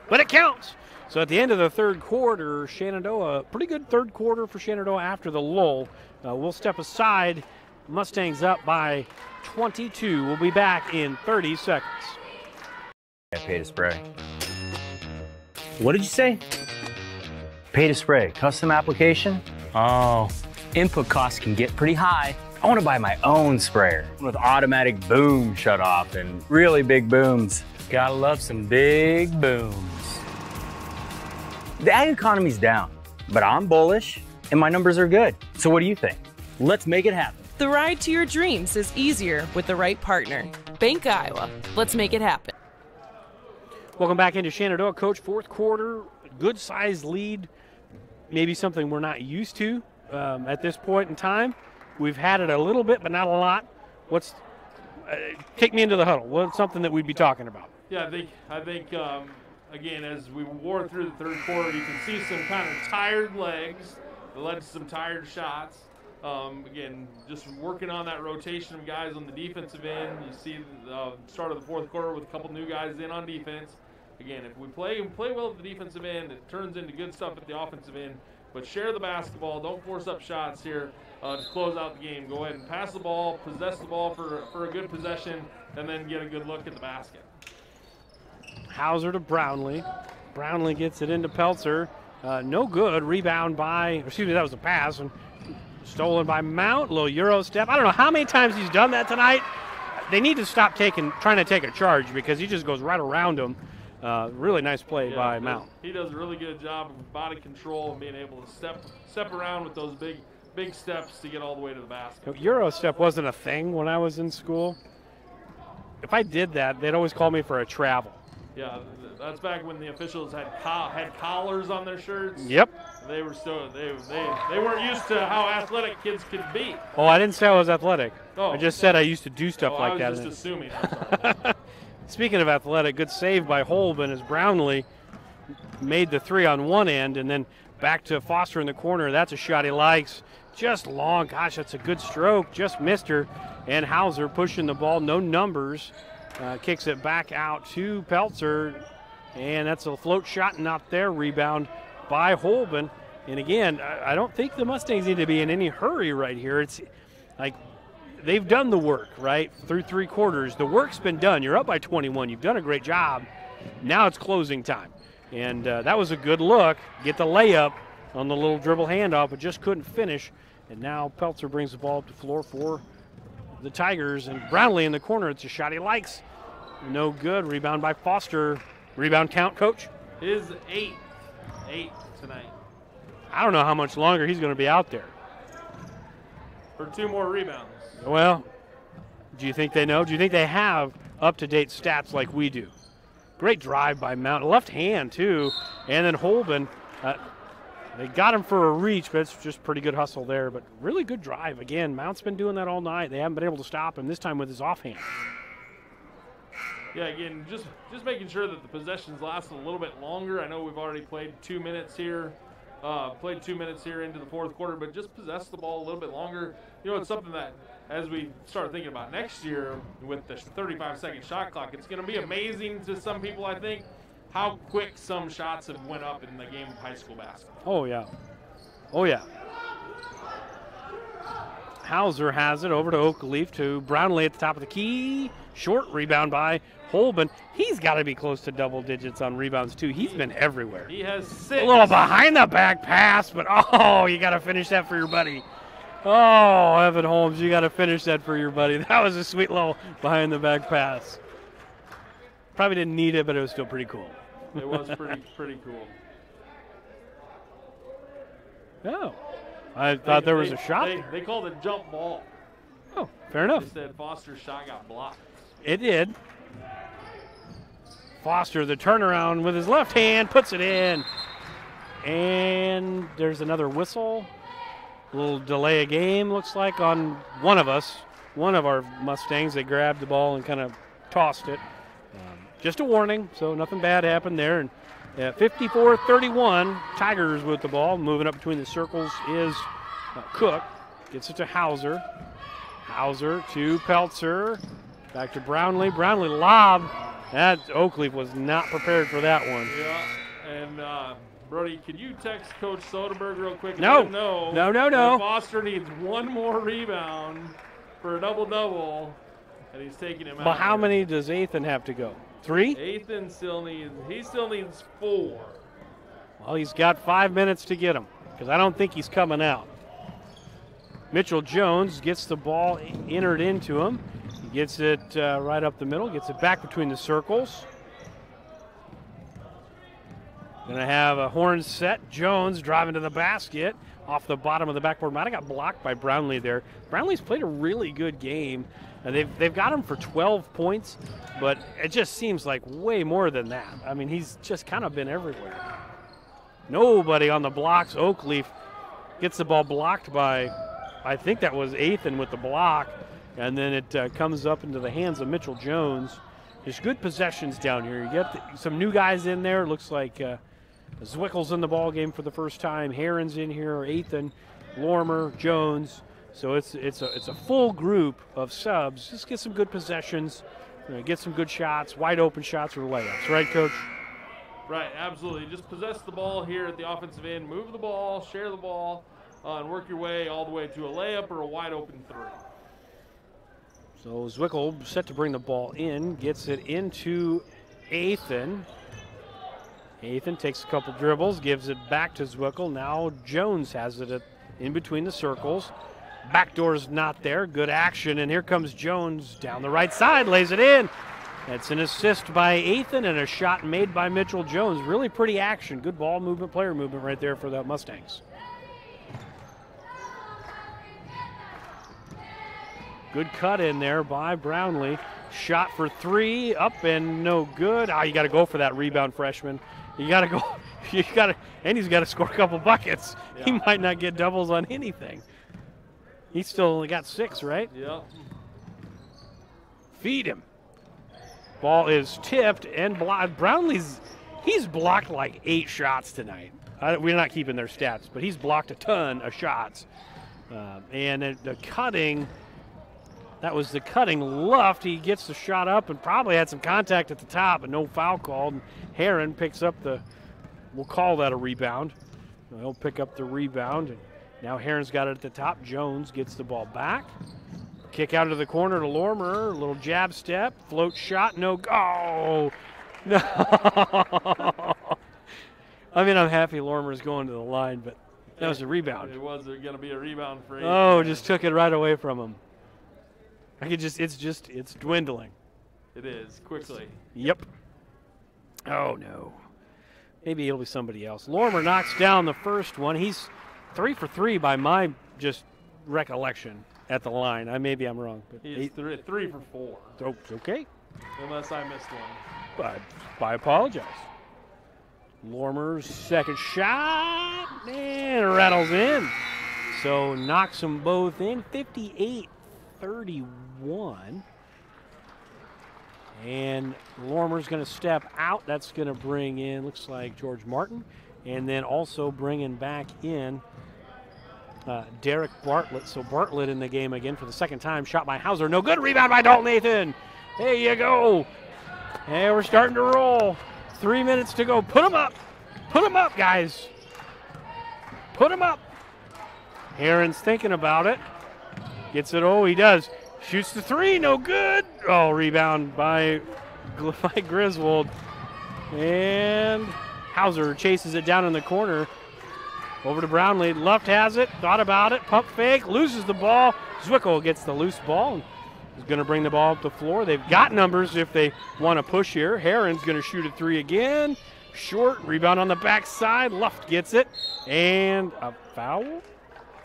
But it counts. So at the end of the third quarter, Shenandoah, pretty good third quarter for Shenandoah after the lull. We'll step aside. Mustangs up by 22. We'll be back in 30 seconds. Pay to spray. What did you say? Pay to spray. Custom application? Oh, input costs can get pretty high. I want to buy my own sprayer with automatic boom shut off and really big booms. Gotta love some big booms. The ag economy's down, but I'm bullish and my numbers are good. So what do you think? Let's make it happen. The ride to your dreams is easier with the right partner. Bank Iowa. Let's make it happen. Welcome back into Shenandoah. Coach, fourth quarter, good-sized lead, maybe something we're not used to at this point in time. We've had it a little bit, but not a lot. Take me into the huddle. What's something that we'd be talking about? Yeah, I think again, as we wore through the third quarter, you can see some kind of tired legs that led to some tired shots. Again, just working on that rotation of guys on the defensive end. You see the start of the fourth quarter with a couple new guys in on defense. Again, if we play well at the defensive end, it turns into good stuff at the offensive end. But share the basketball. Don't force up shots here to close out the game. Go ahead and pass the ball, possess the ball for a good possession, and then get a good look at the basket. Hauser to Brownlee. Brownlee gets it into Peltzer. No good. Rebound by, that was a pass. And stolen by Mount. Little Euro step. I don't know how many times he's done that tonight. They need to stop trying to take a charge because he just goes right around him. Really nice play by Mount. He does a really good job of body control and being able to step around with those big steps to get all the way to the basket. Euro step wasn't a thing when I was in school. If I did that, they'd always call me for a travel. Yeah, that's back when the officials had collars on their shirts. Yep. They were they weren't used to how athletic kids could be. Oh, I didn't say I was athletic. Oh. I just said I used to do stuff like that. I was just assuming. I'm sorry. Speaking of athletic, good save by Holben as Brownlee made the three on one end, and then back to Foster in the corner. That's a shot he likes. Just long. Gosh, that's a good stroke. Just missed her. And Hauser pushing the ball. No numbers. Kicks it back out to Peltzer. And that's a float shot not there. Rebound by Holben. And again, I don't think the Mustangs need to be in any hurry right here. It's like they've done the work, right, through three quarters. The work's been done. You're up by 21. You've done a great job. Now it's closing time. And that was a good look. Get the layup on the little dribble handoff, but just couldn't finish. And now Peltzer brings the ball up the floor for the Tigers. And Brownlee in the corner. It's a shot he likes. No good. Rebound by Foster. Rebound count, Coach? His eight tonight. I don't know how much longer he's going to be out there. For 2 more rebounds. Well, do you think they know? Do you think they have up-to-date stats like we do? Great drive by Mount. Left hand, too. And then Holben. They got him for a reach, but it's just pretty good hustle there. But really good drive. Again, Mount's been doing that all night. They haven't been able to stop him, this time with his offhand. Yeah, again, just making sure that the possessions last a little bit longer. I know we've already played 2 minutes here. Into the fourth quarter, but just possess the ball a little bit longer. You know, it's something that as we start thinking about next year with the 35-second shot clock, it's going to be amazing to some people, I think, how quick some shots have went up in the game of high school basketball. Oh, yeah. Oh, yeah. Hauser has it over to Oakleaf to Brownlee at the top of the key. Short rebound by Holben. He's got to be close to double digits on rebounds, too. He's been everywhere. He has 6. A little behind the back pass, but you got to finish that for your buddy. Oh, Evan Holmes, you got to finish that for your buddy. That was a sweet little behind the back pass. Probably didn't need it, but it was still pretty cool. It was pretty cool. Oh, I thought there was a shot. They called it jump ball. Oh, fair enough. They said Foster's shot got blocked. It did. Foster, the turnaround with his left hand, puts it in. And there's another whistle. A little delay of game, looks like, on one of us. One of our Mustangs. They grabbed the ball and kind of tossed it. Just a warning, so nothing bad happened there. And 54-31, Tigers with the ball. Moving up between the circles is Cook. Gets it to Hauser. Hauser to Peltzer. Back to Brownlee. Brownlee lob. That Oakleaf was not prepared for that one. Yeah, and Brody, can you text Coach Soderberg real quick? No. No. Foster needs one more rebound for a double-double, and he's taking him out. But how many does Ethan have to go? 3? Ethan still needs 4. Well, he's got 5 minutes to get him because I don't think he's coming out. Mitchell Jones gets the ball entered into him. He gets it right up the middle, gets it back between the circles. Going to have a horn set. Jones driving to the basket off the bottom of the backboard. Might have got blocked by Brownlee there. Brownlee's played a really good game. They've got him for 12 points, but it just seems like way more than that. I mean, he's just kind of been everywhere. Nobody on the blocks. Oakleaf gets the ball blocked by, I think that was Ethan with the block, and then it comes up into the hands of Mitchell Jones. There's good possessions down here. You get some new guys in there. Looks like Zwickel's in the ball game for the first time. Heron's in here. Ethan, Lormer, Jones. So it's a full group of subs. Just get some good possessions, get some good shots, wide open shots or layups. Right, Coach? Right, absolutely. Just possess the ball here at the offensive end. Move the ball, share the ball, and work your way all the way to a layup or a wide open 3. So Zwickel set to bring the ball in, gets it into Ethan. Ethan takes a couple dribbles, gives it back to Zwickel. Now Jones has it in between the circles. Backdoor's not there. Good action, and here comes Jones down the right side, lays it in. That's an assist by Ethan and a shot made by Mitchell Jones. Really pretty action. Good ball movement, player movement right there for the Mustangs. Good cut in there by Brownlee. Shot for 3, up and no good. You got to go for that rebound, freshman. You got to go. And he's got to score a couple buckets. Yeah. He might not get doubles on anything. He's still only got 6, right? Yeah. Feed him. Ball is tipped and blocked. He's blocked like 8 shots tonight. We're not keeping their stats, but he's blocked a ton of shots. And the cutting, that was the cutting left. He gets the shot up and probably had some contact at the top, but no foul called. And Heron picks up we'll call that a rebound. He'll pick up the rebound. And now Heron's got it at the top. Jones gets the ball back. Kick out of the corner to Lormer. A little jab step. Float shot. No. Oh! No. I mean, I'm happy Lormer's going to the line, but that was a rebound. It was going to be a rebound for Ethan. Oh, just took it right away from him. It's dwindling. It is, quickly. Yep. Oh, no. Maybe it'll be somebody else. Lormer knocks down the first one. He's 3 for 3 by my just recollection at the line. Maybe I'm wrong. But he's 3 for 4. Oh, okay. Unless I missed one. But I apologize. Lormer's second shot and rattles in. So knocks them both in. 58-31. And Lormer's going to step out. That's going to bring in, looks like, George Martin. And then also bringing back in Derek Bartlett. So Bartlett in the game again for the second time. Shot by Hauser. No good. Rebound by Dalton Nathan. There you go. Hey, we're starting to roll. 3 minutes to go. Put them up. Put them up, guys. Put them up. Heron's thinking about it. Gets it. Oh, he does. Shoots the three. No good. Oh, rebound by Griswold. And Hauser chases it down in the corner. Over to Brownlee. Luft has it. Thought about it. Pump fake. Loses the ball. Zwickel gets the loose ball. And is going to bring the ball up the floor. They've got numbers if they want to push here. Herron's going to shoot a three again. Short. Rebound on the backside. Luft gets it. And a foul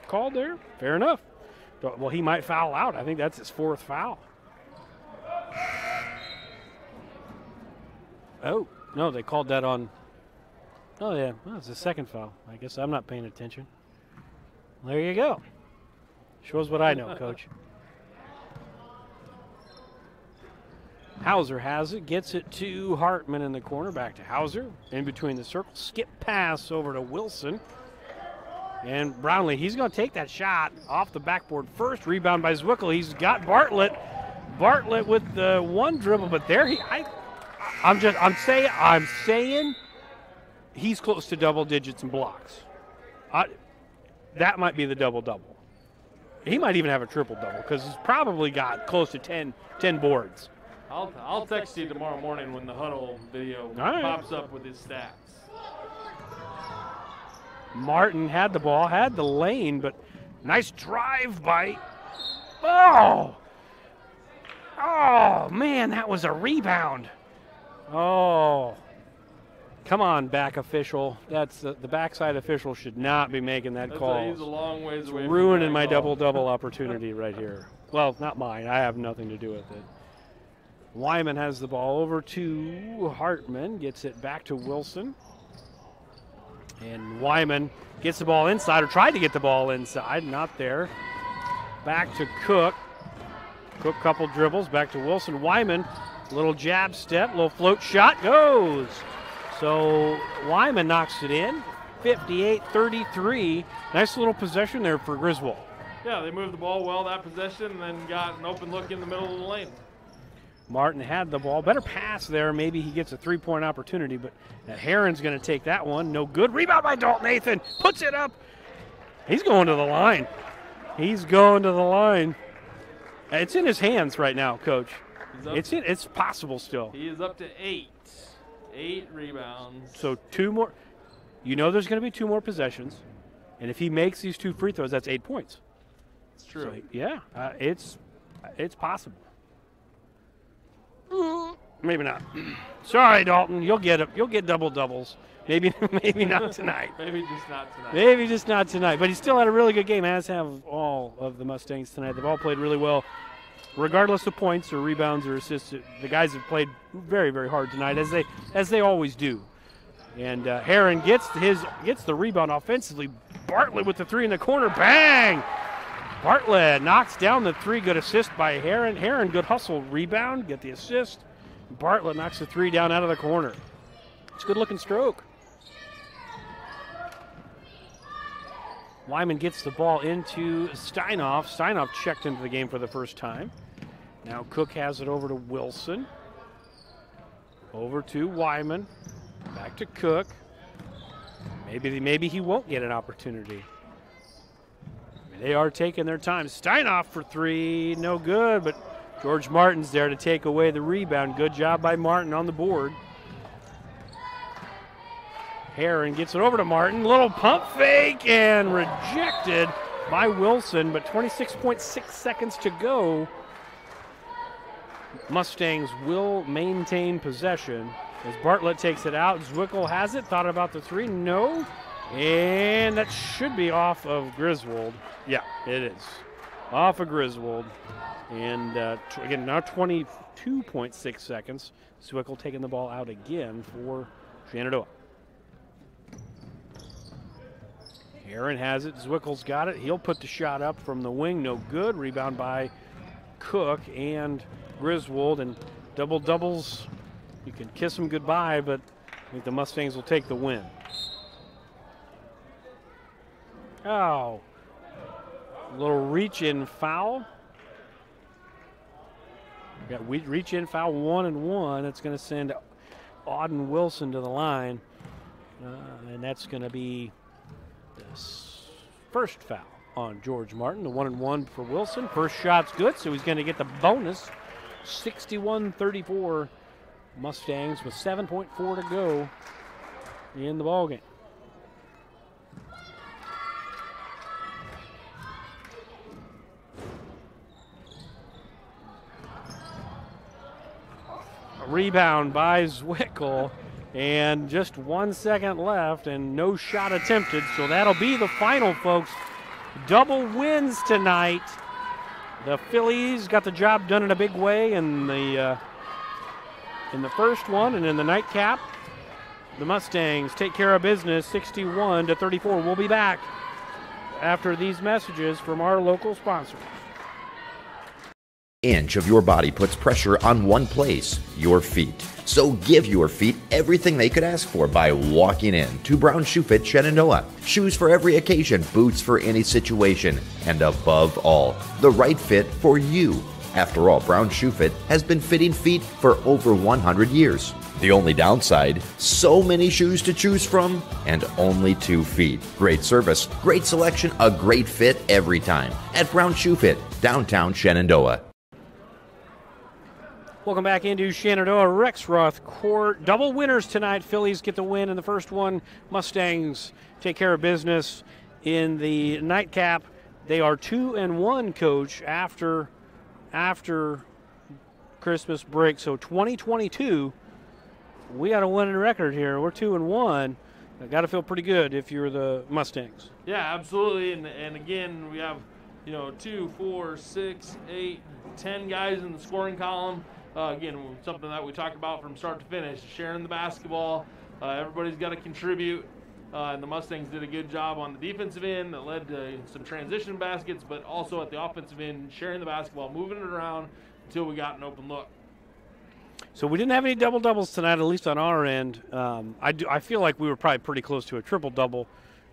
called there. Fair enough. Well, he might foul out. I think that's his fourth foul. Oh, no, they called that on. Oh, yeah, well, it's the second foul. I guess I'm not paying attention. There you go. Shows what I know, Coach. Hauser has it, gets it to Hartman in the corner, back to Hauser. In between the circles, skip pass over to Wilson. And Brownlee, he's going to take that shot off the backboard first. Rebound by Zwickel. He's got Bartlett. Bartlett with the one dribble, but there I'm saying he's close to double digits in blocks. That might be the double-double. He might even have a triple-double because he's probably got close to 10 boards. I'll text you tomorrow morning when the huddle video pops up with his stats. Martin had the ball, had the lane, but nice drive by. Oh, man, that was a rebound. Oh, come on, back official. That's the backside official should not be making that call. He's a long ways away. Ruining my double-double opportunity right here. Well, not mine. I have nothing to do with it. Wyman has the ball over to Hartman, gets it back to Wilson. And Wyman gets the ball inside, or tried to get the ball inside, not there. Back to Cook. Cook couple dribbles, back to Wilson. Wyman, little jab step, little float shot, goes. So Wyman knocks it in, 58-33. Nice little possession there for Griswold. Yeah, they moved the ball well that possession and then got an open look in the middle of the lane. Martin had the ball. Better pass there. Maybe he gets a three-point opportunity, but Herron's going to take that one. No good. Rebound by Dalton Nathan. Puts it up. He's going to the line. He's going to the line. It's in his hands right now, Coach. It's possible still. He is up to 8. 8 rebounds. So 2 more. You know there's going to be 2 more possessions, and if he makes these 2 free throws, that's 8 points. It's true. So, yeah, it's possible. Maybe not. Sorry, Dalton. You'll get it. You'll get double doubles. Maybe not tonight. Maybe just not tonight. Maybe just not tonight. But he still had a really good game, as have all of the Mustangs tonight. They've all played really well, regardless of points or rebounds or assists. The guys have played very, very hard tonight, as they always do. And Herron gets the rebound offensively. Bartlett with the three in the corner. Bang! Bartlett knocks down the three. Good assist by Herron. Herron, good hustle. Rebound, get the assist. Bartlett knocks the three down out of the corner. It's a good-looking stroke. Wyman gets the ball into Steinoff. Steinoff checked into the game for the first time. Now Cook has it over to Wilson. Over to Wyman. Back to Cook. Maybe he won't get an opportunity. They are taking their time. Steinoff for three, no good, but George Martin's there to take away the rebound. Good job by Martin on the board. Herron gets it over to Martin. Little pump fake and rejected by Wilson, but 26.6 seconds to go. Mustangs will maintain possession as Bartlett takes it out. Zwickel has it. Thought about the three. No. And that should be off of Griswold. Yeah, it is. Off of Griswold. And again, now 22.6 seconds. Zwickel taking the ball out again for Shenandoah. Herron has it. Zwickel's got it. He'll put the shot up from the wing. No good. Rebound by Cook and Griswold. And double-doubles, you can kiss them goodbye, but I think the Mustangs will take the win. Oh, a little reach-in foul. We got reach-in foul 1 and 1. That's going to send Auden Wilson to the line, and that's going to be the first foul. on George Martin. The 1-1 for Wilson. First shot's good, so he's going to get the bonus. 61-34 Mustangs with 7.4 to go in the ballgame. A rebound by Zwickel, and just 1 second left and no shot attempted, so that'll be the final, folks. Double wins tonight. The Phillies got the job done in a big way in the first one, and in the nightcap, the Mustangs take care of business 61-34. We'll be back after these messages from our local sponsor. Inch of your body puts pressure on one place, your feet. So give your feet everything they could ask for by walking in to Brown Shoe Fit Shenandoah. Shoes for every occasion, boots for any situation, and above all, the right fit for you. After all, Brown Shoe Fit has been fitting feet for over 100 years. The only downside, so many shoes to choose from and only 2 feet. Great service, great selection, a great fit every time at Brown Shoe Fit, downtown Shenandoah. Welcome back into Shenandoah Rexroth Court. Double winners tonight. Phillies get the win in the first one. Mustangs take care of business in the nightcap. They are 2-1, Coach, after Christmas break. So 2022, we got a winning record here. We're 2-1. Got to feel pretty good if you're the Mustangs. Yeah, absolutely. And again, we have 2, 4, 6, 8, 10 guys in the scoring column. Again, something that we talked about from start to finish, sharing the basketball. Everybody's got to contribute. And the Mustangs did a good job on the defensive end that led to some transition baskets, but also at the offensive end, sharing the basketball, moving it around until we got an open look. So we didn't have any double-doubles tonight, at least on our end. I feel like we were probably pretty close to a triple-double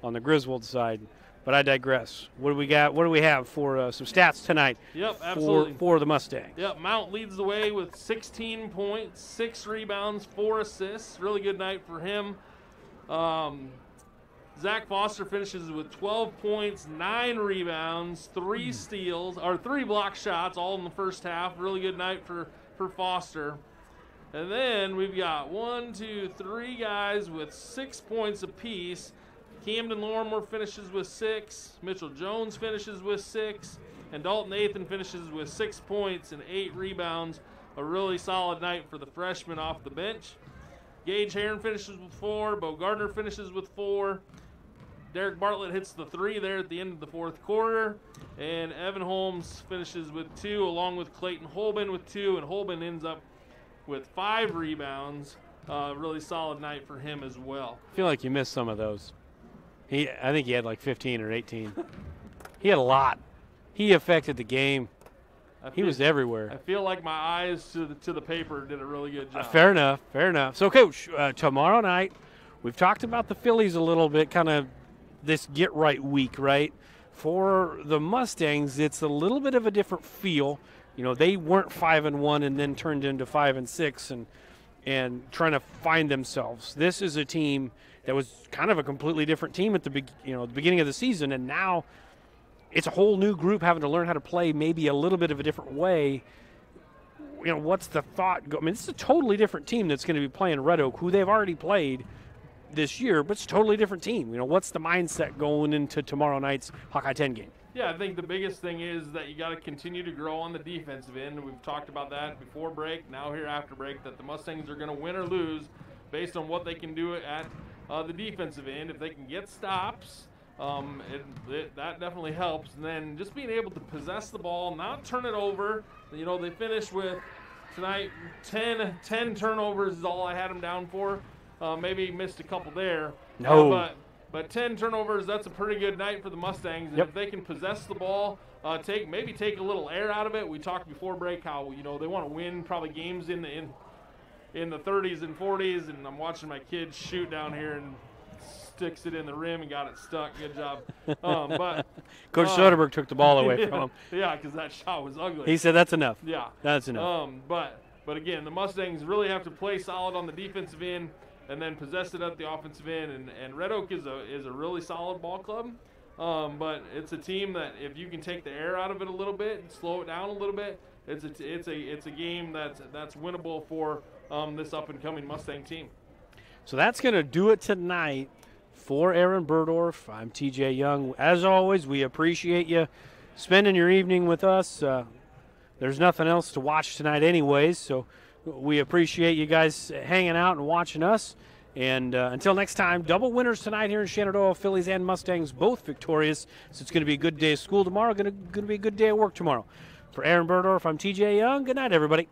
on the Griswold side. But I digress. What do we got? What do we have for some stats tonight? Yep, absolutely. For the Mustangs. Yep, Mount leads the way with 16 points, 6 rebounds, 4 assists. Really good night for him. Zach Foster finishes with 12 points, 9 rebounds, 3 steals, or 3 block shots, all in the first half. Really good night for Foster. And then we've got 3 guys with 6 points apiece. Camden Lorimer finishes with 6, Mitchell Jones finishes with 6, and Dalton Nathan finishes with 6 points and 8 rebounds. A really solid night for the freshman off the bench. Gage Heron finishes with 4, Bo Gardner finishes with 4. Derek Bartlett hits the 3 there at the end of the fourth quarter, and Evan Holmes finishes with 2, along with Clayton Holben with 2, and Holben ends up with 5 rebounds. Really solid night for him as well. I feel like you missed some of those. I think he had like 15 or 18. He had a lot. He affected the game. He was everywhere. I feel like my eyes to the paper did a really good job. Fair enough. Fair enough. So, Coach, tomorrow night, we've talked about the Phillies a little bit, kind of this get-right week, right? For the Mustangs, it's a little bit of a different feel. They weren't 5-1 and then turned into 5-6 and trying to find themselves. This is a team that was kind of a completely different team at the beginning of the season, and now it's a whole new group having to learn how to play maybe a little bit of a different way. What's the thought? I mean, this is a totally different team that's going to be playing Red Oak, who they've already played this year, but it's a totally different team. What's the mindset going into tomorrow night's Hawkeye 10 game? Yeah, I think the biggest thing is that you got to continue to grow on the defensive end. We've talked about that before break, now here after break, that the Mustangs are going to win or lose based on what they can do at the defensive end. If they can get stops, that definitely helps. And then just being able to possess the ball, not turn it over. They finished with tonight 10 turnovers is all I had them down for. Maybe missed a couple there. No. But 10 turnovers, that's a pretty good night for the Mustangs. And if they can possess the ball, take a little air out of it. We talked before break how they want to win probably games in the 30s and 40s, and I'm watching my kid shoot down here and sticks it in the rim and got it stuck. Good job. But Coach Soderberg took the ball away from him. Yeah, because that shot was ugly. He said that's enough. Yeah. That's enough. But again, the Mustangs really have to play solid on the defensive end and then possess it at the offensive end. And Red Oak is a really solid ball club. but it's a team that if you can take the air out of it a little bit and slow it down a little bit, it's a game that's winnable for this up and coming Mustang team. So that's going to do it tonight for Aaron Burdorf. I'm TJ Young. As always, we appreciate you spending your evening with us. There's nothing else to watch tonight anyways, so we appreciate you guys hanging out and watching us. And until next time, double winners tonight here in Shenandoah. Phillies and Mustangs both victorious. So it's going to be a good day of school tomorrow, going to be a good day of work tomorrow. For Aaron Burdorf, I'm TJ Young. Good night, everybody.